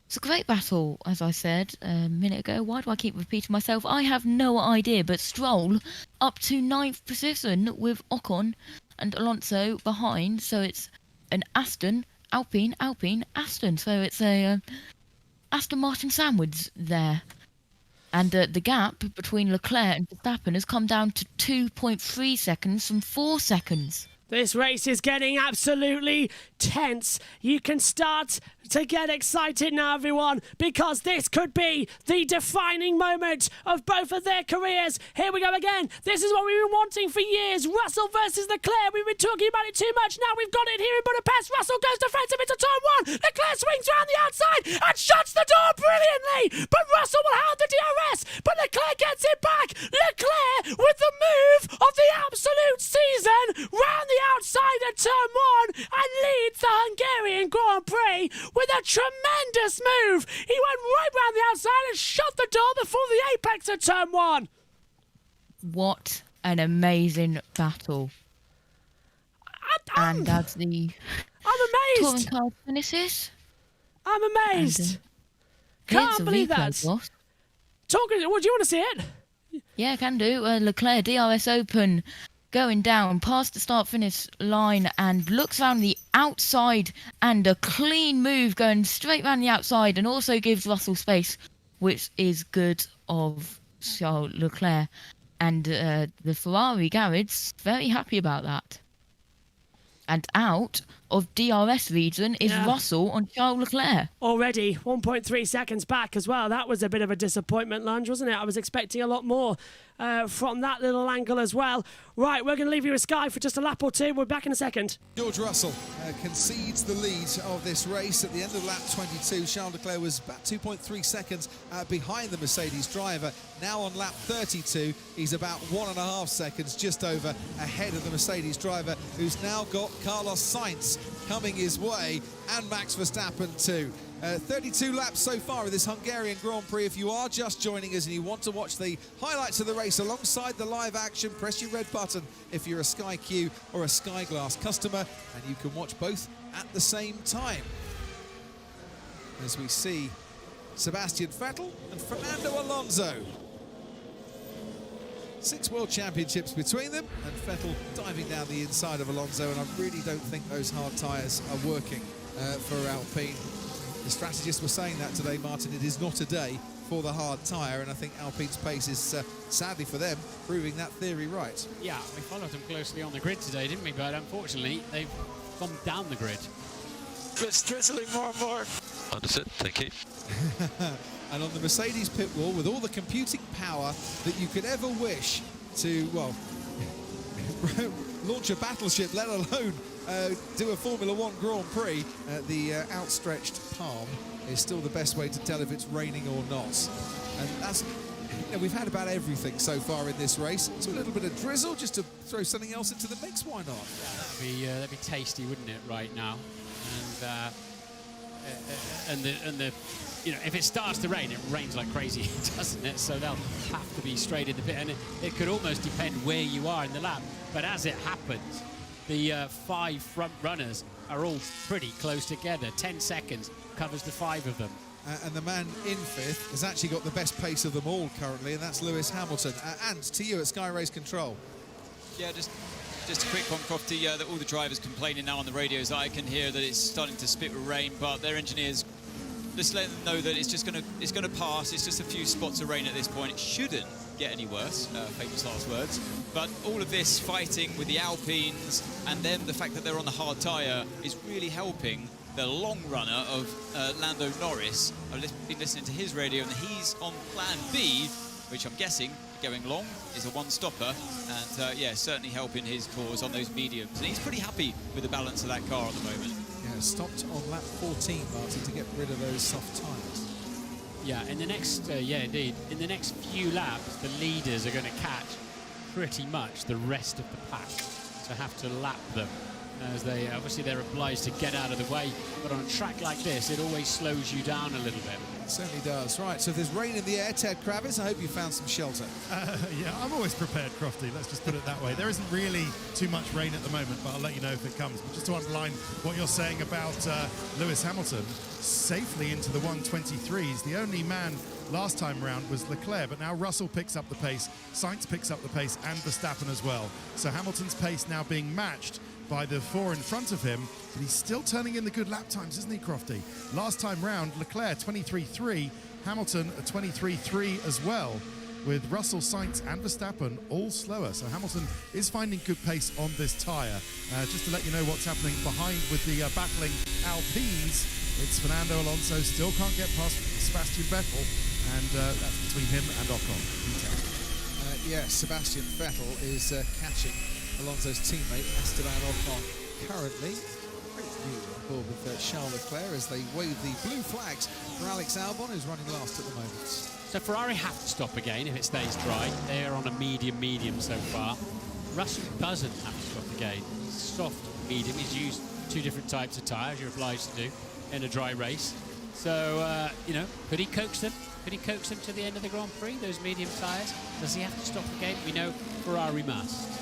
It's a great battle, as I said a minute ago. Why do I keep repeating myself? I have no idea, but Stroll up to 9th position with Ocon and Alonso behind. So it's an Aston, Alpine, Aston. So it's a Aston Martin sandwich there. And the gap between Leclerc and Verstappen has come down to 2.3 seconds from 4 seconds. This race is getting absolutely tense. You can start to get excited now, everyone, because this could be the defining moment of both of their careers. Here we go again. This is what we've been wanting for years. Russell versus Leclerc. We've been talking about it too much. Now we've got it here in Budapest. Russell goes defensive into turn 1. Leclerc swings around the outside and shuts the door brilliantly. But Russell will have the DRS. But Leclerc gets it back. Leclerc with the move of the absolute season round the outside of turn 1 and leads the Hungarian Grand Prix with a tremendous move. He went right round the outside and shut the door before the apex of turn 1. What an amazing battle. And as the I'm touring amazed. car finishes. I'm amazed. And, Can't believe that. Talking, what, do you want to see it? Yeah, can do. Leclerc, DRS open, going down past the start-finish line and looks around the outside and a clean move going straight around the outside and also gives Russell space, which is good of Charles Leclerc. And the Ferrari garage, very happy about that. And out of DRS region is Russell on Charles Leclerc. Already 1.3 seconds back as well. That was a bit of a disappointment lunge, wasn't it? I was expecting a lot more from that little angle as well. Right, we're going to leave you with Sky for just a lap or two. We're back in a second. George Russell concedes the lead of this race at the end of lap 22. Charles Leclerc was about 2.3 seconds behind the Mercedes driver. Now on lap 32, he's about 1.5 seconds just over ahead of the Mercedes driver, who's now got Carlos Sainz coming his way and Max Verstappen too. 32 laps so far in this Hungarian Grand Prix. If you are just joining us and you want to watch the highlights of the race alongside the live action, press your red button if you're a Sky Q or a Sky Glass customer, and you can watch both at the same time. As we see Sebastian Vettel and Fernando Alonso. 6 World Championships between them, and Vettel diving down the inside of Alonso, and I really don't think those hard tyres are working for Alpine. The strategists were saying that today, Martin. It is not a day for the hard tyre, and I think Alpine's pace is, sadly for them, proving that theory right. Yeah, we followed them closely on the grid today, didn't we? But unfortunately, they've gone down the grid. It's drizzling more and more. Understood, thank you. And on the Mercedes pit wall, with all the computing power that you could ever wish to, well, launch a battleship, let alone do a Formula One Grand Prix, the outstretched palm is still the best way to tell if it's raining or not. And that's, you know, we've had about everything so far in this race. So a little bit of drizzle just to throw something else into the mix, why not? That'd be tasty, wouldn't it, right now? And the you know, if it starts to rain, it rains like crazy, doesn't it? So they'll have to be straight in the pit, and it could almost depend where you are in the lap. But as it happens, the 5 front runners are all pretty close together. 10 seconds covers the 5 of them. And the man in 5th has actually got the best pace of them all currently, and that's Lewis Hamilton. And to you at Sky Race Control. Yeah, just a quick one, Crofty, that all the drivers complaining now on the radios. I can hear that it's starting to spit with rain, but their engineers just let them know that it's going to pass. It's just a few spots of rain at this point. It shouldn't get any worse, famous last words. But all of this fighting with the Alpines and then the fact that they're on the hard tyre is really helping the long runner of Lando Norris. I've been listening to his radio, and he's on plan B, which I'm guessing, going long, is a one-stopper, and yeah, certainly helping his cause on those mediums. And he's pretty happy with the balance of that car at the moment. Yeah, stopped on lap 14, Martin, to get rid of those soft tyres. Yeah, in the next, yeah, indeed, in the next few laps, the leaders are going to catch pretty much the rest of the pack, so have to lap them as they obviously they're obliged to get out of the way. But on a track like this, it always slows you down a little bit. It certainly does. Right, so if there's rain in the air, Ted Kravitz, I hope you found some shelter. Yeah, I'm always prepared, Crofty. Let's just put it that way. There isn't really too much rain at the moment, but I'll let you know if it comes. But just to underline what you're saying about Lewis Hamilton, safely into the 123s. The only man last time round was Leclerc, but now Russell picks up the pace, Sainz picks up the pace, and Verstappen as well. So Hamilton's pace now being matched by the four in front of him, but he's still turning in the good lap times, isn't he, Crofty? Last time round, Leclerc 23.3, Hamilton a 23.3 as well, with Russell, Sainz and Verstappen all slower. So Hamilton is finding good pace on this tyre. Just to let you know what's happening behind with the battling Alpines, it's Fernando Alonso, still can't get past Sebastian Vettel, and that's between him and Ocon. Yes, Sebastian Vettel is catching Alonso's teammate Esteban Ocon currently. On board with Charles Leclerc as they wave the blue flags for Alex Albon, who's running last at the moment. So Ferrari have to stop again if it stays dry. They're on a medium so far. Russell doesn't have to stop again. Soft, medium. He's used two different types of tyres, you're obliged to do in a dry race. So, you know, could he coax them? Could he coax them to the end of the Grand Prix, those medium tyres? Does he have to stop again? We know Ferrari must.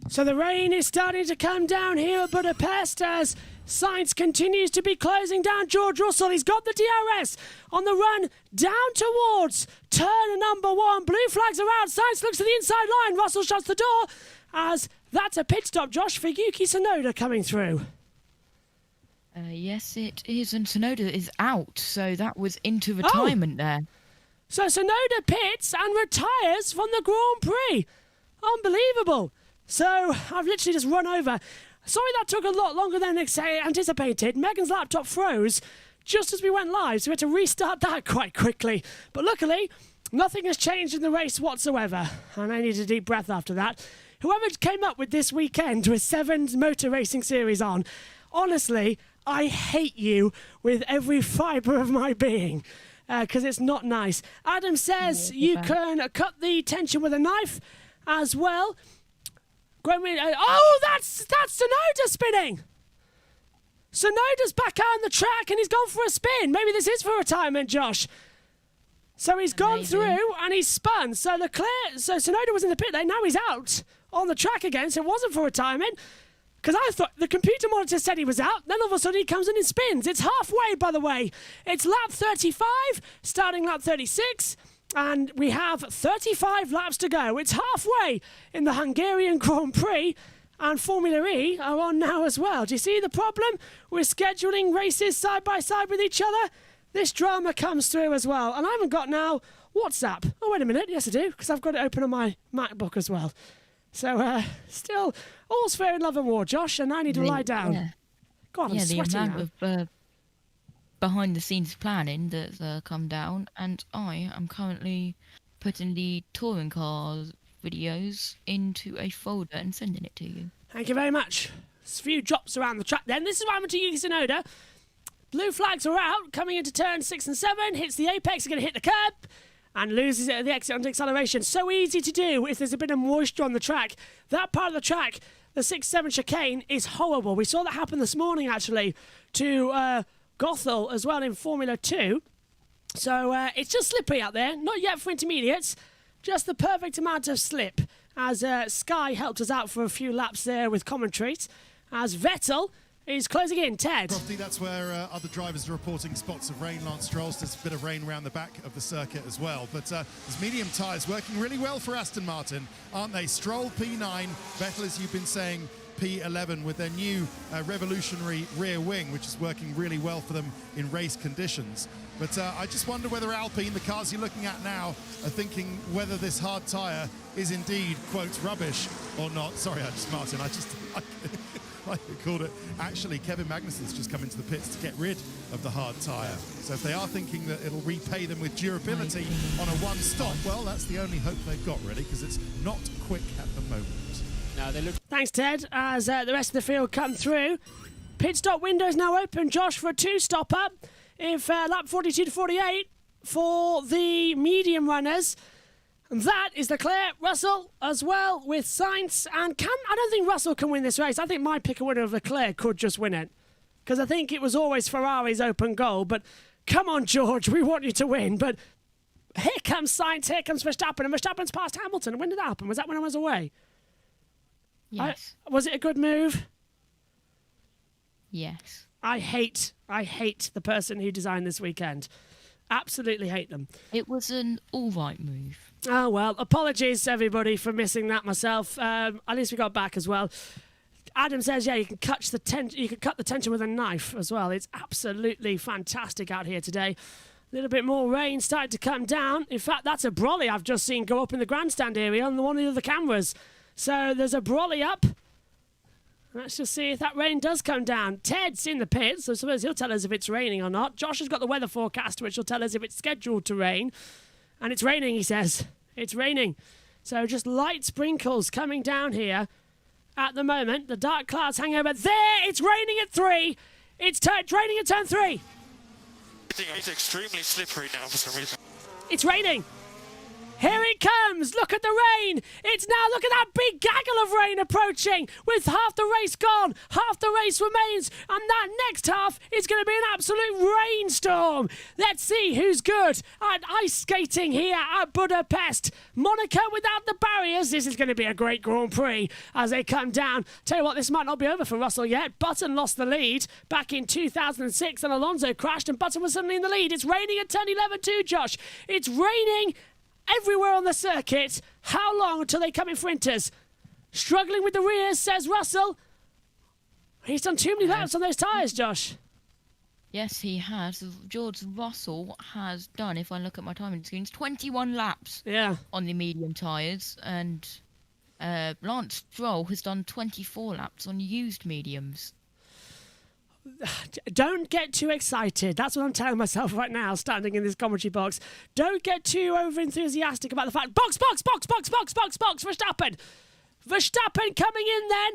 So the rain is starting to come down here at Budapest as Sainz continues to be closing down George Russell. He's got the DRS on the run down towards turn number 1. Blue flags are out. Sainz looks to the inside line. Russell shuts the door as that's a pit stop, Josh, for Yuki Tsunoda coming through. Yes, it is, and Tsunoda is out, so that was into retirement there. So Tsunoda pits and retires from the Grand Prix. Unbelievable. So I've literally just run over. Sorry that took a lot longer than anticipated. Megan's laptop froze just as we went live, so we had to restart that quite quickly. But luckily, nothing has changed in the race whatsoever, and I needed a deep breath after that. Whoever came up with this weekend with 7 motor racing series on, honestly, I hate you with every fibre of my being, because it's not nice. Adam says you can cut the tension with a knife as well. Oh, that's Tsunoda spinning. Tsunoda's back out on the track and he's gone for a spin. Maybe this is for retirement, Josh. So he's gone through and he's spun. So Tsunoda was in the pit lane. Now he's out on the track again. So it wasn't for retirement. Because I thought the computer monitor said he was out. Then all of a sudden he comes in and spins. It's halfway, by the way. It's lap 35, starting lap 36. And we have 35 laps to go. It's halfway in the Hungarian Grand Prix, and Formula E are on now as well. Do you see the problem? We're scheduling races side by side with each other. This drama comes through as well. And I haven't got now WhatsApp. Oh, wait a minute. Yes, I do, because I've got it open on my MacBook as well. So, still, all's fair in love and war, Josh, and I need to lie down. Yeah. God, I'm sweating the amount now. of behind-the-scenes planning that's come down, and I am currently putting the touring cars videos into a folder and sending it to you. Thank you very much. There's a few drops around the track then. This is what happened to Yuki Tsunoda. Blue flags are out, coming into turn 6 and 7, hits the apex, going to hit the curb, and loses it at the exit under acceleration. So easy to do if there's a bit of moisture on the track. That part of the track, the 6-7 chicane, is horrible. We saw that happen this morning, actually, to Gothel as well in Formula 2. So it's just slippery out there. Not yet for intermediates. Just the perfect amount of slip as Sky helped us out for a few laps there with commentaries. As Vettel is closing in. Ted. Crofty, that's where other drivers are reporting spots of rain. Lance Stroll's there's a bit of rain around the back of the circuit as well. But there's medium tyres working really well for Aston Martin, aren't they? Stroll P9, Vettel, as you've been saying, P11 with their new revolutionary rear wing, which is working really well for them in race conditions. But I just wonder whether Alpine, the cars you're looking at now, are thinking whether this hard tyre is indeed, quote, rubbish or not. Sorry, Martin, I called it. Actually, Kevin Magnussen's just come into the pits to get rid of the hard tyre. So if they are thinking that it'll repay them with durability on a one stop, well, that's the only hope they've got, really, because it's not quick at the moment. Now they look. Thanks, Ted, as the rest of the field come through. Pit stop window is now open, Josh, for a 2-stopper. If lap 42 to 48 for the medium runners. That is Leclerc, Russell as well with Sainz. And I don't think Russell can win this race. I think my pick a winner of Leclerc could just win it. Because I think it was always Ferrari's open goal. But come on, George, we want you to win. But here comes Sainz, here comes Verstappen. And Verstappen's past Hamilton. When did that happen? Was that when I was away? Yes. Was it a good move? Yes. I hate the person who designed this weekend. Absolutely hate them. It was an all-right move. Oh, well, apologies, everybody, for missing that myself. At least we got back as well. Adam says, yeah, you can cut the tension with a knife as well. It's absolutely fantastic out here today. A little bit more rain starting to come down. In fact, that's a brolly I've just seen go up in the grandstand area on one of the other cameras. So there's a brolly up. Let's just see if that rain does come down. Ted's in the pits, so I suppose he'll tell us if it's raining or not. Josh has got the weather forecast, which will tell us if it's scheduled to rain. And it's raining, he says. It's raining. So just light sprinkles coming down here at the moment. The dark clouds hang over. There! It's raining at 3. It's raining at turn 3. It's extremely slippery now for some reason. It's raining. Here it comes! Look at the rain! It's now, look at that big gaggle of rain approaching! With half the race gone, half the race remains, and that next half is going to be an absolute rainstorm! Let's see who's good at ice skating here at Budapest. Monaco without the barriers. This is going to be a great Grand Prix as they come down. Tell you what, this might not be over for Russell yet. Button lost the lead back in 2006 and Alonso crashed and Button was suddenly in the lead. It's raining at turn 11 too, Josh. It's raining everywhere on the circuit. How long until they come in for inters? Struggling with the rears, says Russell. He's done too many laps on those tyres, Josh. Yes, he has. George Russell has done, if I look at my timing screens, 21 laps on the medium tyres, and Lance Stroll has done 24 laps on used mediums. Don't get too excited. That's what I'm telling myself right now, standing in this commentary box. Don't get too over-enthusiastic about the fact... Box, Verstappen! Verstappen coming in then.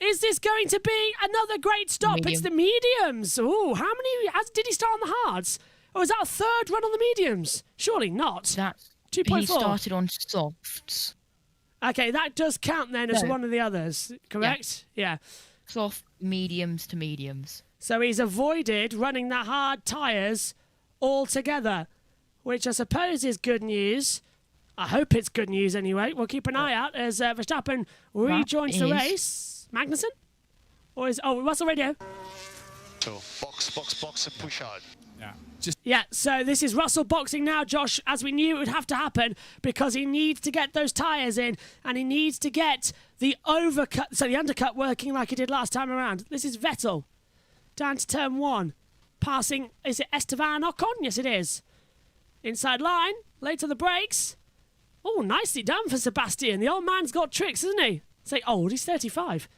Is this going to be another great stop? Medium. It's the mediums. Ooh, how many... Did he start on the hards? Or was that a third run on the mediums? Surely not. 2.4. He started on softs. Okay, that does count then as one of the others, correct? Yeah. Soft mediums to mediums. So he's avoided running the hard tyres altogether, which I suppose is good news. I hope it's good news anyway. We'll keep an eye out as Verstappen rejoins the race. Magnussen? Or is... Oh, Russell Radio. So, box and push hard. Yeah, so this is Russell boxing now, Josh, as we knew it would have to happen, because he needs to get those tyres in, and he needs to get the undercut working like he did last time around. This is Vettel, down to turn 1, passing, is it Esteban Ocon? Yes, it is. Inside line, late to the brakes. Oh, nicely done for Sebastian. The old man's got tricks, hasn't he? Say old, he's 35.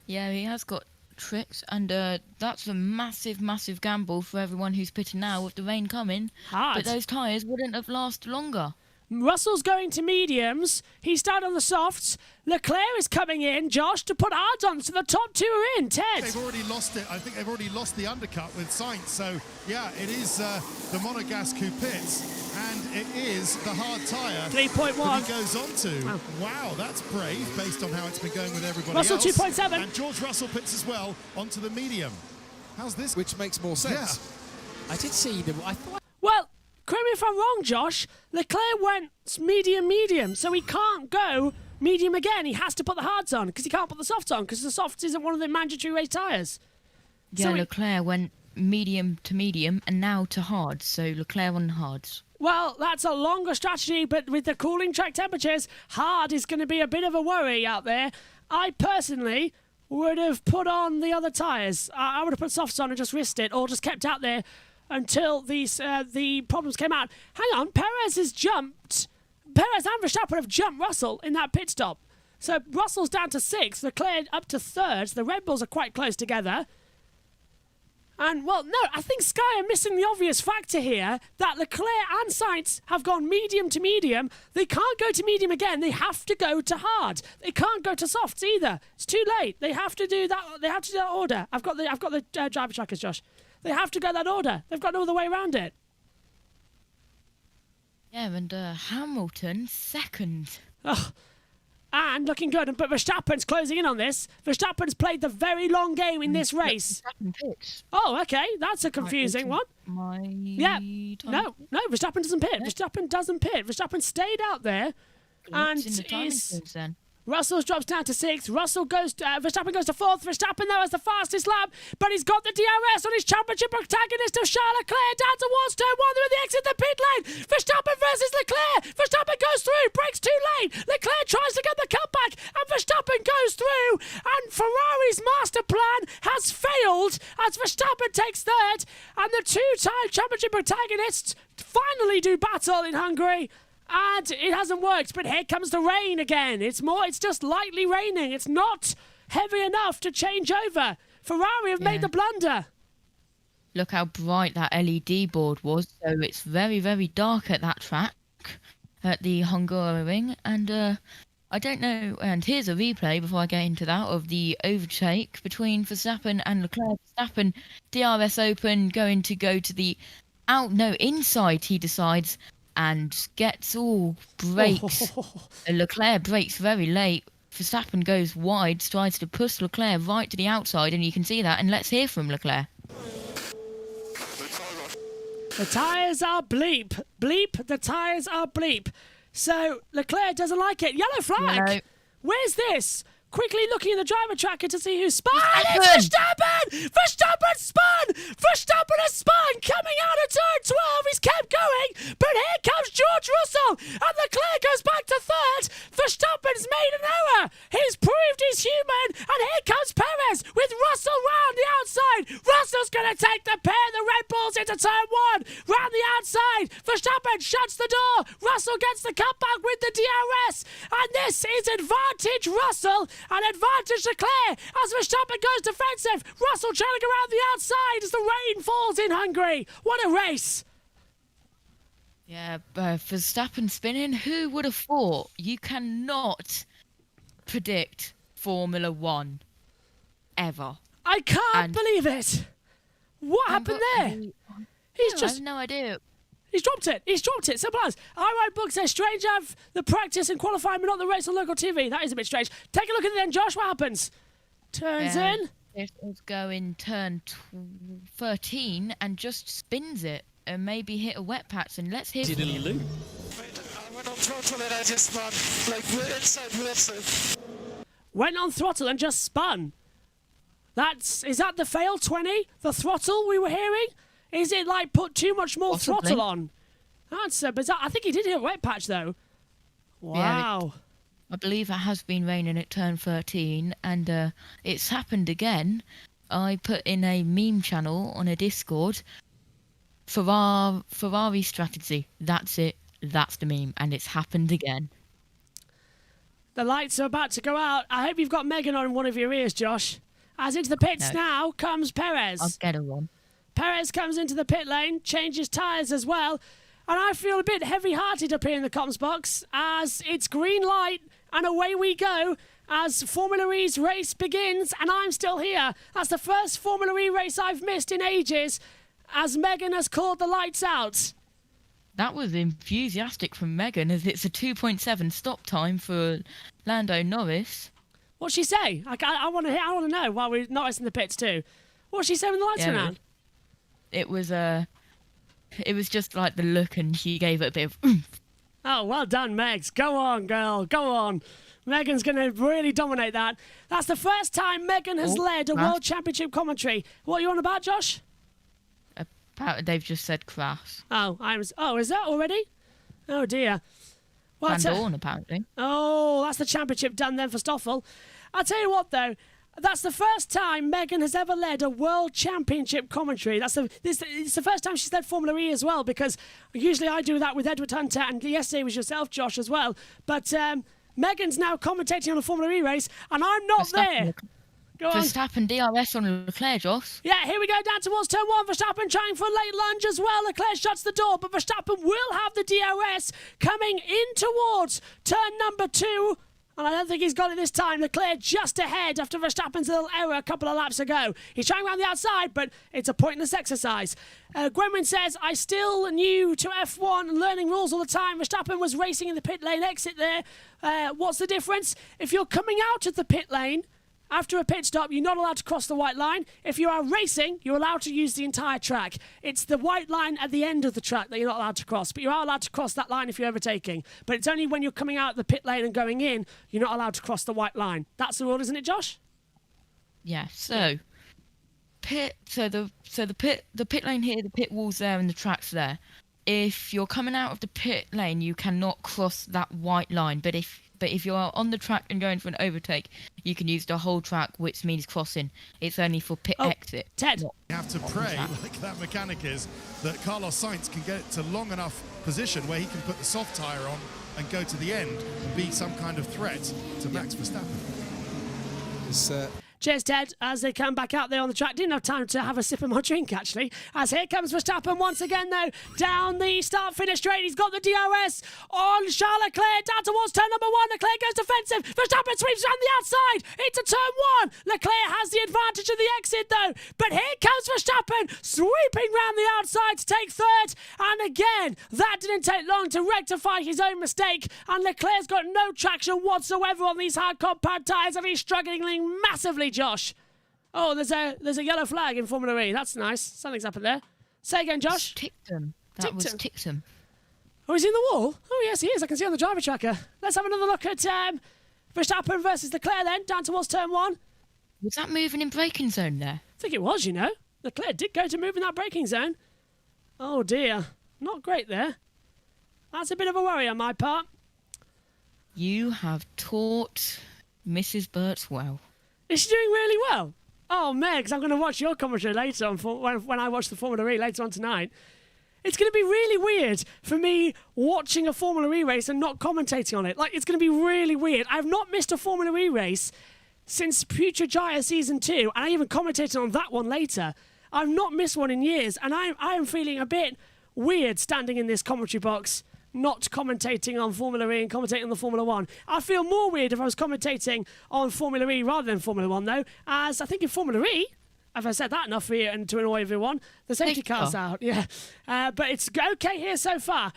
Yeah, he has got tricks, and that's a massive gamble for everyone who's pitting now with the rain coming. Hard. But those tyres wouldn't have lasted longer. Russell's going to mediums. He started on the softs. Leclerc is coming in, Josh, to put hards on. So the top 2 are in. Ted. They've already lost it. I think they've already lost the undercut with Sainz. So, yeah, it is the Monegasque who pits. And it is the hard tyre 3.1 that he goes on to. Wow, that's brave based on how it's been going with everybody Russell else. 2.7. And George Russell pits as well onto the medium. How's this? Which makes more sense. Yeah. I did see the... I thought... Well, correct me if I'm wrong, Josh. Leclerc went medium, so he can't go medium again. He has to put the hards on because he can't put the softs on because the softs isn't one of the mandatory race tyres. Yeah, so Leclerc went medium to medium and now to hards, so Leclerc on hards. Well, that's a longer strategy, but with the cooling track temperatures, hard is going to be a bit of a worry out there. I personally would have put on the other tyres. I would have put softs on and just risked it, or just kept out there until the problems came out. Hang on, Perez and Verstappen have jumped Russell in that pit stop. So Russell's down to 6th, Leclerc up to 3rd. The Red Bulls are quite close together. And, well, no, I think Sky are missing the obvious factor here that Leclerc and Sainz have gone medium to medium. They can't go to medium again. They have to go to hard. They can't go to softs either. It's too late. They have to do that. They have to do that order. I've got the driver trackers, Josh. They have to go that order. They've got no other way around it. Yeah, and Hamilton second. Oh, and looking good, but Verstappen's closing in on this. Verstappen's played the very long game in this race. Verstappen pits. Oh, okay, that's a confusing one. No, Verstappen doesn't pit. Verstappen doesn't pit. Verstappen stayed out there, and is. Russell drops down to 6th. Verstappen goes to 4th. Verstappen though has the fastest lap, but he's got the DRS on his championship protagonist of Charles Leclerc down towards turn 1. They're at the exit of the pit lane. Verstappen versus Leclerc. Verstappen goes through, breaks too late. Leclerc tries to get the comeback, and Verstappen goes through. And Ferrari's master plan has failed as Verstappen takes 3rd, and the two-time championship protagonists finally do battle in Hungary. And it hasn't worked, but here comes the rain again. It's just lightly raining. It's not heavy enough to change over. Ferrari have made the blunder. Look how bright that LED board was. So it's very, very dark at that track, at the Hungaroring. And I don't know. And here's a replay before I get into that of the overtake between Verstappen and Leclerc. Verstappen, DRS open, going to go to the inside, he decides. And gets all brakes. Leclerc brakes very late. Verstappen goes wide, tries to push Leclerc right to the outside, and you can see that. And let's hear from Leclerc. The tyres are bleep. Bleep, the tyres are bleep. So Leclerc doesn't like it. Yellow flag. No. Where's this? Quickly looking at the driver tracker to see who spun. It's Verstappen! Verstappen spun! Verstappen has spun! Coming out of turn 12, he's kept going, but here comes George Russell, and Leclerc goes back to 3rd. Verstappen's made an error. He's proved he's human, and here comes Perez with Russell round the outside. Russell's going to take the pair of the Red Bulls into turn 1, round the outside. Verstappen shuts the door. Russell gets the cutback with the DRS, and this is advantage Russell. An advantage Leclerc as Verstappen goes defensive. Russell trying to go around the outside as the rain falls in Hungary. What a race. Yeah, Verstappen spinning. Who would have thought? You cannot predict Formula 1 ever. I can't believe it. What happened there? I have no idea. He's dropped it. Simple as. Alright, Book says, strange have the practice and qualifying, but not the race on local TV. That is a bit strange. Take a look at it then, Josh. What happens? Turns in. It is going turn 13 and just spins it and maybe hit a wet patch. And let's hear from him. I went on throttle and I just spun. Like, we're inside Russell. Went on throttle and just spun. Is that the fail 20? The throttle we were hearing? Is it like put too much more throttle on? That's bizarre. I think he did hit a wet patch though. Wow. Yeah, I believe it has been raining at turn 13 and it's happened again. I put in a meme channel on a Discord. Ferrari strategy. That's it. That's the meme. And it's happened again. The lights are about to go out. I hope you've got Megan on one of your ears, Josh. As into the pits now comes Perez. I'll get her on. Perez comes into the pit lane, changes tyres as well, and I feel a bit heavy-hearted up here in the comms box as it's green light and away we go as Formula E's race begins, and I'm still here. That's the first Formula E race I've missed in ages as Megan has called the lights out. That was enthusiastic from Megan as it's a 2.7 stop time for Lando Norris. What'd she say? I want to know while we're not in the pits too. What'd she say when the lights went out? It was just like the look, and she gave it a bit of oomph. Oh, well done, Megs. Go on, girl. Go on. Megan's going to really dominate that. That's the first time Megan has led a World Championship commentary. What are you on about, Josh? They've just said crash. Oh, is that already? Oh, dear. Well, Van Dorn, apparently. Oh, that's the championship done then for Stoffel. I'll tell you what, though. That's the first time Megan has ever led a World Championship commentary. It's the first time she's led Formula E as well, because usually I do that with Edward Hunter, and yesterday was yourself, Josh, as well. But Megan's now commentating on a Formula E race, and I'm not there. Go on. Verstappen DRS on Leclerc, Josh. Yeah, here we go down towards turn 1. Verstappen trying for a late lunge as well. Leclerc shuts the door, but Verstappen will have the DRS coming in towards turn number 2. And I don't think he's got it this time. Leclerc just ahead after Verstappen's little error a couple of laps ago. He's trying around the outside, but it's a pointless exercise. Gwenwyn says, I still new to F1 and learning rules all the time. Verstappen was racing in the pit lane exit there. What's the difference? If you're coming out of the pit lane after a pit stop, you're not allowed to cross the white line. If you are racing, you're allowed to use the entire track. It's the white line at the end of the track that you're not allowed to cross, but you are allowed to cross that line if you're overtaking. But it's only when you're coming out of the pit lane and going in, you're not allowed to cross the white line. That's the rule, isn't it, Josh? Yeah, so the pit lane here, the pit wall's there and the track's there. If you're coming out of the pit lane, you cannot cross that white line, but if you are on the track and going for an overtake, you can use the whole track, which means crossing. It's only for pit exit. Ted. You have to pray, like that mechanic is, that Carlos Sainz can get it to long enough position where he can put the soft tyre on and go to the end and be some kind of threat to Max Verstappen. Cheers, Ted, as they come back out there on the track. Didn't have time to have a sip of my drink, actually. As here comes Verstappen once again, though, down the start-finish straight. He's got the DRS on Charles Leclerc, down towards turn number 1. Leclerc goes defensive. Verstappen sweeps around the outside into turn 1. Leclerc has the advantage of the exit, though. But here comes Verstappen, sweeping round the outside to take third. And again, that didn't take long to rectify his own mistake. And Leclerc's got no traction whatsoever on these hard compound tyres, and he's struggling massively, Josh. Oh, there's a yellow flag in Formula E. That's nice. Something's happened there. Say again, Josh. That was Tixham. Oh, he's in the wall? Oh, yes, he is. I can see on the driver tracker. Let's have another look at Verstappen versus Leclerc then, down towards turn 1. Was that moving in braking zone there? I think it was, you know. Leclerc did go to move in that braking zone. Oh, dear. Not great there. That's a bit of a worry on my part. You have taught Mrs. Burt's well. Is she doing really well? Oh, Megs, I'm going to watch your commentary later on when I watch the Formula E later on tonight. It's going to be really weird for me watching a Formula E race and not commentating on it. Like, it's going to be really weird. I've not missed a Formula E race since Putrajaya Season 2, and I even commentated on that one later. I've not missed one in years, and I am feeling a bit weird standing in this commentary box, not commentating on Formula E and commentating on the Formula 1. I feel more weird if I was commentating on Formula E rather than Formula 1, though, as I think in Formula E, have I said that enough for you and to annoy everyone? The safety car's out, yeah. But it's okay here so far.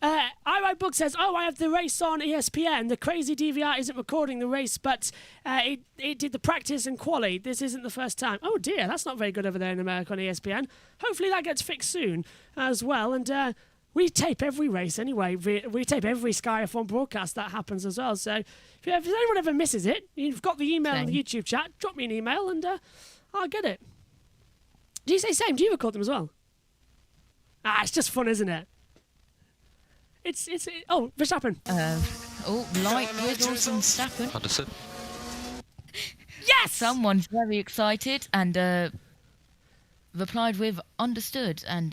iWriteBook says, I have the race on ESPN. The crazy DVR isn't recording the race, but it did the practice and quali. This isn't the first time. Oh, dear, that's not very good over there in America on ESPN. Hopefully that gets fixed soon as well. And we tape every race anyway. We tape every Sky F1 broadcast that happens as well. So if anyone ever misses it, you've got the email in the YouTube chat. Drop me an email and I'll get it. Do you say same? Do you record them as well? It's just fun, isn't it? Oh, Verstappen. Light whistles from Verstappen. Understood. Yes! Someone's very excited and replied with understood, and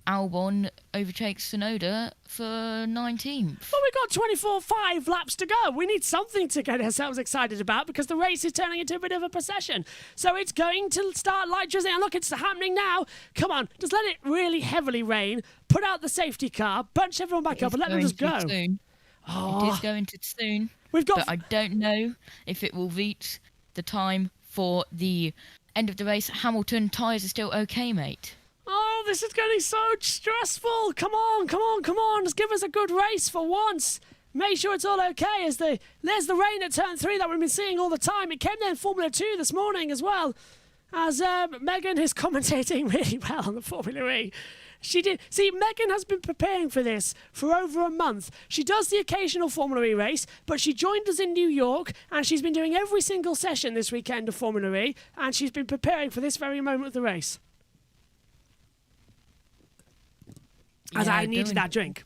Albon overtakes Tsunoda for 19th. Well, we've got 24.5 laps to go. We need something to get ourselves excited about because the race is turning into a bit of a procession. So it's going to start light drizzling. And look, it's happening now. Come on, just let it really heavily rain. Put out the safety car, bunch everyone back up and let them just go. Soon. Oh. It is going to soon. But I don't know if it will reach the time for the end of the race. Hamilton, tyres are still okay, mate. Oh, this is getting so stressful. Come on. Just give us a good race for once. Make sure it's all okay. There's the rain at turn 3 that we've been seeing all the time. It came there in Formula 2 this morning as well. As Megan is commentating really well on the Formula E. She did. See, Megan has been preparing for this for over a month. She does the occasional Formula E race, but she joined us in New York, and she's been doing every single session this weekend of Formula E, and she's been preparing for this very moment of the race. As I needed that drink.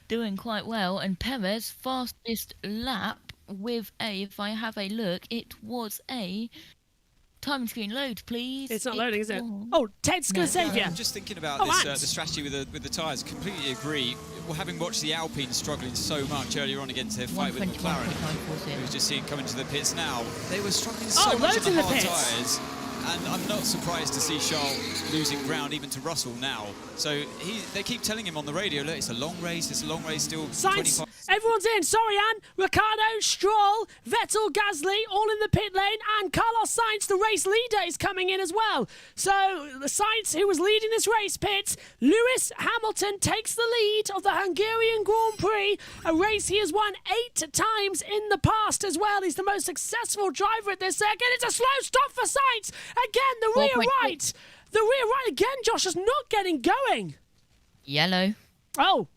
Doing quite well, and Perez, fastest lap with if I have a look, it was a... Time screen load, please. It's not loading, is it? Oh, Ted's going to save you. I'm just thinking about the strategy with the tyres. Completely agree. Well, having watched the Alpine struggling so much earlier on against their fight with McLaren, we was just seeing coming to the pits now. They were struggling so much on the hard tyres. And I'm not surprised to see Charles losing ground even to Russell now. So they keep telling him on the radio, look, it's a long race still. Sainz, Everyone's in. Sorry, Anne. Ricciardo, Stroll, Vettel, Gasly, all in the pit lane, and Carlos Sainz, the race leader, is coming in as well. So Sainz, who was leading this race, pits. Lewis Hamilton takes the lead of the Hungarian Grand Prix, a race he has won 8 times in the past as well. He's the most successful driver at this circuit. It's a slow stop for Sainz. Again, the rear right. The rear right again, Josh, is not getting going. Yellow. Oh,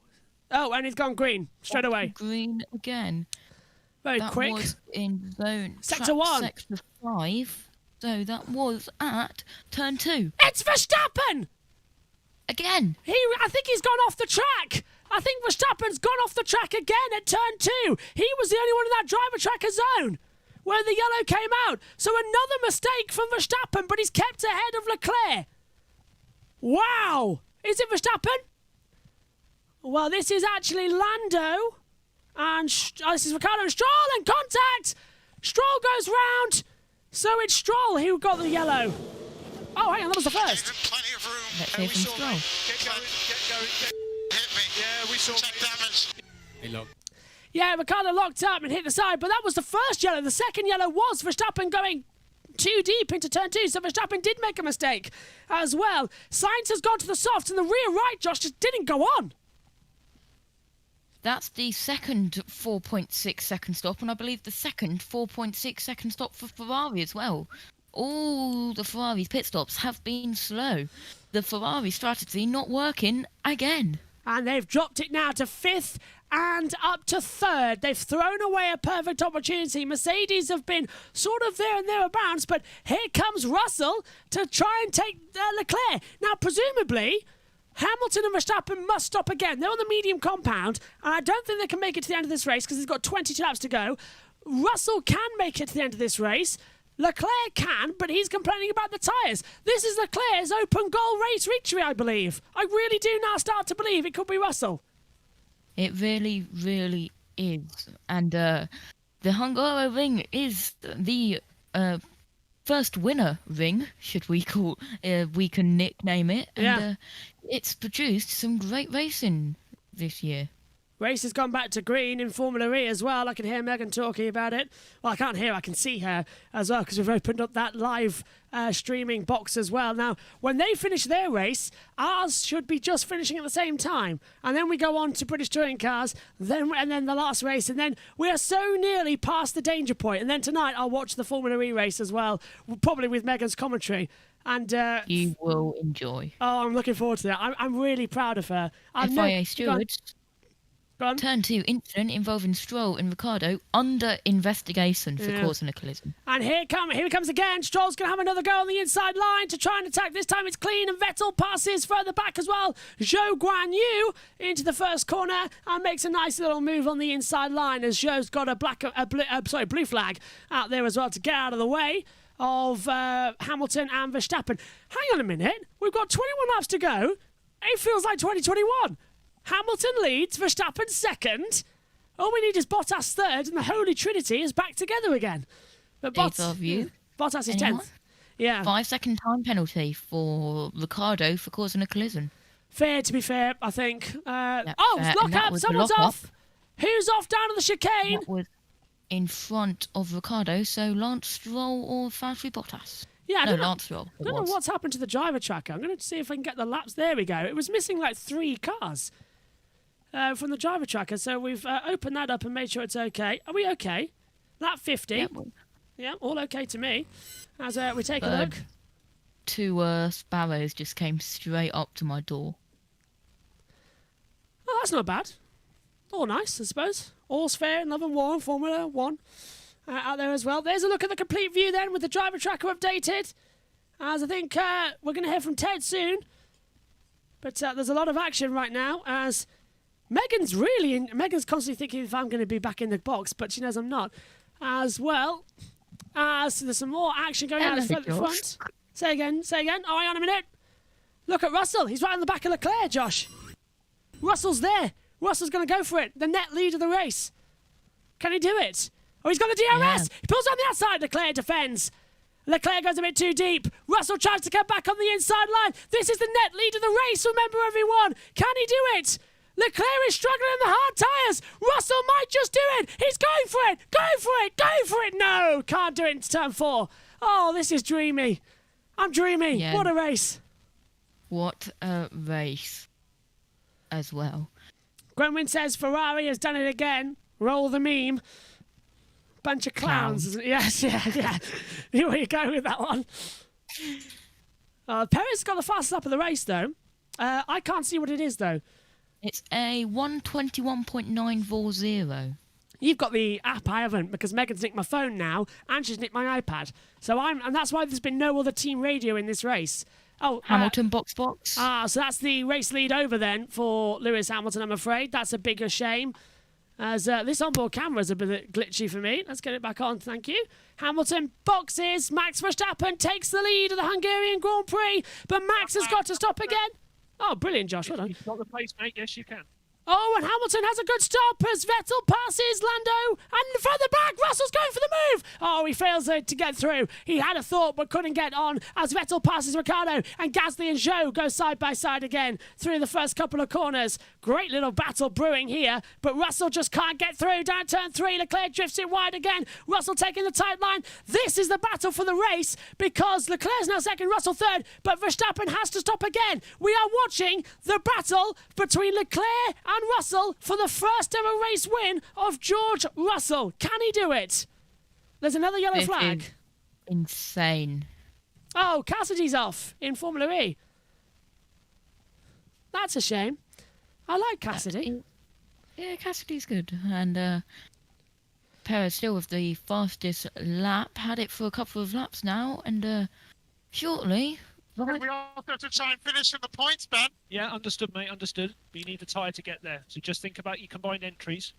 and he's gone green straight away. Green again. Very quick. That was in zone. Sector 1. Sector 5. So that was at turn 2. It's Verstappen! Again. I think he's gone off the track. I think Verstappen's gone off the track again at turn 2. He was the only one in that driver tracker zone where the yellow came out. So another mistake from Verstappen, but he's kept ahead of Leclerc. Wow. Is it Verstappen? Well, this is actually Lando, and this is Ricciardo and Stroll, and contact! Stroll goes round, so it's Stroll who got the yellow. Oh, hang on, that was the first. Plenty of room. Let's hear from Stroll. Get going. Hit me. Yeah, we saw. Check damage. Hey, look. Yeah, Ricciardo locked up and hit the side, but that was the first yellow. The second yellow was Verstappen going too deep into turn 2, so Verstappen did make a mistake as well. Sainz has gone to the softs, and the rear right, Josh, just didn't go on. That's the second 4.6 second stop, and I believe the second 4.6 second stop for Ferrari as well. All the Ferrari's pit stops have been slow. The Ferrari strategy not working again. And they've dropped it now to 5th and up to 3rd. They've thrown away a perfect opportunity. Mercedes have been sort of there and thereabouts, but here comes Russell to try and take Leclerc. Now, presumably, Hamilton and Verstappen must stop again. They're on the medium compound, and I don't think they can make it to the end of this race because they've got 22 laps to go. Russell can make it to the end of this race. Leclerc can, but he's complaining about the tyres. This is Leclerc's open goal race victory, I believe. I really do now start to believe it could be Russell. It really, really is. And the Hungaroring is the first winner ring, should we can nickname it. And it's produced some great racing this year. Race has gone back to green in Formula E as well. I can hear Megan talking about it. Well, I can't hear, I can see her as well because we've opened up that live streaming box as well. Now, when they finish their race, ours should be just finishing at the same time. And then we go on to British Touring Cars, and then the last race. And then we are so nearly past the danger point. And then tonight I'll watch the Formula E race as well, probably with Megan's commentary. And you will enjoy. Oh, I'm looking forward to that. I'm really proud of her. FIA stewards. Turn 2 incident involving Stroll and Ricciardo under investigation for causing a collision. And here he comes again. Stroll's going to have another go on the inside line to try and attack. This time it's clean, and Vettel passes further back as well. Zhou Guanyu into the first corner and makes a nice little move on the inside line as Zhou's got a blue flag out there as well to get out of the way of Hamilton and Verstappen. Hang on a minute. We've got 21 laps to go. It feels like 2021. Hamilton leads, Verstappen second. All we need is Bottas third, and the Holy Trinity is back together again. But Bottas is 10th. Yeah. 5-second time penalty for Ricciardo for causing a collision. Fair, to be fair, I think. Lock up. Someone's off. Who's off down to the chicane? That was in front of Ricciardo, so Lance Stroll or Valtteri Bottas. Yeah, Lance Stroll. I don't know what's happened to the driver tracker. I'm going to see if I can get the laps. There we go. It was missing like 3 cars from the driver tracker. So we've opened that up and made sure it's okay. Are we okay? Lap 50. Yeah, all okay to me. As we take a look. 2 sparrows just came straight up to my door. Oh, that's not bad. All nice, I suppose. All's fair in love and war, Formula 1. Out there as well. There's a look at the complete view then with the driver tracker updated. As I think we're going to hear from Ted soon. But there's a lot of action right now as Megan's constantly thinking if I'm going to be back in the box, but she knows I'm not. As well as there's some more action going on at the front. Say again. Oh, hang on a minute. Look at Russell. He's right on the back of Leclerc, Josh. Russell's there. Russell's going to go for it. The net lead of the race. Can he do it? Oh, he's got the DRS. Yeah. He pulls on the outside. Leclerc defends. Leclerc goes a bit too deep. Russell tries to get back on the inside line. This is the net lead of the race, remember, everyone. Can he do it? Leclerc is struggling in the hard tyres. Russell might just do it. He's going for it. Going for it. Going for it. No, can't do it into turn 4. Oh, this is dreamy. I'm dreamy. Yeah. What a race. What a race as well. Gwenwyn says Ferrari has done it again. Roll the meme. Bunch of clowns. Yes, yeah. Here we go with that one. Perez got the fastest lap of the race, though. I can't see what it is, though. It's a 1:21.940. You've got the app, I haven't, because Megan's nicked my phone now, and she's nicked my iPad. And that's why there's been no other team radio in this race. Oh, Hamilton box. So that's the race lead over then for Lewis Hamilton, I'm afraid. That's a bigger shame. As this onboard camera is a bit glitchy for me. Let's get it back on, thank you. Hamilton boxes. Max Verstappen takes the lead of the Hungarian Grand Prix, but Max has got to stop again. Oh, brilliant, Josh. Well done. You've got the pace, mate. Yes, you can. Oh, and Hamilton has a good stop as Vettel passes Lando, and further back, Russell's going for the move. Oh, he fails to get through. He had a thought but couldn't get on as Vettel passes Ricciardo, and Gasly and Zhou go side by side again through the first couple of corners. Great little battle brewing here, but Russell just can't get through. Down turn 3, Leclerc drifts it wide again. Russell taking the tight line. This is the battle for the race because Leclerc's now second, Russell third, but Verstappen has to stop again. We are watching the battle between Leclerc and Russell for the first ever race win of George Russell. Can he do it? There's another yellow flag. Insane. Oh, Cassidy's off in Formula E. That's a shame. I like Cassidy. Yeah, Cassidy's good. And Perez still with the fastest lap. Had it for a couple of laps now. And shortly... We also to try and finish in the points, Ben. Yeah, understood, mate, understood. But you need the tyre to get there. So just think about your combined entries.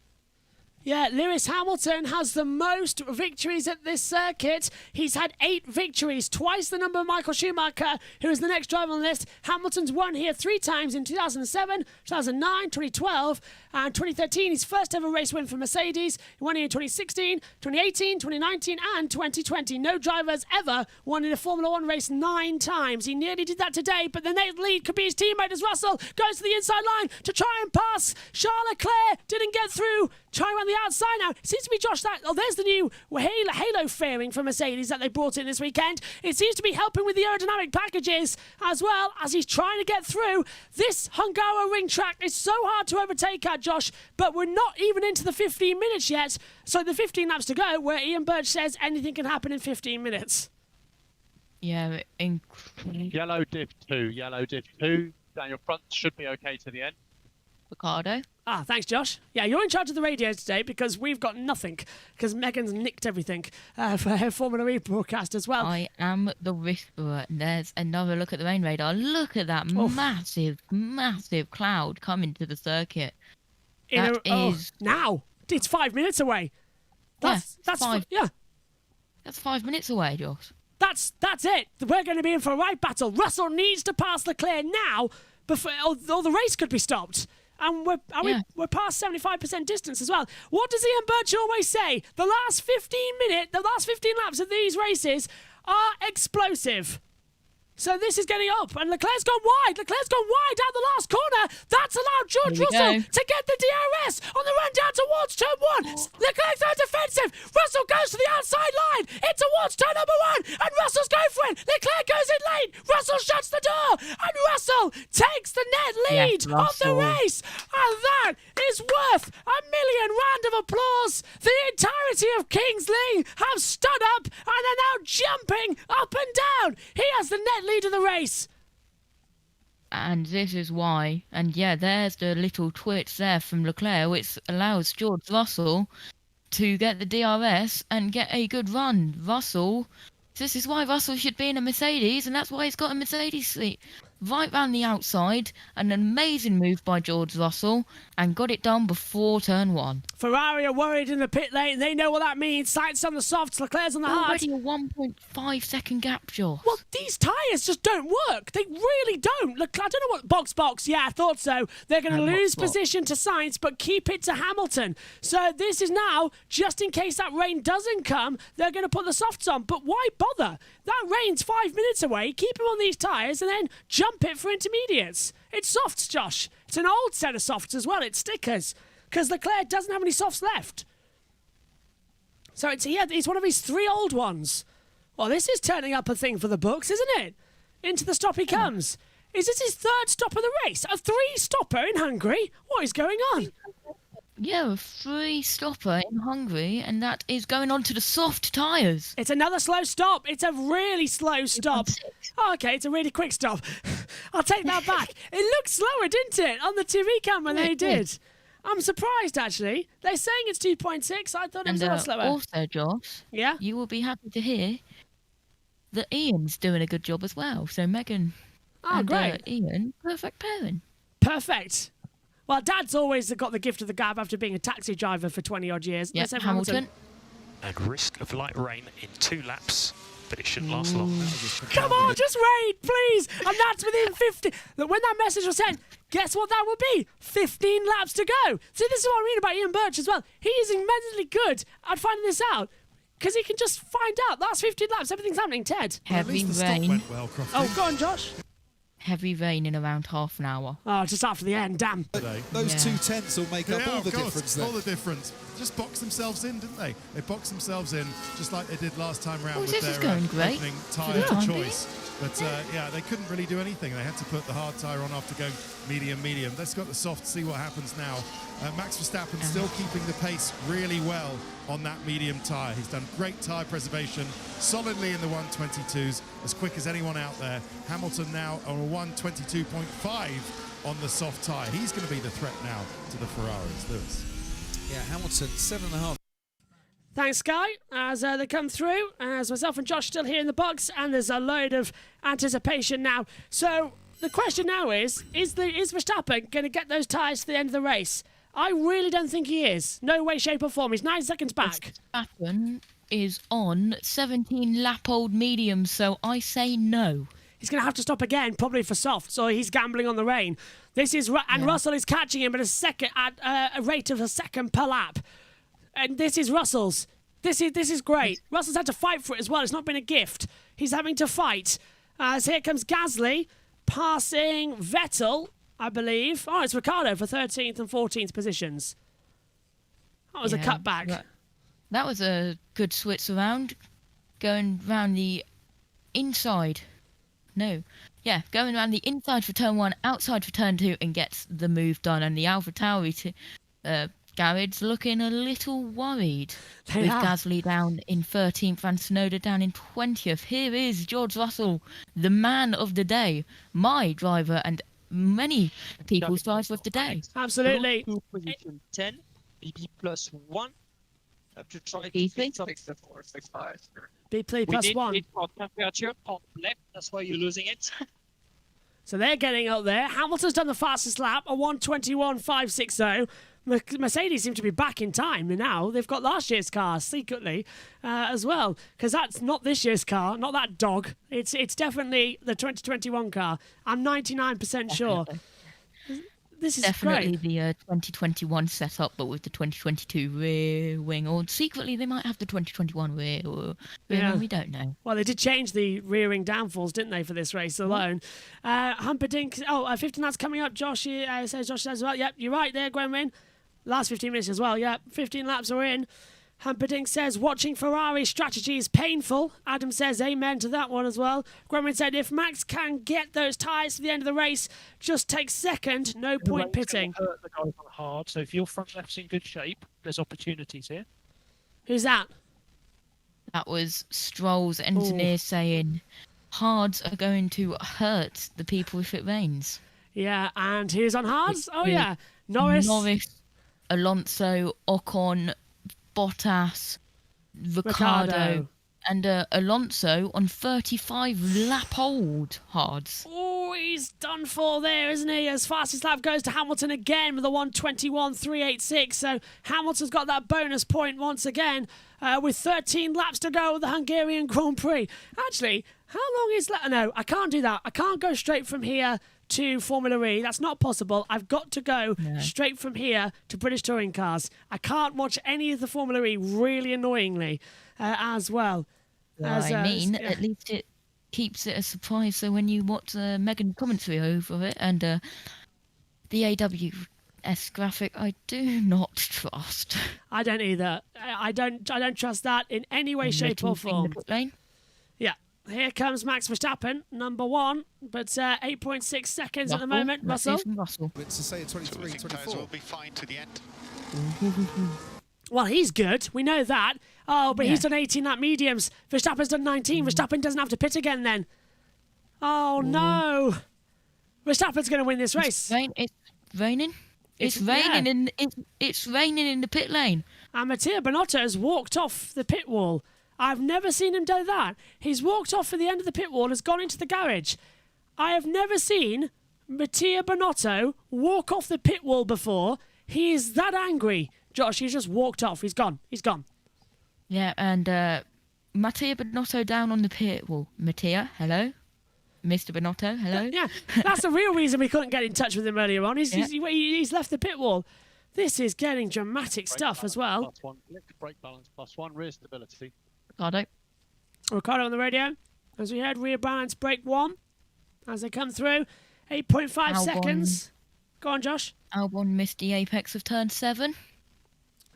Yeah, Lewis Hamilton has the most victories at this circuit. He's had 8 victories, twice the number of Michael Schumacher, who is the next driver on the list. Hamilton's won here 3 times in 2007, 2009, 2012, and 2013. His first ever race win for Mercedes. He won here in 2016, 2018, 2019, and 2020. No driver has ever won in a Formula 1 race 9 times. He nearly did that today, but the next lead could be his teammate as Russell goes to the inside line to try and pass. Charles Leclerc didn't get through. Trying around the outside now. It seems to be Josh that... Oh, there's the new halo fairing for Mercedes that they brought in this weekend. It seems to be helping with the aerodynamic packages as well as he's trying to get through. This Hungaroring track is so hard to overtake at, Josh, but we're not even into the 15 minutes yet. So the 15 laps to go where Ian Birch says anything can happen in 15 minutes. Yeah, Yellow div 2, yellow div 2. Down your front should be okay to the end. Ricardo. Thanks, Josh. Yeah, you're in charge of the radio today because we've got nothing because Megan's nicked everything for her Formula E broadcast as well. I am the whisperer. There's another look at the rain radar. Look at that massive cloud coming to the circuit. Now it's 5 minutes away. That's 5 minutes away, Josh. That's it. We're going to be in for a right battle. Russell needs to pass Leclerc now before or the race could be stopped. And we're past 75% distance as well. What does Ian Birch always say? The last 15 laps of these races are explosive. So this is getting up, and Leclerc's gone wide. Out the last corner. That's allowed George Russell to get the DRS on the run down towards turn 1. Leclerc's on defensive. Russell goes to the outside line. In towards turn number 1, and Russell's going for it. Leclerc goes in late. Russell shuts the door, and Russell takes the net lead of the race. And that is worth £1 million round of applause. The entirety of Kingsley have stood up and are now jumping up and down. He has the net lead of the race. And this is why. And yeah, there's the little twitch there from Leclerc, which allows George Russell to get the DRS and get a good run. This is why Russell should be in a Mercedes, and that's why he's got a Mercedes seat. Right round the outside, an amazing move by George Russell, and got it done before turn 1. Ferrari are worried in the pit lane. They know what that means. Sights on the softs, Leclerc's on the hard. Already a 1.5 second gap, Josh. Well, these tyres just don't work. They really don't. Look, I don't know what... Box. Yeah, I thought so. They're going to lose position to Sainz, but keep it to Hamilton. So this is now, just in case that rain doesn't come, they're going to put the softs on. But why bother? That rain's 5 minutes away. Keep him on these tyres and then jump it for intermediates. It's softs, Josh. It's an old set of softs as well. It's stickers. Because Leclerc doesn't have any softs left. So it's one of his 3 old ones. Well, this is turning up a thing for the books, isn't it? Into the stop he comes. Is this his 3rd stop of the race? A 3-stopper in Hungary? What is going on? Yeah, a 3-stopper in Hungary, and that is going on to the soft tyres. It's another slow stop. It's a really slow stop. Oh, okay, it's a really quick stop. I'll take that back. It looked slower, didn't it, on the TV camera? They did. I'm surprised, actually. They're saying it's 2.6. I thought it was a lot slower. Also, Josh, you will be happy to hear that Ian's doing a good job as well. So Megan and Ian, perfect pairing. Perfect. Well, Dad's always got the gift of the gab after being a taxi driver for 20-odd years. Yeah, Hamilton. And risk of light rain in 2 laps, but it shouldn't last long. Come on, just rain, please. And that's within 50. When that message was sent, guess what that would be? 15 laps to go. See, this is what I mean about Ian Birch as well. He is immensely good at finding this out. Because he can just find out. That's 15 laps. Everything's happening, Ted. Heavy rain. Oh, go on, Josh. Heavy rain in around half an hour. Oh, just after the end, damn. Those 2 tenths will make up all the difference then. All the difference. Just boxed themselves in, didn't they? They boxed themselves in, just like they did last time round with their opening tyre of choice. But yeah, they couldn't really do anything. They had to put the hard tyre on after going medium. Let's go to the soft, see what happens now. Max Verstappen still keeping the pace really well on that medium tyre. He's done great tyre preservation, solidly in the 122s, as quick as anyone out there. Hamilton now on a 122.5 on the soft tyre. He's going to be the threat now to the Ferraris. Lewis. Yeah, Hamilton, 7.5. Thanks, Guy, as they come through, as myself and Josh still here in the box, and there's a load of anticipation now. So the question now is Verstappen going to get those tyres to the end of the race? I really don't think he is. No way, shape or form. He's 9 seconds back. Verstappen is on 17-lap-old mediums, so I say no. He's going to have to stop again, probably for soft, so he's gambling on the rain. Russell is catching him at a rate of a second per lap. And this is Russell's. This is great. Russell's had to fight for it as well. It's not been a gift. He's having to fight. So here comes Gasly, passing Vettel, I believe. Oh, it's Ricciardo for 13th and 14th positions. That was a cutback. That was a good switch around. Going round the inside. Going around the inside for turn 1, outside for turn 2, and gets the move done. And the AlphaTauri garage looking a little worried with Gasly down in 13th and Tsunoda down in 20th. Here is George Russell, the man of the day, my driver and many people's driver of the day. Absolutely. Position 10, BP plus 1. Have to try to fix the 465. BP plus 1. We need temperature on left, that's why you're losing it. So they're getting up there. Hamilton's done the fastest lap, a 1:21.560. Mercedes seem to be back in time now. They've got last year's car secretly as well, because that's not this year's car, not that dog. It's definitely the 2021 car. I'm 99% sure. This is definitely great. The 2021 setup, but with the 2022 rear wing. Or secretly, they might have the 2021 rear wing. We don't know. Well, they did change the rearing downfalls, didn't they, for this race alone? Humperdinck. 15 laps coming up. Josh says as well. Yep, you're right there, Gwenwyn. Last 15 minutes as well. Yep, 15 laps are in. Humperdinck says, watching Ferrari strategy is painful. Adam says, amen to that one as well. Grumman said, if Max can get those tyres to the end of the race, just take second, no point pitting. Hurt the guys on hard, so if your front left's in good shape, there's opportunities here. Who's that? That was Stroll's engineer saying, hards are going to hurt the people if it rains. Yeah, and who's on hards? Norris, Alonso, Ocon, Bottas, Ricciardo, and Alonso on 35-lap-old hards. Oh, he's done for there, isn't he? As fastest lap goes to Hamilton again with a 1:21.386. So Hamilton's got that bonus point once again with 13 laps to go with the Hungarian Grand Prix. Actually, how long is that? No, I can't do that. I can't go straight from here to Formula E. That's not possible. I've got to go straight from here to British Touring Cars. I can't watch any of the Formula E, really annoyingly, as well. At least it keeps it a surprise. So when you watch Megan commentary over it and the AWS graphic, I do not trust. I don't either. I don't trust that in any way, shape, or form. Yeah. Here comes Max Verstappen, number 1, but 8.6 seconds at the moment. Russell. It's to say 23, 24. Will be fine to the end. Well, he's good. We know that. Oh, but he's done 18 lap mediums. Verstappen's done 19. Verstappen doesn't have to pit again then. Oh, no. Verstappen's going to win this race. It's raining. It's raining in the pit lane. And Mattia Binotto has walked off the pit wall. I've never seen him do that. He's walked off for the end of the pit wall, has gone into the garage. I have never seen Mattia Binotto walk off the pit wall before. He is that angry. Josh, he's just walked off. He's gone. He's gone. Yeah, and Mattia Binotto down on the pit wall. Mattia, hello? Mr. Binotto, hello? Yeah, that's the real reason we couldn't get in touch with him earlier on. He's left the pit wall. This is getting dramatic stuff as well. +1, brake balance +1, rear stability. Ricardo on the radio. As we heard, rear balance brake 1. As they come through, 8.5 seconds. Go on, Josh. Albon missed the apex of turn 7.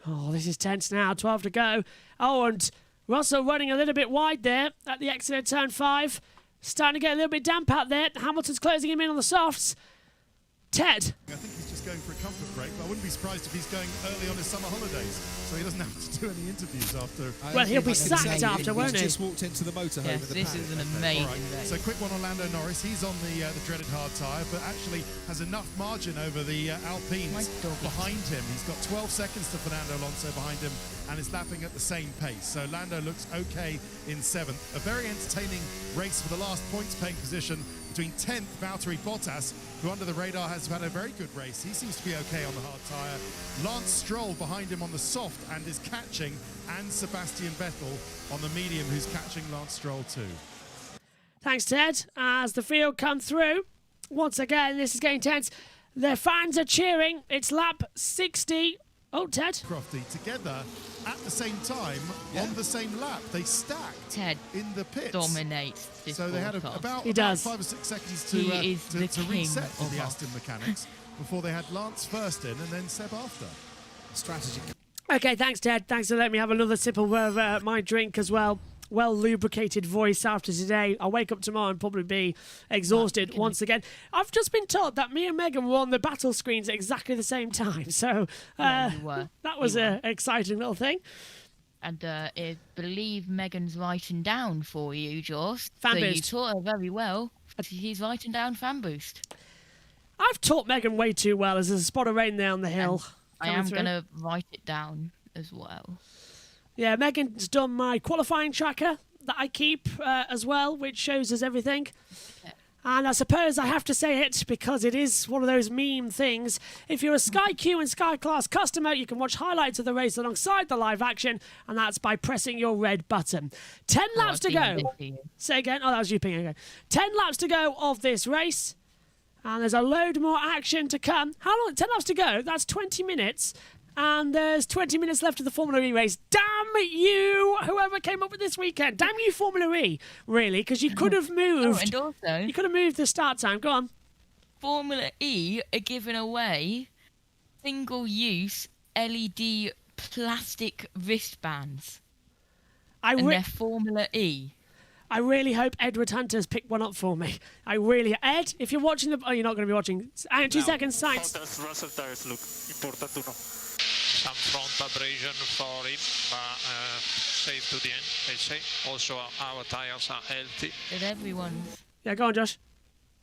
Oh, this is tense now. 12 to go. Oh, and Russell running a little bit wide there at the exit of turn 5. Starting to get a little bit damp out there. Hamilton's closing him in on the softs. Ted. I think he's just going for a comfort break, but I wouldn't be surprised if he's going early on his summer holidays, so he doesn't have to do any interviews after. Well, he'll be sacked after, won't he? He's just walked into the motorhome. Yes, this is an amazing race. So quick one on Lando Norris. He's on the dreaded hard tyre, but actually has enough margin over the Alpines behind him. He's got 12 seconds to Fernando Alonso behind him, and is lapping at the same pace. So Lando looks okay in 7th. A very entertaining race for the last points-paying position between 10th Valtteri Bottas, who under the radar has had a very good race. He seems to be okay on the hard tyre. Lance Stroll behind him on the soft and is catching, and Sebastian Vettel on the medium, who's catching Lance Stroll too. Thanks, Ted. As the field come through, once again, this is getting tense. The fans are cheering. It's lap 60. Oh, Ted. Crofty together at the same time on the same lap. They stacked Ted in the pits. Dominates this So they had broadcast. about 5 or 6 seconds to reset for the Aston mechanics before they had Lance first in and then Seb after. Strategy. Okay, thanks, Ted. Thanks for letting me have another sip of my drink as well. Well lubricated voice after today. I'll wake up tomorrow and probably be exhausted once again. I've just been told that me and Megan were on the battle screens at exactly the same time. So you were. That was an exciting little thing. And I believe Megan's writing down for you, Josh. Fan so boost. you taught her very well. She's writing down fan boost. I've taught Megan way too well. As there's a spot of rain there on the hill. I am going to write it down as well. Yeah, Megan's done my qualifying tracker that I keep as well, which shows us everything. Yeah. And I suppose I have to say it because it is one of those meme things. If you're a Sky Q and Sky Class customer, you can watch highlights of the race alongside the live action, and that's by pressing your red button. 10 laps to go. Say again. Oh, that was you pinging again. 10 laps to go of this race. And there's a load more action to come. How long? 10 laps to go. That's 20 minutes. And there's 20 minutes left of the Formula E race. Damn you, whoever came up with this weekend. Damn you, Formula E, really, because you could have moved. Oh, and also, you could have moved the start time. Go on. Formula E are giving away single-use LED plastic wristbands. And they're Formula E. I really hope Edward Hunter's picked one up for me. Ed, if you're watching the... Oh, you're not going to be watching. 2 seconds, Sainz. Russell tires look important to know. Some front abrasion for him, but safe to the end, they say. Also, our tires are healthy. But everyone's... Yeah, go on, Josh.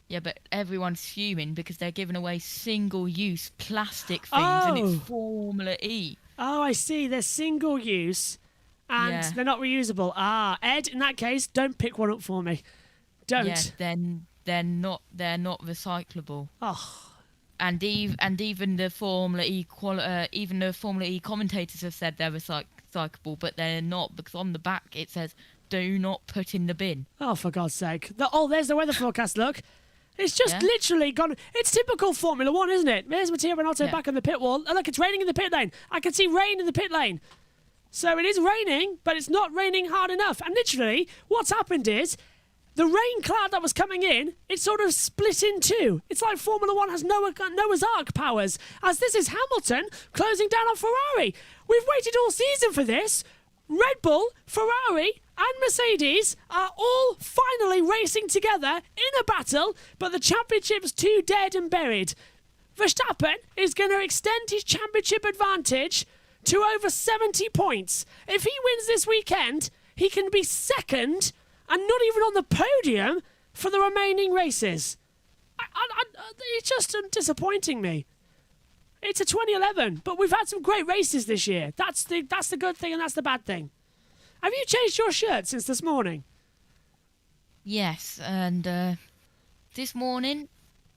Yeah, but everyone's fuming because they're giving away single-use plastic things, and it's Formula E. Oh, I see. They're single-use, and they're not reusable. Ed, in that case, don't pick one up for me. Don't. Yeah, then they're not recyclable. Oh. And even the Formula E commentators have said they're recyclable, but they're not, because on the back it says "Do not put in the bin." Oh, for God's sake! There's the weather forecast. Look, it's just literally gone. It's typical Formula One, isn't it? There's Mattia Binotto back on the pit wall. Oh, look, it's raining in the pit lane. I can see rain in the pit lane. So it is raining, but it's not raining hard enough. And literally, what's happened is the rain cloud that was coming in, it sort of split in two. It's like Formula One has Noah's Ark powers, as this is Hamilton closing down on Ferrari. We've waited all season for this. Red Bull, Ferrari and Mercedes are all finally racing together in a battle, but the championship's too dead and buried. Verstappen is going to extend his championship advantage to over 70 points. If he wins this weekend, he can be second and not even on the podium for the remaining races. It's just disappointing me. It's a 2011, but we've had some great races this year. That's the good thing and that's the bad thing. Have you changed your shirt since this morning? Yes, and this morning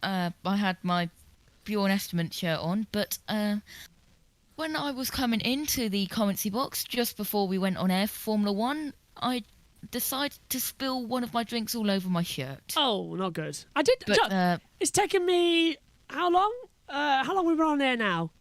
I had my Bjorn Estimate shirt on, but when I was coming into the commentary box just before we went on air for Formula One, I decided to spill one of my drinks all over my shirt. Oh, not good. I did. But, it's taken me how long? How long have we been on air now?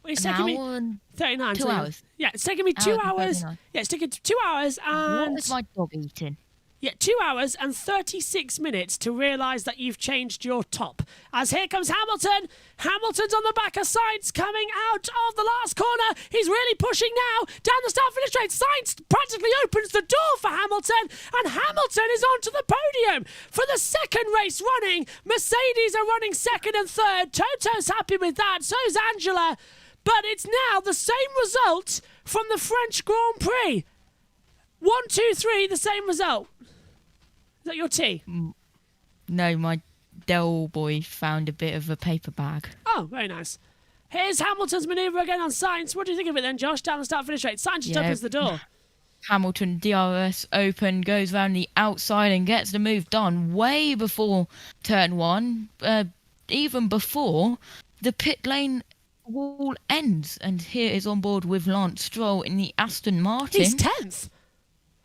It's taken me 39. 2 hours. Yeah, it's taken me 2 hours. Yeah, it's taken 2 hours and... What was my dog eating? Yeah, 2 hours and 36 minutes to realise that you've changed your top. As here comes Hamilton. Hamilton's on the back of Sainz coming out of the last corner. He's really pushing now down the start-finish straight. Sainz practically opens the door for Hamilton, and Hamilton is onto the podium for the second race running. Mercedes are running second and third. Toto's happy with that. So's Angela. But it's now the same result from the French Grand Prix. 1, 2, 3, the same result. Is that your tea? No, my Dell boy found a bit of a paper bag. Oh, very nice. Here's Hamilton's manoeuvre again on Sainz. What do you think of it then, Josh? Down the start-finish rate. Sainz just opens the door. Hamilton DRS open, goes round the outside and gets the move done way before turn one. Even before the pit lane wall ends. And here is on board with Lance Stroll in the Aston Martin. He's 10th.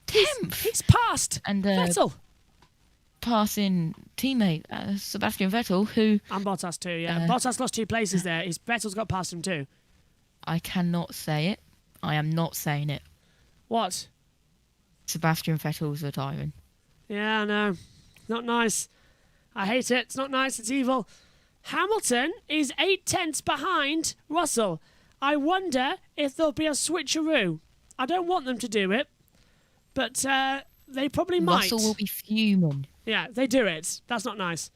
He's passed Vettel. Passing teammate Sebastian Vettel, who... And Bottas too, yeah. Bottas lost 2 places there. Vettel's got past him too. I cannot say it. I am not saying it. What? Sebastian Vettel's retiring. Yeah, I know. Not nice. I hate it. It's not nice. It's evil. Hamilton is 8 tenths behind Russell. I wonder if there'll be a switcheroo. I don't want them to do it, but they probably might. Russell will be fuming. Yeah, they do it. That's not nice.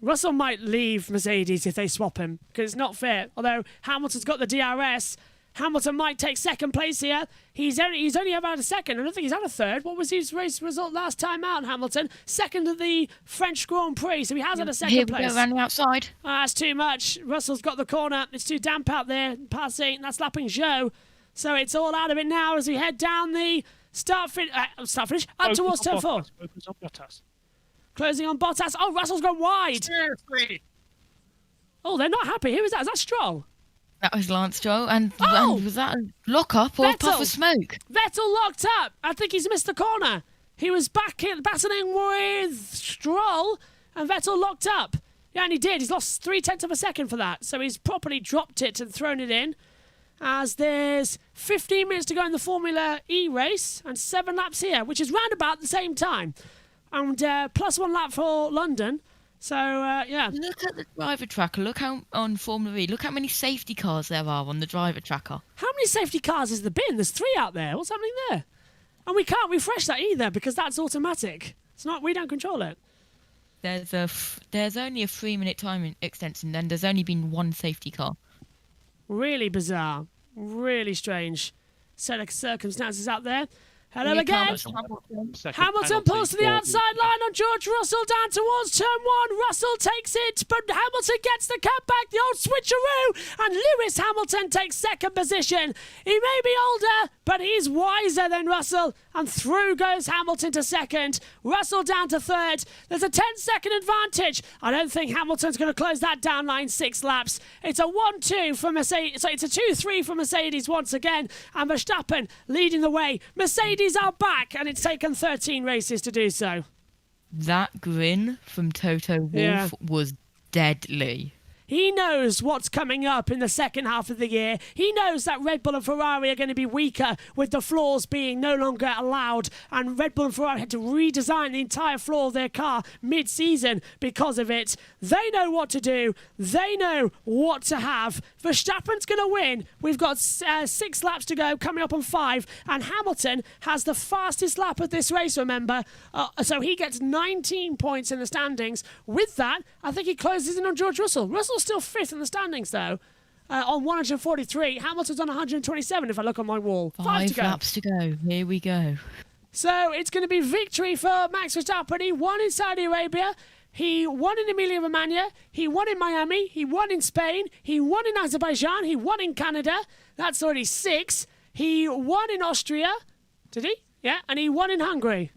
Russell might leave Mercedes if they swap him, because it's not fair. Although Hamilton's got the DRS, Hamilton might take second place here. He's only ever had a second. I don't think he's had a third. What was his race result last time out, Hamilton? Second of the French Grand Prix, so he has had a second place. Here we go around the outside. That's too much. Russell's got the corner. It's too damp out there. Passing, that's lapping Zhou. So it's all out of it now as we head down the start finish up towards turn 4. Focus on Bottas. Closing on Bottas. Oh, Russell's gone wide. Seriously. Oh, they're not happy. Who is that? Is that Stroll? That was Lance Stroll. And was that a lock-up or a puff of smoke? Vettel locked up. I think he's missed the corner. He was battling with Stroll, and Vettel locked up. Yeah, and he did. He's lost 0.3 of a second for that. So he's properly dropped it and thrown it in. As there's 15 minutes to go in the Formula E race and 7 laps here, which is round about the same time. And plus 1 lap for London. So, yeah. Look at the driver tracker. Look how on Formula E. Look how many safety cars there are on the driver tracker. How many safety cars has there been? There's 3 out there. What's happening there? And we can't refresh that either because that's automatic. It's not. We don't control it. There's only a 3-minute time extension, and there's only been 1 safety car. Really bizarre. Really strange set of circumstances out there. Hello again. Hamilton pulls to the outside line on George Russell down towards turn 1. Russell takes it, but Hamilton gets the cutback, the old switcheroo, and Lewis Hamilton takes second position. He may be older, but he's wiser than Russell, and through goes Hamilton to second. Russell down to third. There's a 10-second advantage. I don't think Hamilton's going to close that down line 6 laps. It's a 1-2 for Mercedes. So it's a 2-3 for Mercedes once again, and Verstappen leading the way. Mercedes are back, and it's taken 13 races to do so. That grin from Toto Wolff was deadly. He knows what's coming up in the second half of the year. He knows that Red Bull and Ferrari are going to be weaker with the floors being no longer allowed, and Red Bull and Ferrari had to redesign the entire floor of their car mid-season because of it. They know what to do. They know what to have. Verstappen's going to win. We've got 6 laps to go, coming up on 5, and Hamilton has the fastest lap of this race, remember. So he gets 19 points in the standings. With that, I think he closes in on George Russell. Russell's still 5th in the standings, though, on 143. Hamilton's on 127, if I look on my wall. 5 to go. 5 laps to go. Here we go. So it's going to be victory for Max Verstappen. He won in Saudi Arabia. He won in Emilia-Romagna. He won in Miami. He won in Spain. He won in Azerbaijan. He won in Canada. That's already 6. He won in Austria. Did he? Yeah. And he won in Hungary.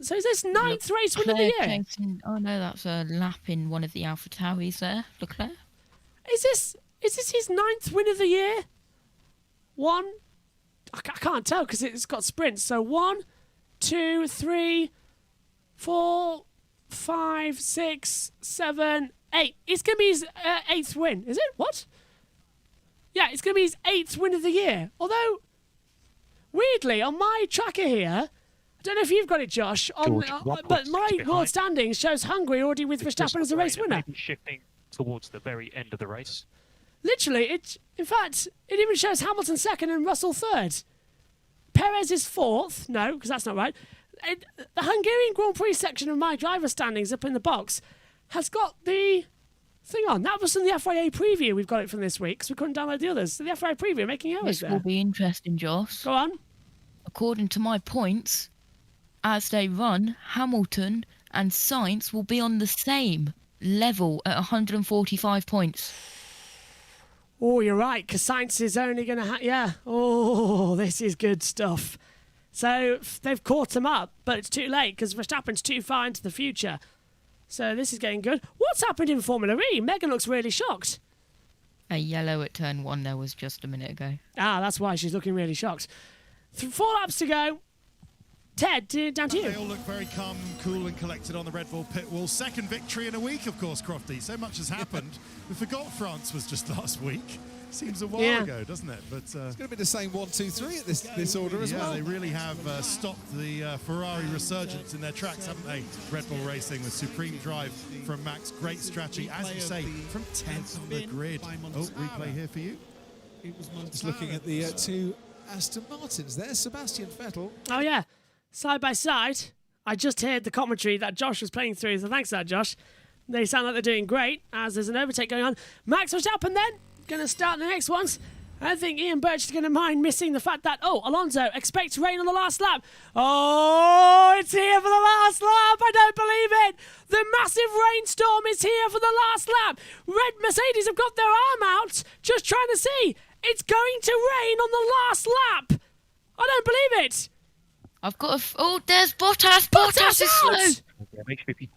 So is this 9th race win of the year? Oh no, that's a lap in one of the Alpha Tauris there, Leclerc. Is this his 9th win of the year? I can't tell because it's got sprints. So 1, 2, 3, 4, 5, 6, 7, 8. It's going to be his 8th win, is it? What? Yeah, it's going to be his 8th win of the year. Although, weirdly, on my tracker here, I don't know if you've got it, Josh, but my world standings shows Hungary already with Verstappen as a race winner. Maybe shifting towards the very end of the race. Literally, in fact, it even shows Hamilton 2nd and Russell 3rd. Perez is 4th. No, because that's not right. The Hungarian Grand Prix section of my driver standings up in the box has got the thing on. That was in the FIA preview. We've got it from this week because we couldn't download the others. So the FIA preview making errors there. This will be interesting, Josh. Go on. According to my points, as they run, Hamilton and Sainz will be on the same level at 145 points. Oh, you're right, because Sainz is only going to yeah. Oh, this is good stuff. So they've caught him up, but it's too late because Verstappen's too far into the future. So this is getting good. What's happened in Formula E? Megan looks really shocked. A yellow at turn 1 there was just a minute ago. Ah, that's why she's looking really shocked. 4 laps to go. Ted, down to you. They all look very calm, cool and collected on the Red Bull pit wall. Second victory in a week, of course, Crofty. So much has happened. We forgot France was just last week. Seems a while ago, doesn't it? But it's going to be the same 1, 2, 3 at this order as well. Yeah, they really have stopped the Ferrari resurgence in their tracks, haven't they? Red Bull Racing with supreme drive from Max. Great strategy, as you say, from 10th on the grid. Oh, replay here for you. Just looking at the 2 Aston Martins there, Sebastian Vettel. Oh, yeah. Side by side. I just heard the commentary that Josh was playing through, so thanks for that, Josh. They sound like they're doing great as there's an overtake going on. Max Verstappen then, going to start the next ones. I don't think Ian Birch is going to mind missing the fact that, Alonso expects rain on the last lap. Oh, it's here for the last lap. I don't believe it. The massive rainstorm is here for the last lap. Red Mercedes have got their arm out, just trying to see. It's going to rain on the last lap. I don't believe it. I've got there's Bottas. Bottas is slow.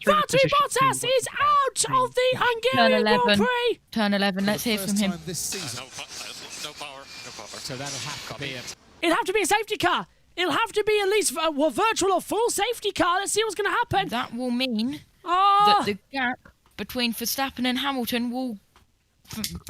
Valtteri Bottas is out of the Hungarian Grand Prix. Turn 11. Let's hear from him. No power. So that'll have to be It'll have to be a safety car. It'll have to be at least a virtual or full safety car. Let's see what's going to happen. That will mean that the gap between Verstappen and Hamilton will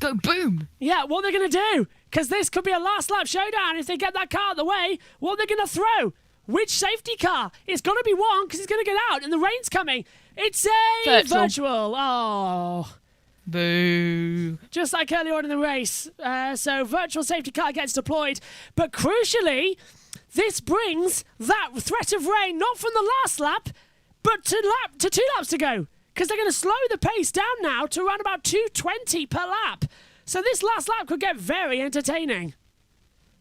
go boom. Yeah, what they're going to do, because this could be a last lap showdown if they get that car out of the way. What they're going to throw? Which safety car? It's got to be one because it's going to get out and the rain's coming. It's a virtual. Oh. Boo. Just like earlier on in the race. So virtual safety car gets deployed. But crucially, this brings that threat of rain not from the last lap, but to 2 laps to go. Because they're going to slow the pace down now to around about 2:20 per lap. So this last lap could get very entertaining.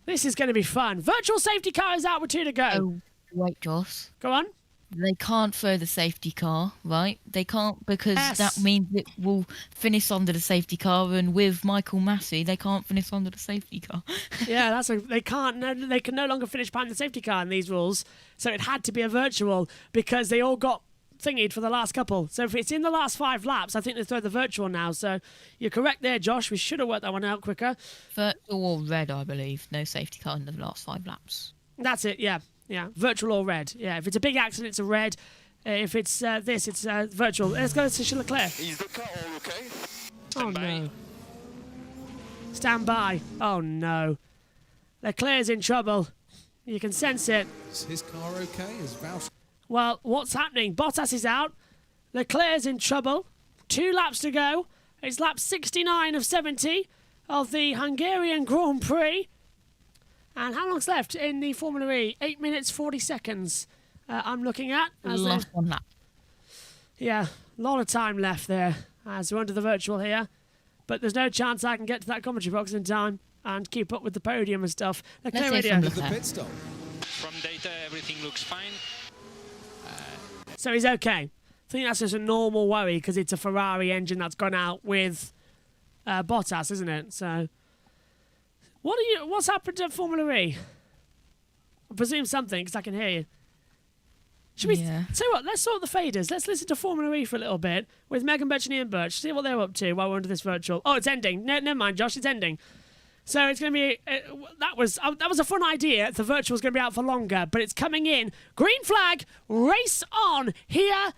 This is going to be fun. Virtual safety car is out with 2 to go. Oh, wait, Josh. Go on. They can't throw the safety car, right? They can't because that means it will finish under the safety car, and with Michael Massey, they can't finish under the safety car. Yeah, they can't. They can no longer finish behind the safety car in these rules. So it had to be a virtual because they all got thingied for the last couple. So if it's in the last 5 laps, I think they throw the virtual now. So you're correct there, Josh. We should have worked that one out quicker. Virtual or red, I believe. No safety car in the last 5 laps. That's it, yeah. Yeah, virtual or red. Yeah, if it's a big accident, it's a red. If it's this, it's virtual. Let's go to Leclerc. Is the car all okay? Oh no. Stand by. Oh no. Leclerc's in trouble. You can sense it. Is his car okay? Is Valtteri? Well, what's happening? Bottas is out. Leclerc's in trouble. 2 laps to go. It's lap 69 of 70 of the Hungarian Grand Prix. And how long's left in the Formula E? 8 minutes 40 seconds. I'm looking at. Last one lap. Yeah, a lot of time left there as we're under the virtual here. But there's no chance I can get to that commentary box in time and keep up with the podium and stuff. Leclerc radio. The pit stop. From data, everything looks fine. So he's okay. I think that's just a normal worry because it's a Ferrari engine that's gone out with Bottas, isn't it? So, what's happened to Formula E? I presume something because I can hear you. Should we tell you what? Let's sort the faders. Let's listen to Formula E for a little bit with Megan Birch and Ian Birch. See what they're up to while we're under this virtual. Oh, it's ending. Never mind, Josh. It's ending. So it's going to be. That was a fun idea. The virtual is going to be out for longer, but it's coming in. Green flag. Race on here.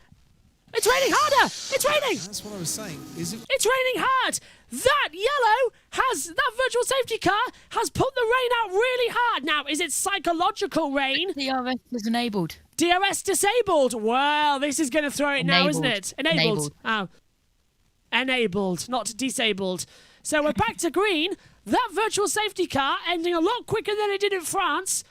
It's raining harder. It's raining. That's what I was saying. Is it? It's raining hard. That virtual safety car has put the rain out really hard. Now, is it psychological rain? DRS is enabled. DRS disabled. Well, this is going to throw it now, isn't it? Enabled. Oh. Enabled, not disabled. So we're back to green. That virtual safety car ending a lot quicker than it did in France.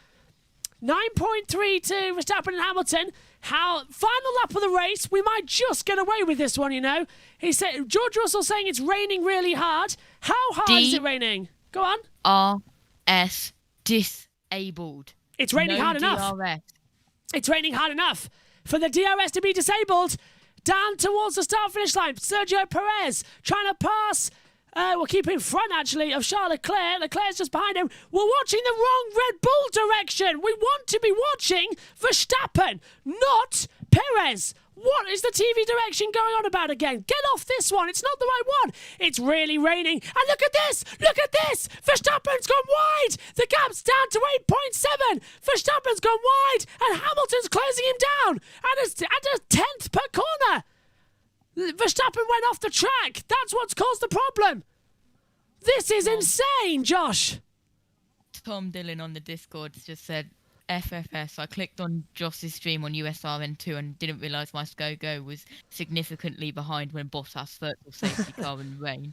9.3 to Verstappen and Hamilton. Final lap of the race. We might just get away with this one, you know. He said George Russell saying it's raining really hard. How hard is it raining? Go on. RS disabled. It's raining hard enough. DRS. It's raining hard enough for the DRS to be disabled. Down towards the start-finish line. Sergio Perez trying to pass. We'll keep in front, actually, of Charles Leclerc. Leclerc's just behind him. We're watching the wrong Red Bull direction. We want to be watching Verstappen, not Perez. What is the TV direction going on about again? Get off this one. It's not the right one. It's really raining. And look at this. Look at this. Verstappen's gone wide. The gap's down to 8.7. Verstappen's gone wide. And Hamilton's closing him down. And at a 10th per corner. Verstappen went off the track. That's what's caused the problem. This is insane, Josh. Tom Dillon on the Discord just said, FFS. I clicked on Josh's stream on USRN2 and didn't realise my Go was significantly behind when Bottas virtual safety car in the rain.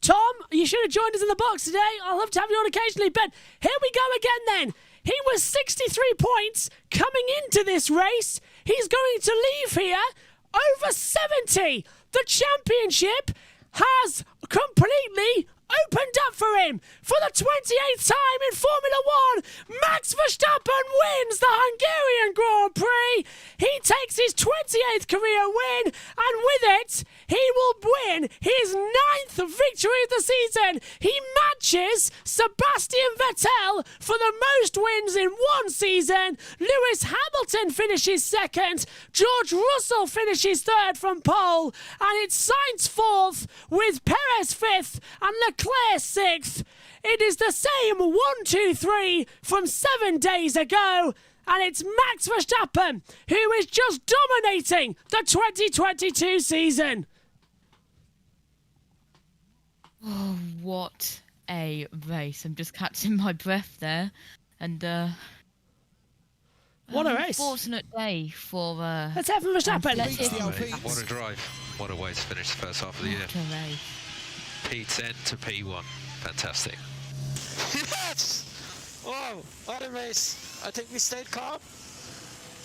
Tom, you should have joined us in the box today. I'll love to have you on occasionally, but here we go again then. He was 63 points coming into this race. He's going to leave here over 70. The championship has completely opened up for him. For the 28th time in Formula 1, Max Verstappen wins the Hungarian Grand Prix. He takes his 28th career win, and with it, he will win his 9th victory of the season. He matches Sebastian Vettel for the most wins in one season. Lewis Hamilton finishes second. George Russell finishes third from pole. And it's Sainz fourth, with Perez fifth and Leclerc sixth. It is the same 1, 2, 3 from 7 days ago. And it's Max Verstappen who is just dominating the 2022 season. Oh, what a race. I'm just catching my breath there. And, what a race. Unfortunate day for, let's have Verstappen. What a drive. What a way to finish the first half of the year. P10 to P1. Fantastic. Yes! Wow, what a race. I think we stayed calm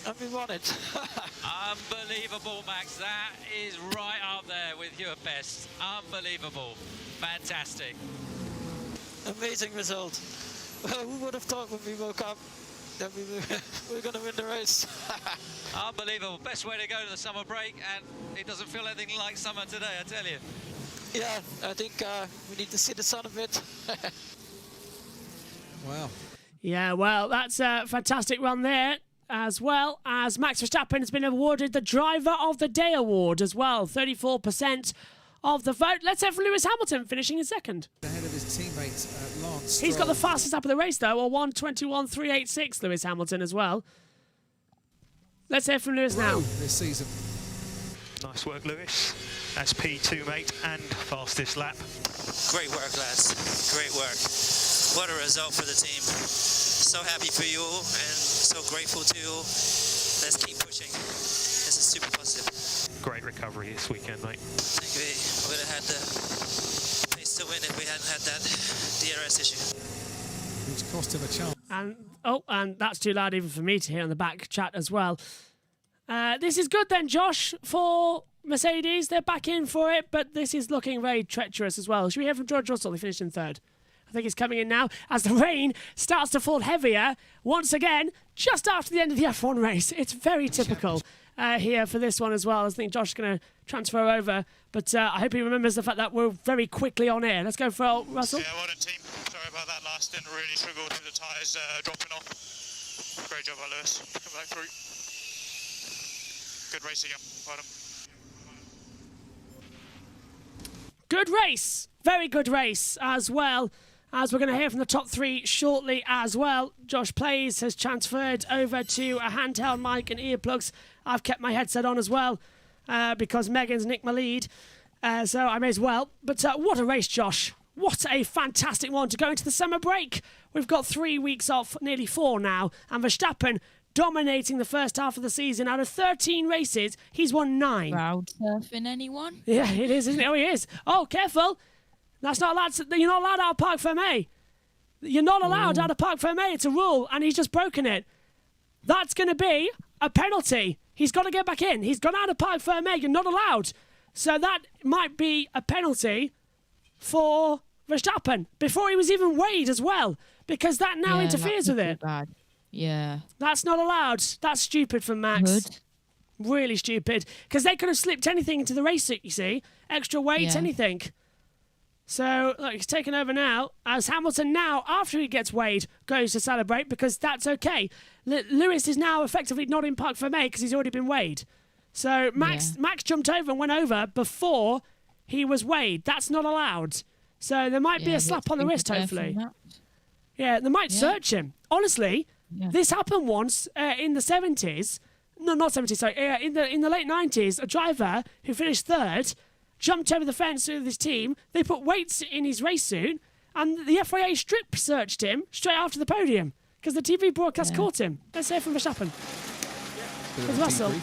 and we won it. Unbelievable, Max. That is right up there with your best. Unbelievable. Fantastic. Amazing result. Well, who would have thought when we woke up that we were going to win the race? Unbelievable. Best way to go to the summer break, and it doesn't feel anything like summer today, I tell you. Yeah, I think we need to see the sun a bit. Wow. Yeah, well, that's a fantastic run there, as well as Max Verstappen has been awarded the Driver of the Day award as well. 34% of the vote. Let's have Lewis Hamilton finishing in second. Ahead of his teammate Lance He's got the fastest lap of the race, though, a 1:21.386, Lewis Hamilton as well. Let's hear from Lewis now. This season. Nice work, Lewis. That's P2, mate, and fastest lap. Great work, lads. Great work. What a result for the team. So happy for you all and so grateful to you all. Let's keep pushing. This is super positive. Great recovery this weekend, mate. I think we would have had the pace to win if we hadn't had that DRS issue. Which cost him a chance. And that's too loud even for me to hear on the back chat as well. This is good then, Josh, for Mercedes. They're back in for it, but this is looking very treacherous as well. Should we hear from George Russell? He finished in third. I think he's coming in now as the rain starts to fall heavier once again, just after the end of the F1 race. It's very typical here for this one as well. I think Josh is going to transfer over, but I hope he remembers the fact that we're very quickly on air. Let's go for Russell. Yeah, well done, team. Sorry about that last stint. Really struggled with the tyres dropping off. Great job by Lewis. Come back through. Good race again. Well done. Good race. Very good race as well. As we're going to hear from the top three shortly as well. Josh Plays has transferred over to a handheld mic and earplugs. I've kept my headset on as well because Megan's nicked my lead. So I may as well. But what a race, Josh. What a fantastic one to go into the summer break. We've got 3 weeks off, nearly 4 now. And Verstappen dominating the first half of the season. Out of 13 races, he's won 9. Crowd surfing, anyone? Yeah, it is, isn't it? Oh, he is. Oh, careful. That's not allowed. You're not allowed out of Parc Fermé. You're not allowed out of Parc Fermé. It's a rule, and he's just broken it. That's going to be a penalty. He's got to get back in. He's gone out of Parc Fermé. You're not allowed. So that might be a penalty for Verstappen before he was even weighed as well, because that now interferes with it. Bad. Yeah. That's not allowed. That's stupid from Max. Good. Really stupid, because they could have slipped anything into the race, you see. Extra weight, anything. So, look, he's taken over now, as Hamilton now, after he gets weighed, goes to celebrate, because that's okay. Lewis is now effectively not in Parc Fermé because he's already been weighed. So, Max jumped over and went over before he was weighed. That's not allowed. So, there might be a slap on the wrist, hopefully. Yeah, they might search him. Honestly, this happened once in the 70s. No, not 70s, sorry. In the late 90s, a driver who finished third jumped over the fence with his team. They put weights in his race suit, and the FIA strip searched him straight after the podium because the TV broadcast caught him. Let's hear from Verstappen. With Russell.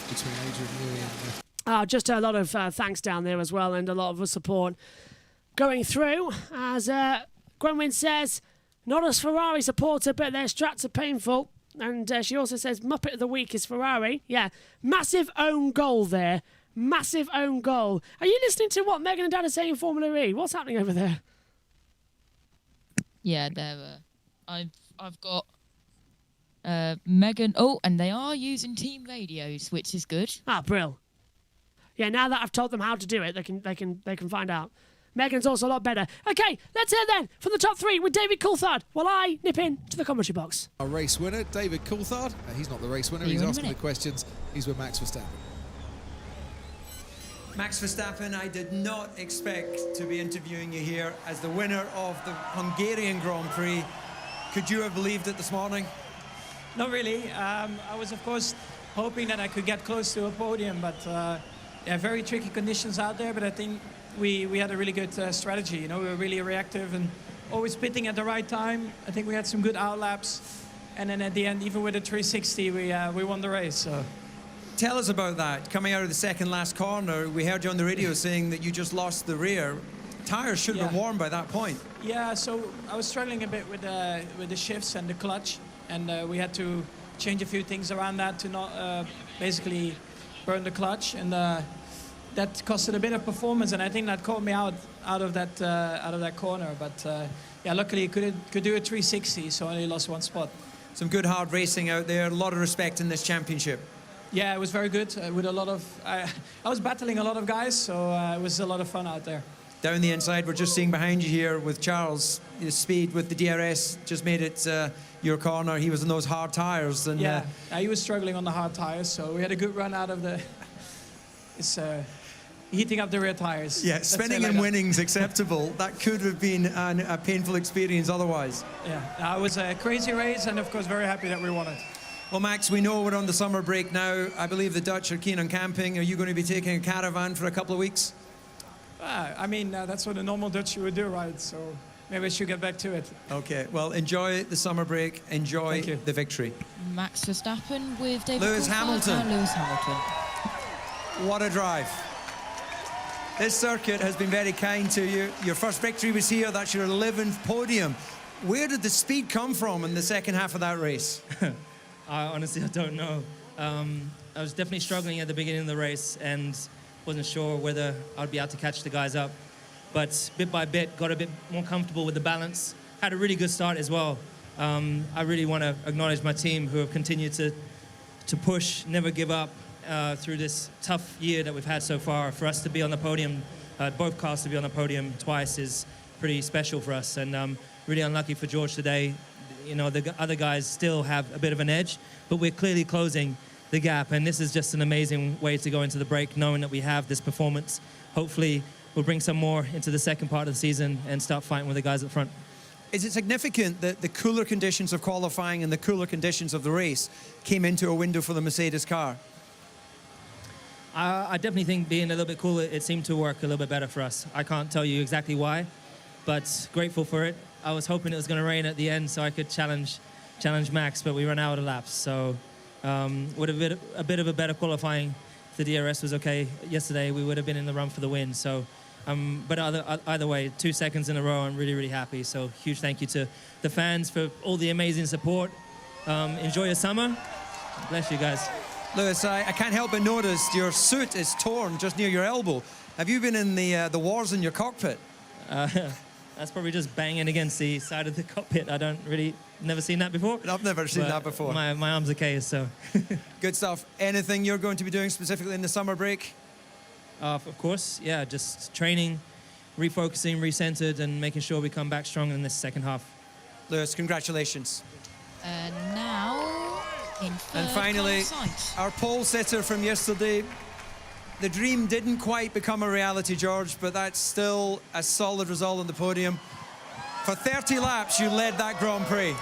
Just a lot of thanks down there as well, and a lot of support going through. As Gwenwyn says, not as Ferrari supporter, but their strats are painful. And she also says Muppet of the Week is Ferrari. Yeah, massive own goal there. Massive own goal. Are you listening to what Megan and Dad are saying in Formula E? What's happening over there? Yeah, I've got Megan. Oh, and they are using team radios, which is good. Ah, brill. Yeah, now that I've told them how to do it, they can find out. Megan's also a lot better. Okay, let's hear then from the top three with David Coulthard while I nip in to the commentary box. Our race winner, David Coulthard. He's not the race winner. He's asking the questions. He's with Max Verstappen. Max Verstappen, I did not expect to be interviewing you here as the winner of the Hungarian Grand Prix. Could you have believed it this morning? Not really. I was, of course, hoping that I could get close to a podium, but very tricky conditions out there. But I think we had a really good strategy. You know, we were really reactive and always pitting at the right time. I think we had some good outlaps, and then at the end, even with a 360, we won the race. So. Tell us about that. Coming out of the second last corner, we heard you on the radio saying that you just lost the rear. Tires should have been warm by that point. Yeah, so I was struggling a bit with the shifts and the clutch, and we had to change a few things around that to not basically burn the clutch, and that costed a bit of performance, and I think that caught me out of that corner. But yeah, luckily could do a 360, so I only lost one spot. Some good hard racing out there. A lot of respect in this championship. Yeah, it was very good. With a lot of, I was battling a lot of guys, so it was a lot of fun out there. Down the inside, we're just seeing behind you here with Charles. His speed with the DRS just made it your corner. He was on those hard tires, and yeah, he was struggling on the hard tires. So we had a good run out of the. It's heating up the rear tires. Yeah, spinning and winning's acceptable. That could have been a painful experience otherwise. Yeah, it was a crazy race, and of course, very happy that we won it. Well, Max, we know we're on the summer break now. I believe the Dutch are keen on camping. Are you going to be taking a caravan for a couple of weeks? I mean, that's what a normal Dutch would do, right? So maybe I should get back to it. Okay, well, enjoy the summer break. Enjoy the victory. Max Verstappen with David Lewis Coulthard Hamilton. and Lewis Hamilton. What a drive. This circuit has been very kind to you. Your first victory was here. That's your 11th podium. Where did the speed come from in the second half of that race? Honestly, I don't know. I was definitely struggling at the beginning of the race and wasn't sure whether I'd be able to catch the guys up. But bit by bit, got a bit more comfortable with the balance. Had a really good start as well. I really want to acknowledge my team who have continued to push, never give up through this tough year that we've had so far. For us to be on the podium, both cars to be on the podium twice is pretty special for us. And really unlucky for George today. You know, the other guys still have a bit of an edge, but we're clearly closing the gap. And this is just an amazing way to go into the break, knowing that we have this performance. Hopefully, we'll bring some more into the second part of the season and start fighting with the guys up front. Is it significant that the cooler conditions of qualifying and the cooler conditions of the race came into a window for the Mercedes car? I definitely think being a little bit cooler, it seemed to work a little bit better for us. I can't tell you exactly why, but grateful for it. I was hoping it was going to rain at the end so I could challenge Max, but we ran out of laps. So would have been a bit of a better qualifying. If the DRS was okay yesterday, we would have been in the run for the win. So, but either way, 2 seconds in a row, I'm really, really happy. So huge thank you to the fans for all the amazing support. Enjoy your summer. Bless you guys. Lewis, I can't help but notice your suit is torn just near your elbow. Have you been in the wars in your cockpit? That's probably just banging against the side of the cockpit. I never seen that before. I've never seen that before. My arm's okay, so. Good stuff. Anything you're going to be doing specifically in the summer break? Of course, yeah, just training, refocusing, recentered, and making sure we come back strong in this second half. Lewis, congratulations. And now, in third, and finally, Carlos Sainz. our pole sitter from yesterday. The dream didn't quite become a reality, George, but that's still a solid result on the podium. For 30 laps, you led that Grand Prix.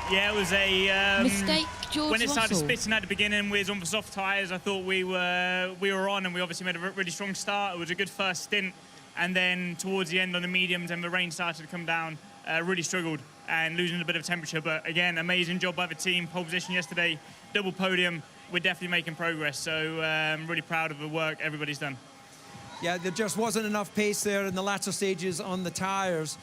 Yeah, it was a mistake, George when it started Russell. spitting at the beginning, we was on for soft tyres. I thought we were on, and we obviously made a really strong start. It was a good first stint, and then towards the end on the mediums, and the rain started to come down, really struggled and losing a bit of temperature. But again, amazing job by the team. Pole position yesterday, double podium. We're definitely making progress, so I'm really proud of the work everybody's done. Yeah, there just wasn't enough pace there in the latter stages on the tyres.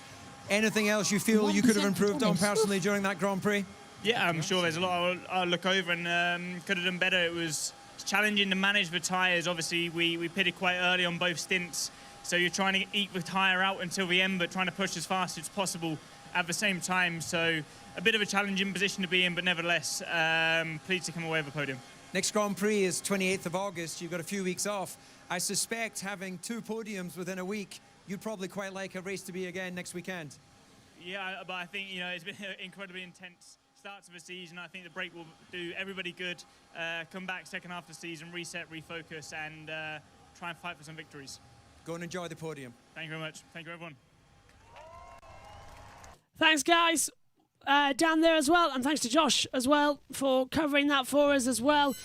Anything else you feel you could have improved on personally during that Grand Prix? Yeah, I'm sure there's a lot I'll look over and could have done better. It was challenging to manage the tyres. Obviously, we pitted quite early on both stints, so you're trying to eke the tyre out until the end, but trying to push as fast as possible at the same time. So a bit of a challenging position to be in, but nevertheless, pleased to come away with a podium. Next Grand Prix is 28th of August. You've got a few weeks off. I suspect having 2 podiums within a week, you'd probably quite like a race to be again next weekend. Yeah, but I think, it's been an incredibly intense start to the season. I think the break will do everybody good. Come back second half of the season, reset, refocus, and try and fight for some victories. Go and enjoy the podium. Thank you very much. Thank you, everyone. Thanks, guys. Down there as well, and thanks to Josh as well for covering that for us as well,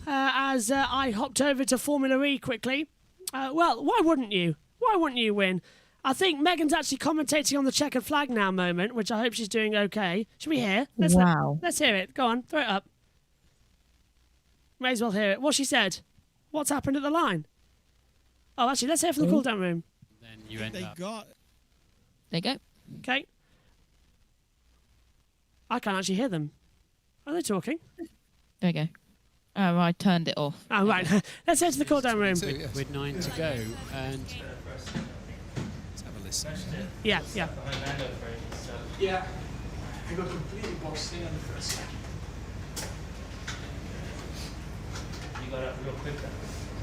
as I hopped over to Formula E quickly. Well, why wouldn't you? Why wouldn't you win? I think Megan's actually commentating on the checkered flag now moment, which I hope she's doing okay. Should we hear? Let's hear it. Go on, throw it up. May as well hear it. What she said. What's happened at the line? Oh, actually, let's hear it from the cool-down room. Then you end up. There you go. Okay. I can't actually hear them. Are they talking? There you go. Oh, I turned it off. Oh, right. Let's head to the cool-down room. With 9 to go, and let's have a listen. Yeah. Yeah, I got completely boxed in on the first second. You got up real quick then?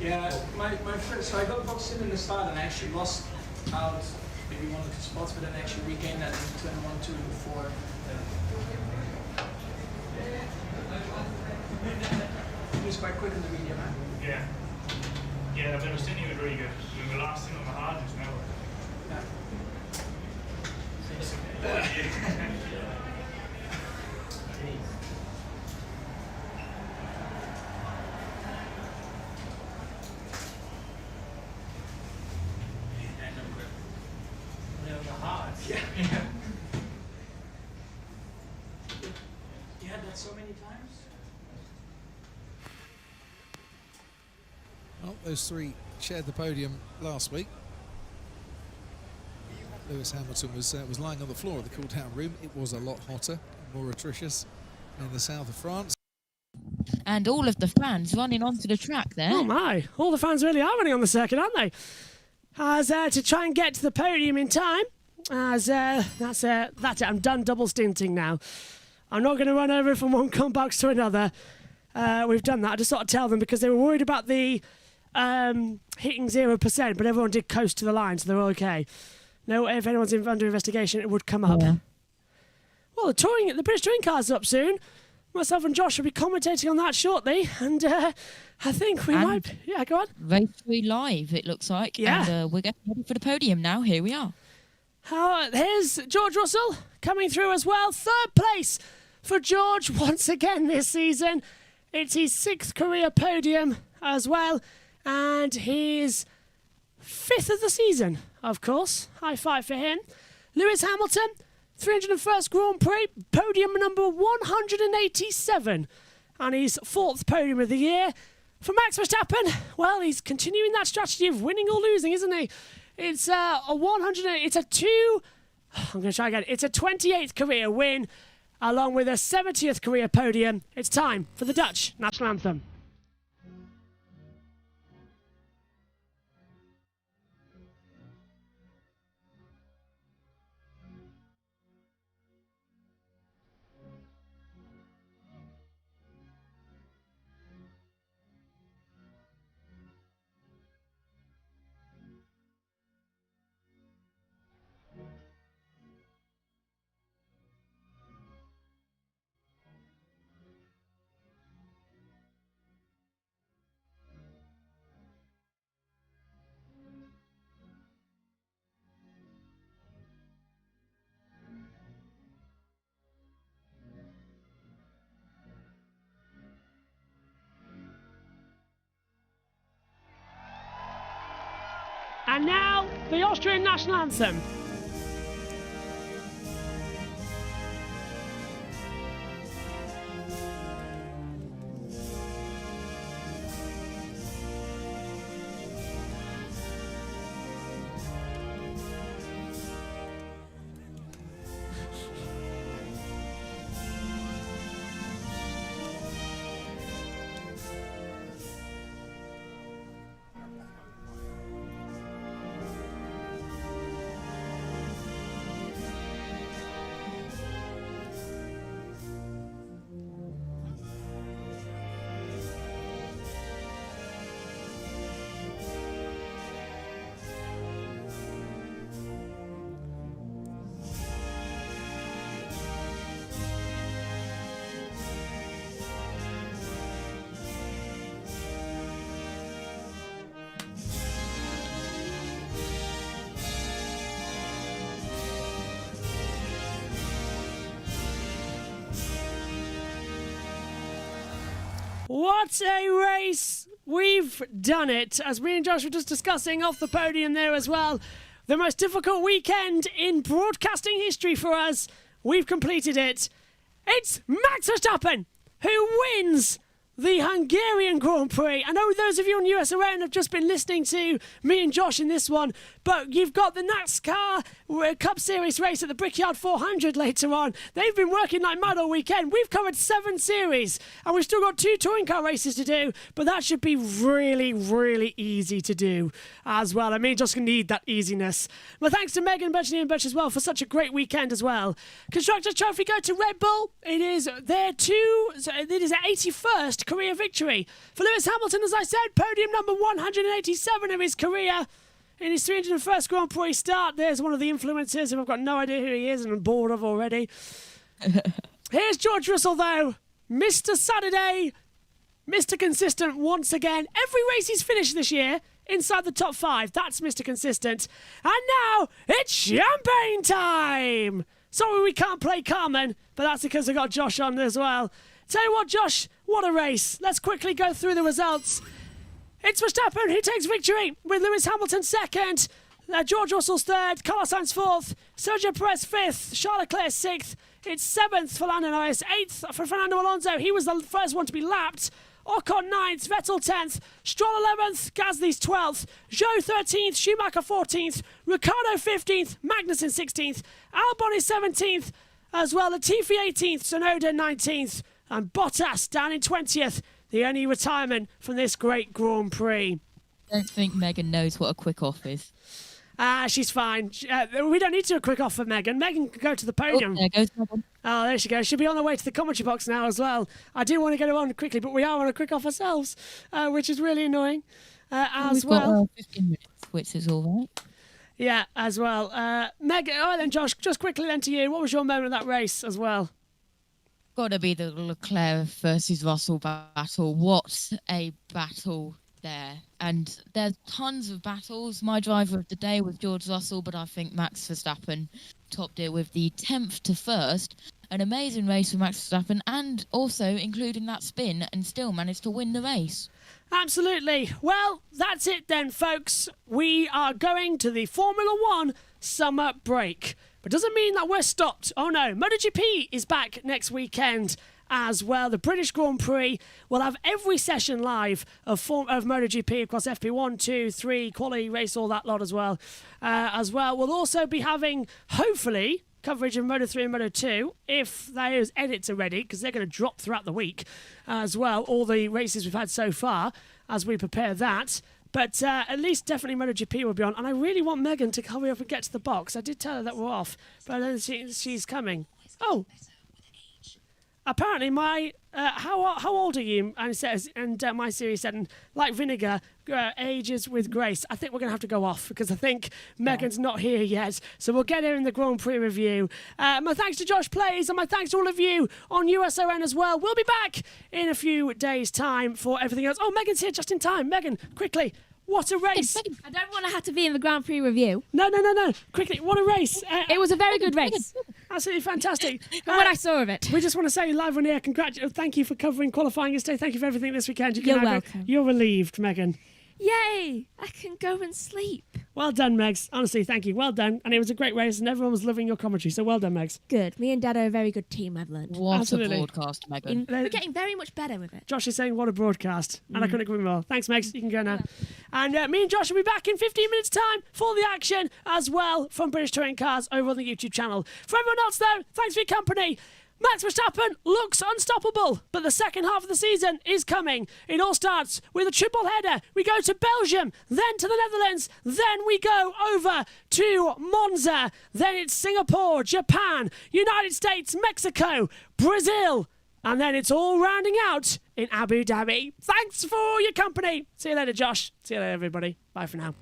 Yeah, my first, so I got boxed in the start and I actually lost out maybe 1 or 2 spots, but then actually regained that in turn 1, 2, and 4. He was quite quick in the medium, huh? Yeah. Yeah, the Rosini was really good. We were last in on the hard just now. so many times. Well, those three shared the podium last week. Lewis Hamilton was lying on the floor of the cool-down room. It was a lot hotter, more atrocious in the south of France. And all of the fans running onto the track there. Oh my, all the fans really are running on the circuit, aren't they? As to try and get to the podium in time. As that's it, I'm done double stinting now. I'm not going to run over from one combox to another. We've done that. I just sort of tell them because they were worried about the hitting 0%, but everyone did coast to the line, so they're all okay. No, if anyone's under investigation, it would come up. Yeah. Well, the British touring car's up soon. Myself and Josh will be commentating on that shortly, and I think we might... Yeah, go on. Race 3 live, it looks like. Yeah. And we're getting ready for the podium now. Here we are. Here's George Russell coming through as well. Third place for George once again this season. It's his 6th career podium as well, and his 5th of the season, of course. High five for him. Lewis Hamilton, 301st Grand Prix, podium number 187, and his 4th podium of the year. For Max Verstappen, well, he's continuing that strategy of winning or losing, isn't he? It's a 28th career win, along with a 70th career podium. It's time for the Dutch national anthem. And now, the Austrian national anthem. What a race! We've done it, as me and Josh were just discussing off the podium there as well. The most difficult weekend in broadcasting history for us. We've completed it. It's Max Verstappen who wins the Hungarian Grand Prix. I know those of you on USRN have just been listening to me and Josh in this one, but you've got the NASCAR Cup Series race at the Brickyard 400 later on. They've been working like mad all weekend. We've covered 7 series, and we've still got 2 touring car races to do, but that should be really, really easy to do as well. I mean, just need that easiness. Well, thanks to Megan Birch and Ian Birch as well for such a great weekend as well. Constructors' Trophy go to Red Bull. It is their 81st career victory. For Lewis Hamilton, as I said, podium number 187 of his career. In his 301st Grand Prix start, there's one of the influencers who I've got no idea who he is and I'm bored of already. Here's George Russell, though. Mr. Saturday, Mr. Consistent once again. Every race he's finished this year inside the top 5. That's Mr. Consistent. And now it's champagne time. Sorry we can't play Carmen, but that's because I got Josh on as well. Tell you what, Josh, what a race. Let's quickly go through the results. It's Verstappen who takes victory with Lewis Hamilton second. George Russell's third, Carlos Sainz fourth, Sergio Perez fifth, Charles Leclerc sixth. It's seventh for Lando Norris, eighth for Fernando Alonso. He was the first one to be lapped. Ocon 9th, Vettel 10th, Stroll 11th, Gasly's 12th, Zhou 13th, Schumacher 14th, Ricciardo 15th, Magnussen 16th, Albon is 17th, as well Latifi 18th, Tsunoda 19th, and Bottas down in 20th, the only retirement from this great Grand Prix. I don't think Megan knows what a quick off is. She's fine. We don't need to do a quick off for Megan. Megan can go to the podium. Oh, there goes Megan. Oh, there she goes. She'll be on the way to the commentary box now as well. I do want to get her on quickly, but we are on a quick off ourselves, which is really annoying We've got 15 minutes, which is all right. Yeah, as well. Megan, all right then, Josh, just quickly then to you. What was your moment of that race as well? Got to be the Leclerc versus Russell battle. What a battle there. And there's tons of battles. My driver of the day was George Russell, but I think Max Verstappen topped it with the 10th to 1st. An amazing race for Max Verstappen, and also including that spin, and still managed to win the race. Absolutely. Well, that's it then, folks. We are going to the Formula One summer break. But doesn't mean that we're stopped. Oh no, MotoGP is back next weekend as well. The British Grand Prix will have every session live of MotoGP across FP1, 2, 3, quality race, all that lot as well. We'll also be having, hopefully, coverage of Moto 3 and Moto 2 if those edits are ready, because they're going to drop throughout the week as well, all the races we've had so far as we prepare that. But at least definitely MotoGP will be on. And I really want Megan to hurry up and get to the box. I did tell her that we're off, but I don't think she's coming. Oh! Apparently my... how old are you? And it says, and my series said, like vinegar, ages with grace. I think we're going to have to go off because I think Megan's not here yet. So we'll get her in the Grand Prix review. My thanks to Josh Plays and my thanks to all of you on USON as well. We'll be back in a few days' time for everything else. Oh, Megan's here just in time. Megan, quickly. What a race. I don't want to have to be in the Grand Prix review. No. Quickly, what a race. It was a very good race. Absolutely fantastic. From what I saw of it. We just want to say live on air, thank you for covering qualifying yesterday. Thank you for everything this weekend. You're welcome. You're relieved, Megan. Yay! I can go and sleep. Well done, Megs. Honestly, thank you. Well done. And it was a great race and everyone was loving your commentary. So well done, Megs. Good. Me and Dad are a very good team, I've learned. What a broadcast, Megan. We're getting very much better with it. Josh is saying what a broadcast. And I couldn't agree more. Thanks, Megs. You can go now. And me and Josh will be back in 15 minutes' time for the action as well from British Touring Cars over on the YouTube channel. For everyone else, though, thanks for your company. Max Verstappen looks unstoppable, but the second half of the season is coming. It all starts with a triple header. We go to Belgium, then to the Netherlands, then we go over to Monza, then it's Singapore, Japan, United States, Mexico, Brazil, and then it's all rounding out in Abu Dhabi. Thanks for your company. See you later, Josh. See you later, everybody. Bye for now.